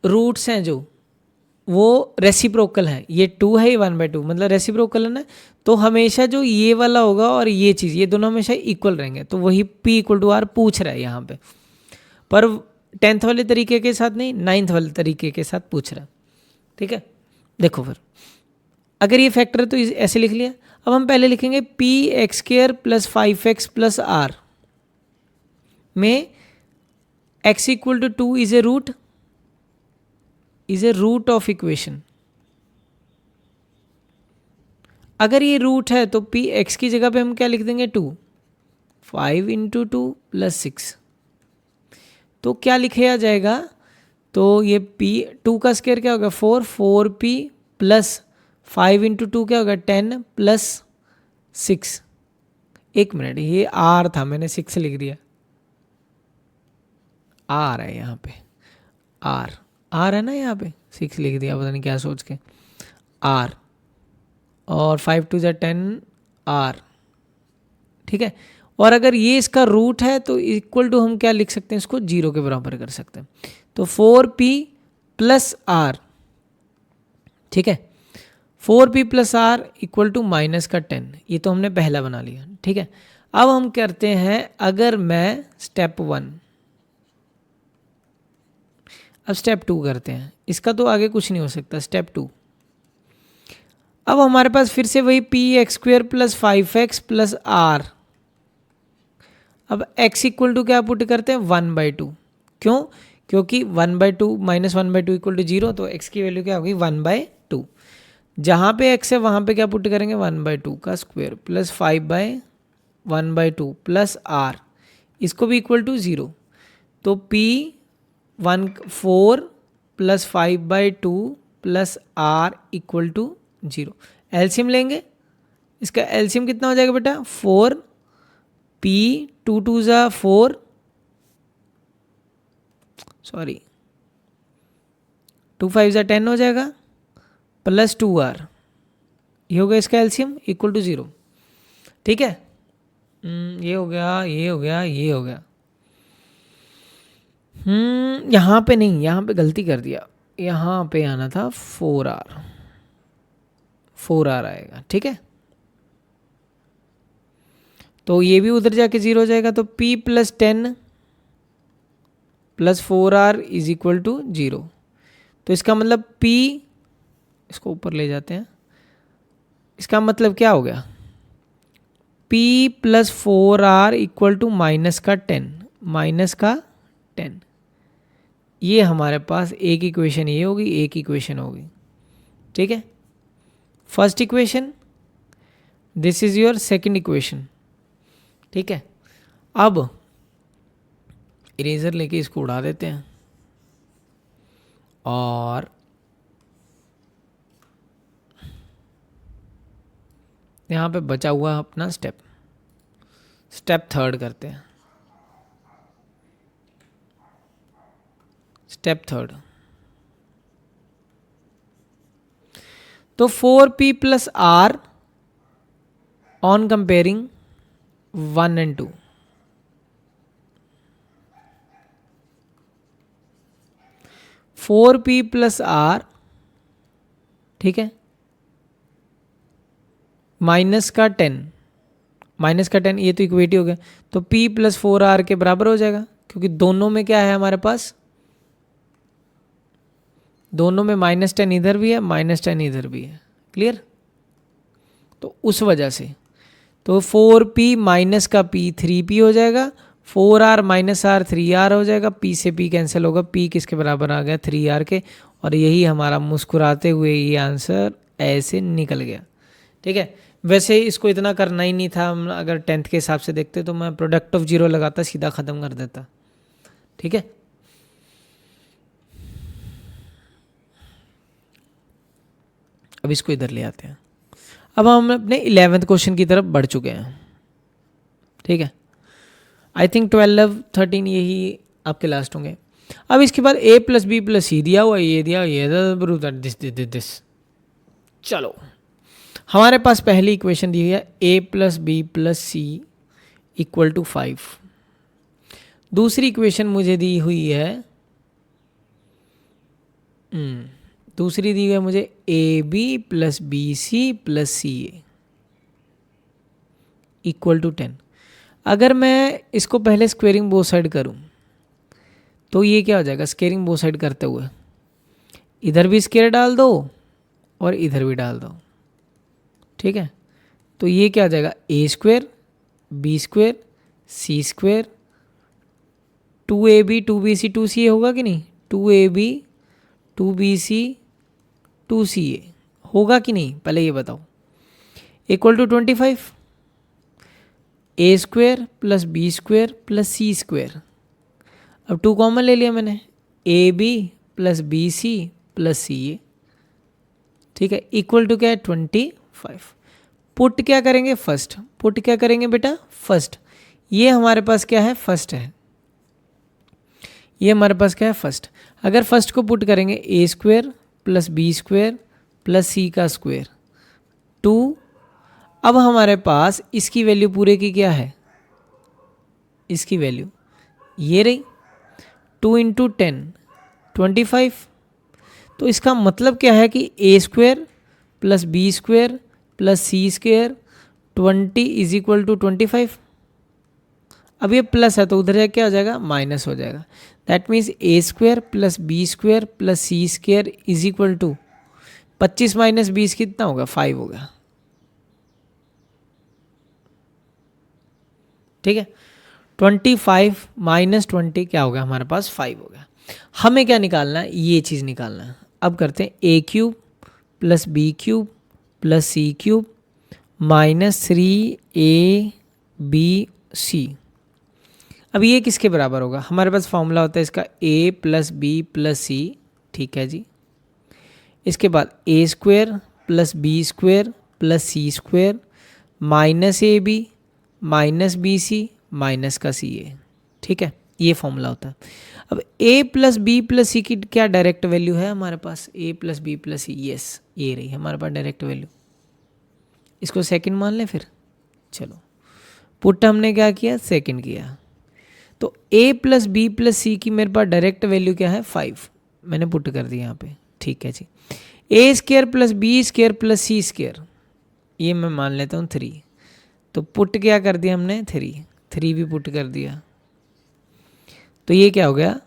[SPEAKER 1] रूट्स हैं जो वो रेसिप्रोकल है, ये 2 है ये 1/2 मतलब रेसिप्रोकल है ना, तो हमेशा जो ये वाला होगा और ये चीज़ ये दोनों हमेशा इक्वल रहेंगे। तो वही p इक्वल टू आर पूछ रहा है यहाँ पे, पर 10th वाले तरीके के साथ नहीं, 9th वाले तरीके के साथ पूछ रहा है। ठीक है, देखो फिर अगर ये फैक्टर है तो ऐसे लिख लिया। अब हम पहले लिखेंगे P X square plus 5x plus R में x equal to 2 is a root of equation. अगर ये रूट है तो पी एक्स की जगह पे हम क्या लिख देंगे 2, 5 इंटू 2 प्लस 6, तो क्या लिखा जाएगा, तो ये p 2 का स्क्वायर क्या होगा 4, 4p प्लस 5 इंटू 2 क्या होगा 10 प्लस 6। एक मिनट, ये r था मैंने 6 लिख दिया, r है यहाँ पे, r है ना, यहाँ पे 6 लिख दिया पता नहीं क्या सोच के, r और 5 2 जा 10 r। ठीक है, और अगर ये इसका रूट है तो इक्वल टू हम क्या लिख सकते हैं, इसको 0 के बराबर कर सकते हैं, तो 4p प्लस आर। ठीक है, 4p plus R equal to minus का 10, ये तो हमने पहला बना लिया। ठीक है, अब हम करते हैं अगर मैं स्टेप 1, अब स्टेप 2 करते हैं, इसका तो आगे कुछ नहीं हो सकता, स्टेप 2। अब हमारे पास फिर से वही P X square plus 5x plus R, अब x इक्वल टू क्या पुट करते हैं 1/2, क्यों, क्योंकि 1/2 माइनस 1/2 इक्वल टू 0, तो x की वैल्यू क्या होगी 1/2। जहाँ पे x है वहाँ पे क्या पुट करेंगे 1/2 का स्क्वायर प्लस 5/1/2 प्लस r, इसको भी इक्वल टू 0, तो p 4 plus 5/2 plus r equal to 0। LCM लेंगे, इसका एलसीएम कितना हो जाएगा बेटा 4, p 2 2 जा 4, सॉरी 2 5 जा 10 हो जाएगा प्लस 2r, ये हो गया इसका एलसीएम इक्वल टू 0, ठीक है। ये हो गया, ये हो गया, ये हो गया। यहाँ पे नहीं, यहाँ पे गलती कर दिया, यहाँ पे आना था 4R, 4R आएगा, ठीक है। तो ये भी उधर जाके 0 हो जाएगा, तो P plus 10 plus 4R is equal to 0। तो इसका मतलब P, इसको ऊपर ले जाते हैं, इसका मतलब क्या हो गया, P plus 4R equal to minus का 10, माइनस का 10। ये हमारे पास एक इक्वेशन ये होगी, एक इक्वेशन होगी, ठीक है। First equation, this is your second equation, ठीक है। अब इरेजर लेके इसको उड़ा देते हैं और यहाँ पे बचा हुआ अपना स्टेप थर्ड करते हैं। स्टेप थर्ड, तो 4P plus R on comparing 1 and 2, four P plus R, ठीक है, माइनस का 10, माइनस का 10, ये तो इक्वेटी हो गया, तो P प्लस 4R के बराबर हो जाएगा, क्योंकि दोनों में क्या है हमारे पास, दोनों में -10 इधर भी है, -10 इधर भी है, क्लियर। तो उस वजह से तो 4P माइनस का P 3P हो जाएगा, 4R माइनस R 3R हो जाएगा, P से P कैंसिल होगा, P किसके बराबर आ गया 3R के, और यही हमारा मुस्कुराते हुए ये आंसर ऐसे निकल गया, ठीक है। वैसे इसको इतना करना ही नहीं था, हम अगर 10th के हिसाब से देखते तो मैं प्रोडक्ट ऑफ 0 लगाता, सीधा ख़त्म कर देता, ठीक है। अब इसको इधर ले आते हैं। अब हम अपने 11th क्वेश्चन की तरफ बढ़ चुके हैं, ठीक है। आई थिंक 12 13 यही आपके लास्ट होंगे। अब इसके बाद A प्लस बी प्लस सी दिया हुआ, ये दिया, ये दिस। चलो, हमारे पास पहली इक्वेशन दी है A plus B plus C equal to 5। दूसरी इक्वेशन मुझे दी हुई है, दूसरी दी है मुझे AB plus BC plus CA equal to 10। अगर मैं इसको पहले स्क्वेयरिंग बोथ साइड करूं तो ये क्या हो जाएगा, स्क्वेयरिंग बोथ साइड करते हुए इधर भी स्क्वेयर डाल दो और इधर भी डाल दो, ठीक है। तो ये क्या हो जाएगा, A square B square C square, 2AB 2BC 2CA होगा कि नहीं, 2AB 2BC 2CA होगा कि नहीं, पहले ये बताओ, equal to 25। A square plus B square plus C square, अब 2 कॉमन ले लिया मैंने, AB plus BC plus CA, ठीक है, इक्वल टू क्या है 25। पुट क्या करेंगे, फर्स्ट, पुट क्या करेंगे बेटा, फर्स्ट। ये हमारे पास क्या है, फर्स्ट है, ये हमारे पास क्या है, फर्स्ट। अगर फर्स्ट को पुट करेंगे A square plus B square plus C का स्क्वेयर 2। अब हमारे पास इसकी वैल्यू पूरे की क्या है, इसकी वैल्यू ये रही 2 इंटू 10 25। तो इसका मतलब क्या है कि A square plus B square plus C square 20 is equal to 25। अब ये प्लस है तो उधर जाके क्या हो जाएगा, माइनस हो जाएगा। That means A square plus B square plus C square is equal to 25 minus 20 कितना होगा, 5 होगा, ठीक है। 25 माइनस 20 क्या होगा हमारे पास, 5 होगा। हमें क्या निकालना है, ये चीज़ निकालना है। अब करते हैं A cube plus B cube plus C cube minus 3ABC। अब ये किसके बराबर होगा, हमारे पास फॉर्मूला होता है इसका A plus B plus C, ठीक है जी। इसके बाद A square plus B square plus C square minus AB minus BC minus का CA, ठीक है, ये फॉर्मूला होता है। अब A plus B plus C की क्या डायरेक्ट वैल्यू है हमारे पास, A plus B plus C, yes ये रही हमारे पास डायरेक्ट वैल्यू। इसको सेकंड मान लें फिर। चलो पुट हमने क्या किया, सेकंड किया। तो a प्लस बी प्लस सी की मेरे पास डायरेक्ट वैल्यू क्या है 5, मैंने पुट कर दिया यहाँ पे। ठीक है जी। A square plus B square plus C square, ये मैं मान लेता हूँ 3। तो पुट क्या कर दिया हमने 3 भी पुट कर दिया। तो ये क्या हो गया,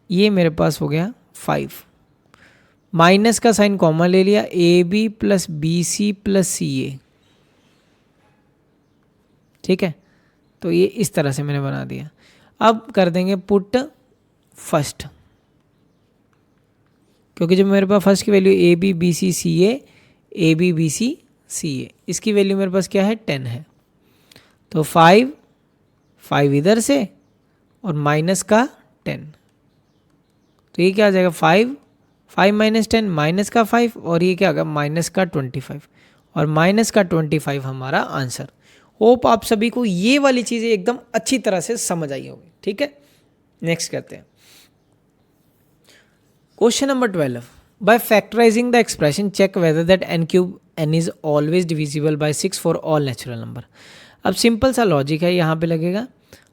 [SPEAKER 1] ये मेरे पास हो गया 5। माइनस का साइन कॉमन ले लिया, A B plus B C plus C A. ठीक है, तो ये इस तरह से मैंने बना दिया। अब कर देंगे पुट फर्स्ट, क्योंकि जब मेरे पास फर्स्ट की value A B B C C A B B C C A, इसकी वैल्यू मेरे पास क्या है 10 है। तो 5 इधर से और माइनस का 10, तो ये क्या आ जाएगा 5 माइनस 10 माइनस का 5, और ये क्या होगा माइनस का 25, और माइनस का 25 हमारा आंसर। होप आप सभी को ये वाली चीज़ें एकदम अच्छी तरह से समझ आई होगी। ठीक है, नेक्स्ट करते हैं question number 12। By factorising the expression check whether that n cube n is always divisible by 6 for all natural number. अब सिंपल सा लॉजिक है, यहाँ पे लगेगा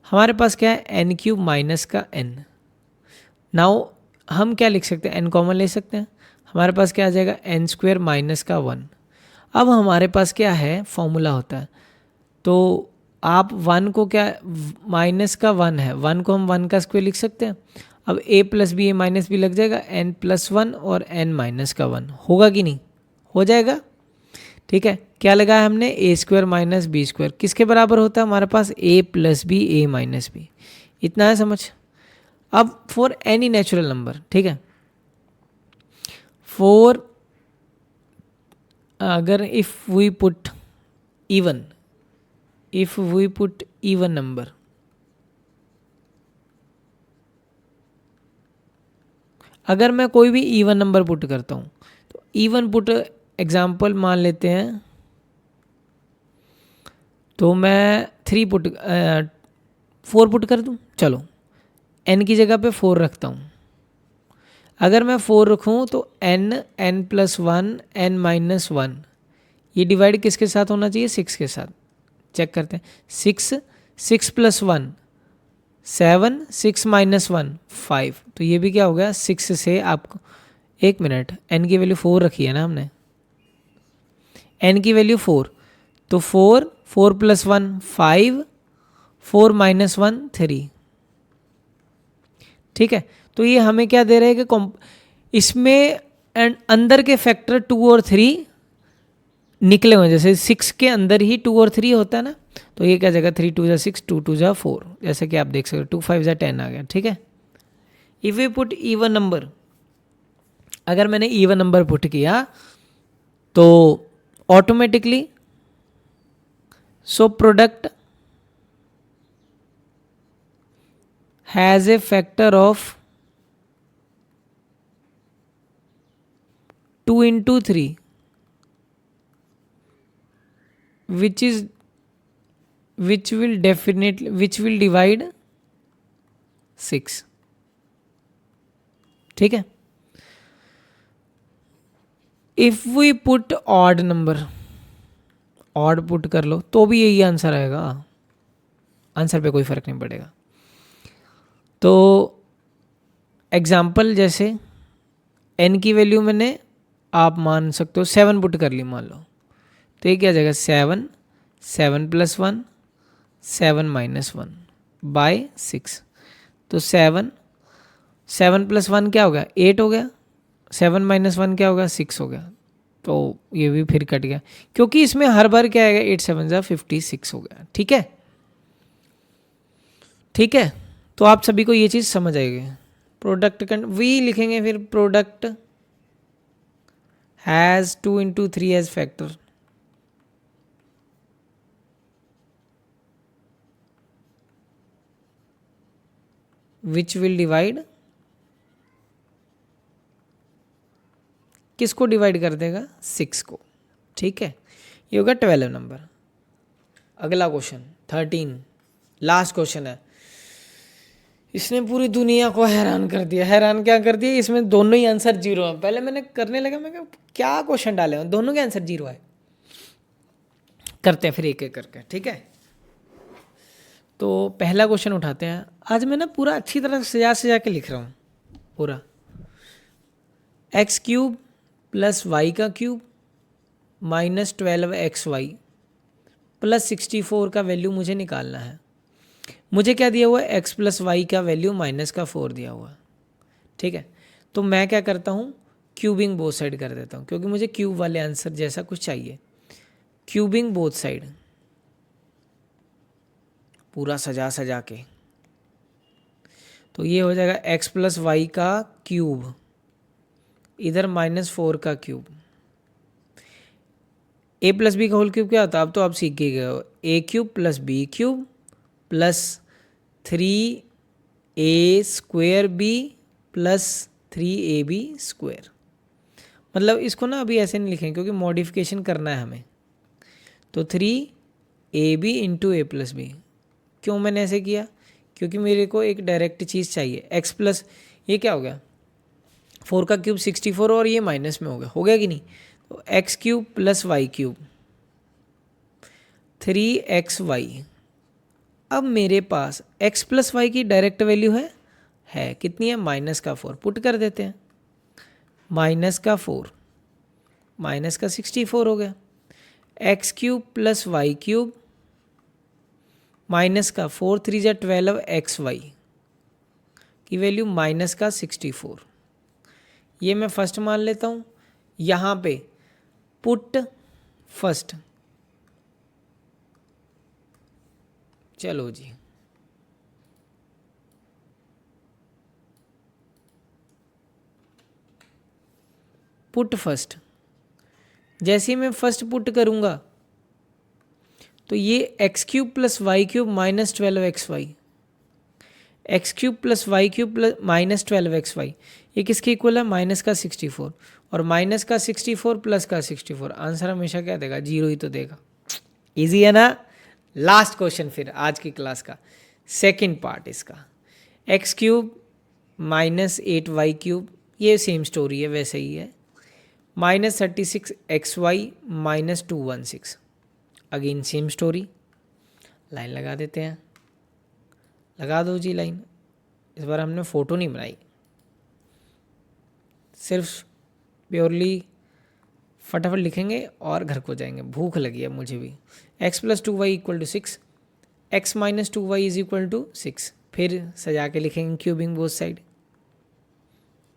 [SPEAKER 1] हमारे पास क्या है n क्यूब माइनस का n। नाउ हम क्या लिख सकते हैं, n कॉमन ले सकते हैं, हमारे पास क्या आ जाएगा n स्क्वायर माइनस का 1। अब हमारे पास क्या है फॉर्मूला होता है, तो आप 1 को क्या, माइनस का 1 है, 1 को हम 1 का स्क्वायर लिख सकते हैं। अब a plus B A minus B लग जाएगा, n प्लस 1 और n माइनस का 1 होगा कि नहीं, हो जाएगा। ठीक है, क्या लगाया हमने A square minus B square, किसके बराबर होता है हमारे पास a plus B A minus B, इतना है समझ। अब फॉर एनी नेचुरल नंबर, ठीक है, फॉर अगर if we put even, if we put even number, अगर मैं कोई भी इवन नंबर पुट करता हूँ, तो इवन पुट एग्जाम्पल मान लेते हैं, तो मैं 4 पुट कर दूँ। चलो n की जगह पे 4 रखता हूँ। अगर मैं 4 रखूँ तो n प्लस 1 n माइनस 1, ये डिवाइड किसके साथ होना चाहिए 6 के साथ। चेक करते हैं, 6 प्लस 1 7, 6 माइनस 1 5, तो ये भी क्या हो गया 6 से आपको, एक मिनट, n की वैल्यू 4 रखी है ना हमने, n की वैल्यू 4, तो 4 प्लस 1 5, 4 माइनस 1 3। ठीक है, तो ये हमें क्या दे रहे हैं कि इसमें अंदर के फैक्टर 2 और 3 निकले हुए, जैसे 6 के अंदर ही 2 और 3 होता है ना, तो ये क्या जगह 3 2 जा 6, 2 2 जा 4, जैसे कि आप देख सकते हो 2 5 जा 10 आ गया। ठीक है, if we put even number, अगर मैंने इवन नंबर पुट किया तो automatically so product has a factor of 2 into 3 which will divide 6। ठीक है, if we put odd number, odd put कर लो तो भी यही आंसर आएगा, आंसर पे कोई फर्क नहीं पड़ेगा। तो एग्जाम्पल जैसे n की वैल्यू मैंने आप मान सकते हो 7 पुट कर ली मान लो, तो ये क्या जाएगा 7 प्लस 1 7 माइनस 1 बाय 6, तो 7 प्लस 1 क्या हो गया 8 हो गया, 7 माइनस 1 क्या होगा 6 हो गया, तो ये भी फिर कट गया, क्योंकि इसमें हर बार क्या आएगा 8 7 जा 56 हो गया। ठीक है, ठीक है, तो आप सभी को ये चीज़ समझ आएगी। प्रोडक्ट वी लिखेंगे, फिर product has 2 into 3 age factor, which will divide, किसको डिवाइड कर देगा 6 को। ठीक है, ये होगा 12 नंबर। अगला क्वेश्चन 13, लास्ट क्वेश्चन है, इसने पूरी दुनिया को हैरान कर दिया। हैरान क्या कर दिया, इसमें दोनों ही आंसर 0 है। पहले मैंने करने लगा, मैं क्या क्वेश्चन डाले हैं, दोनों के आंसर 0 है। करते हैं फिर एक एक करके, ठीक है। तो पहला क्वेश्चन उठाते हैं। आज मैं ना पूरा अच्छी तरह सजा सजा के लिख रहा हूँ पूरा। एक्स क्यूब प्लस वाई का क्यूब माइनस 12xy प्लस 64 का वैल्यू मुझे निकालना है। मुझे क्या दिया हुआ है, एक्स प्लस वाई का वैल्यू माइनस का 4 दिया हुआ है, ठीक है। तो मैं क्या करता हूँ, क्यूबिंग बोथ साइड कर देता हूँ, क्योंकि मुझे क्यूब वाले आंसर जैसा कुछ चाहिए। क्यूबिंग बोथ साइड पूरा सजा सजा के, तो ये हो जाएगा एक्स प्लस वाई का क्यूब, इधर -4 का क्यूब। ए प्लस बी का होल क्यूब क्या होता है, अब तो आप सीख के गए हो। A cube plus B cube plus 3a² plus 3ab²। मतलब इसको ना अभी ऐसे नहीं लिखेंगे क्योंकि मॉडिफिकेशन करना है हमें। तो 3ab इंटू ए प्लस बी। क्यों मैंने ऐसे किया, क्योंकि मेरे को एक डायरेक्ट चीज़ चाहिए। एक्स प्लस ये क्या हो गया, 4 का क्यूब 64 और ये माइनस में हो गया कि नहीं। तो X cube plus Y cube 3xy। अब मेरे पास x प्लस वाई की डायरेक्ट वैल्यू है कितनी है, -4। पुट कर देते हैं, -4 माइनस का 64 हो गया। X cube plus Y cube minus का 4 3 जा 12xy की वैल्यू माइनस का 64। ये मैं फर्स्ट मान लेता हूँ। यहाँ पे पुट फर्स्ट, चलो जी, पुट फर्स्ट। जैसे ही मैं फर्स्ट पुट करूँगा तो ये X cube plus Y cube minus 12xy, X cube plus Y cube plus minus 12xy, ये किसके इक्वल है, माइनस का 64। और माइनस का 64 प्लस का 64, आंसर हमेशा क्या देगा, 0 ही तो देगा। इजी है ना। लास्ट क्वेश्चन फिर आज की क्लास का, सेकंड पार्ट इसका। एक्स क्यूब -8y³, ये सेम स्टोरी है, वैसे ही है। -36xy -216, again same story. Line लगा देते हैं, लगा दो जी लाइन। इस बार हमने फ़ोटो नहीं बनाई, सिर्फ प्योरली फटाफट लिखेंगे और घर को जाएंगे। भूख लगी है मुझे भी। x plus 2y = 6, x minus 2y = 6। फिर सजा के लिखेंगे cubing both side,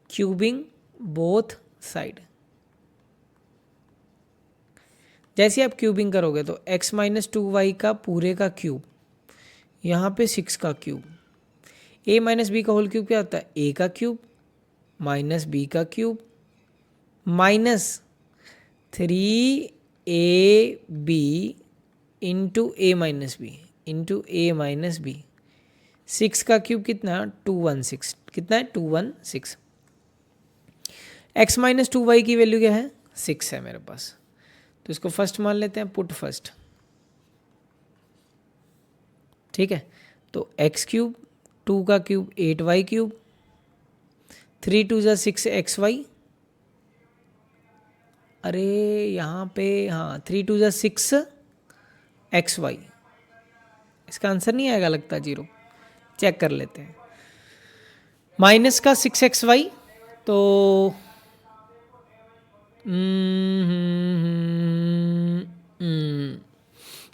[SPEAKER 1] cubing both side. जैसे आप क्यूबिंग करोगे तो x माइनस 2y का पूरे का क्यूब, यहाँ पे 6 का क्यूब। a माइनस बी का होल क्यूब क्या होता है, a का क्यूब माइनस b का cube minus 3ab into a minus B into a minus B. 6 का क्यूब कितना, 216, कितना है, 216। x माइनस 2y की वैल्यू क्या है, 6 है मेरे पास, तो इसको फर्स्ट मान लेते हैं, पुट फर्स्ट, ठीक है। तो x क्यूब, 2 का क्यूब 8y³, 3 2 जा 6xy। अरे यहाँ पे हाँ 3 2 जा 6xy, इसका आंसर नहीं आएगा लगता, 0। चेक कर लेते हैं। माइनस का 6xy, तो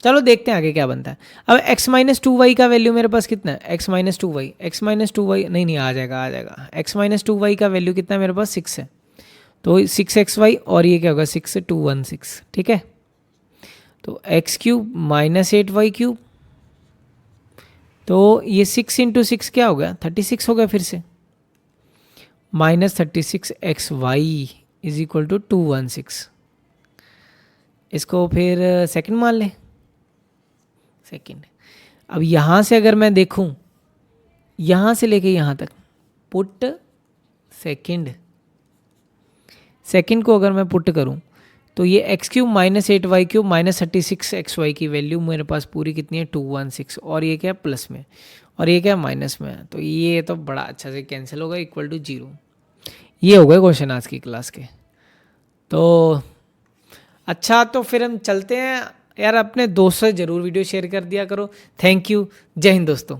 [SPEAKER 1] चलो देखते हैं आगे क्या बनता है। अब x माइनस 2y का वैल्यू मेरे पास कितना है, x minus 2y, x minus 2y नहीं आ जाएगा। x माइनस 2y का वैल्यू कितना है मेरे पास, 6 है, तो 6xy और ये क्या होगा, 6 से 216, ठीक है। तो x क्यूब माइनस 8y³, तो ये 6 इंटू 6 क्या हो गया, 36 हो गया फिर से, -36xy = 216। इसको फिर सेकंड मान लें, सेकंड। अब यहाँ से अगर मैं देखूँ, यहाँ से लेके यहाँ तक, पुट सेकंड, सेकंड को अगर मैं पुट करूँ तो ये X cube minus 8y³ minus 36xy की वैल्यू मेरे पास पूरी कितनी है, 216। और ये क्या है, प्लस में, और ये क्या है, माइनस में है। तो ये तो बड़ा अच्छा से कैंसिल होगा, = 0। ये हो गए क्वेश्चन आज की क्लास के। तो अच्छा, तो फिर हम चलते हैं यार अपने दोस्त से ज़रूर वीडियो शेयर कर दिया करो। थैंक यू, जय हिंद दोस्तों।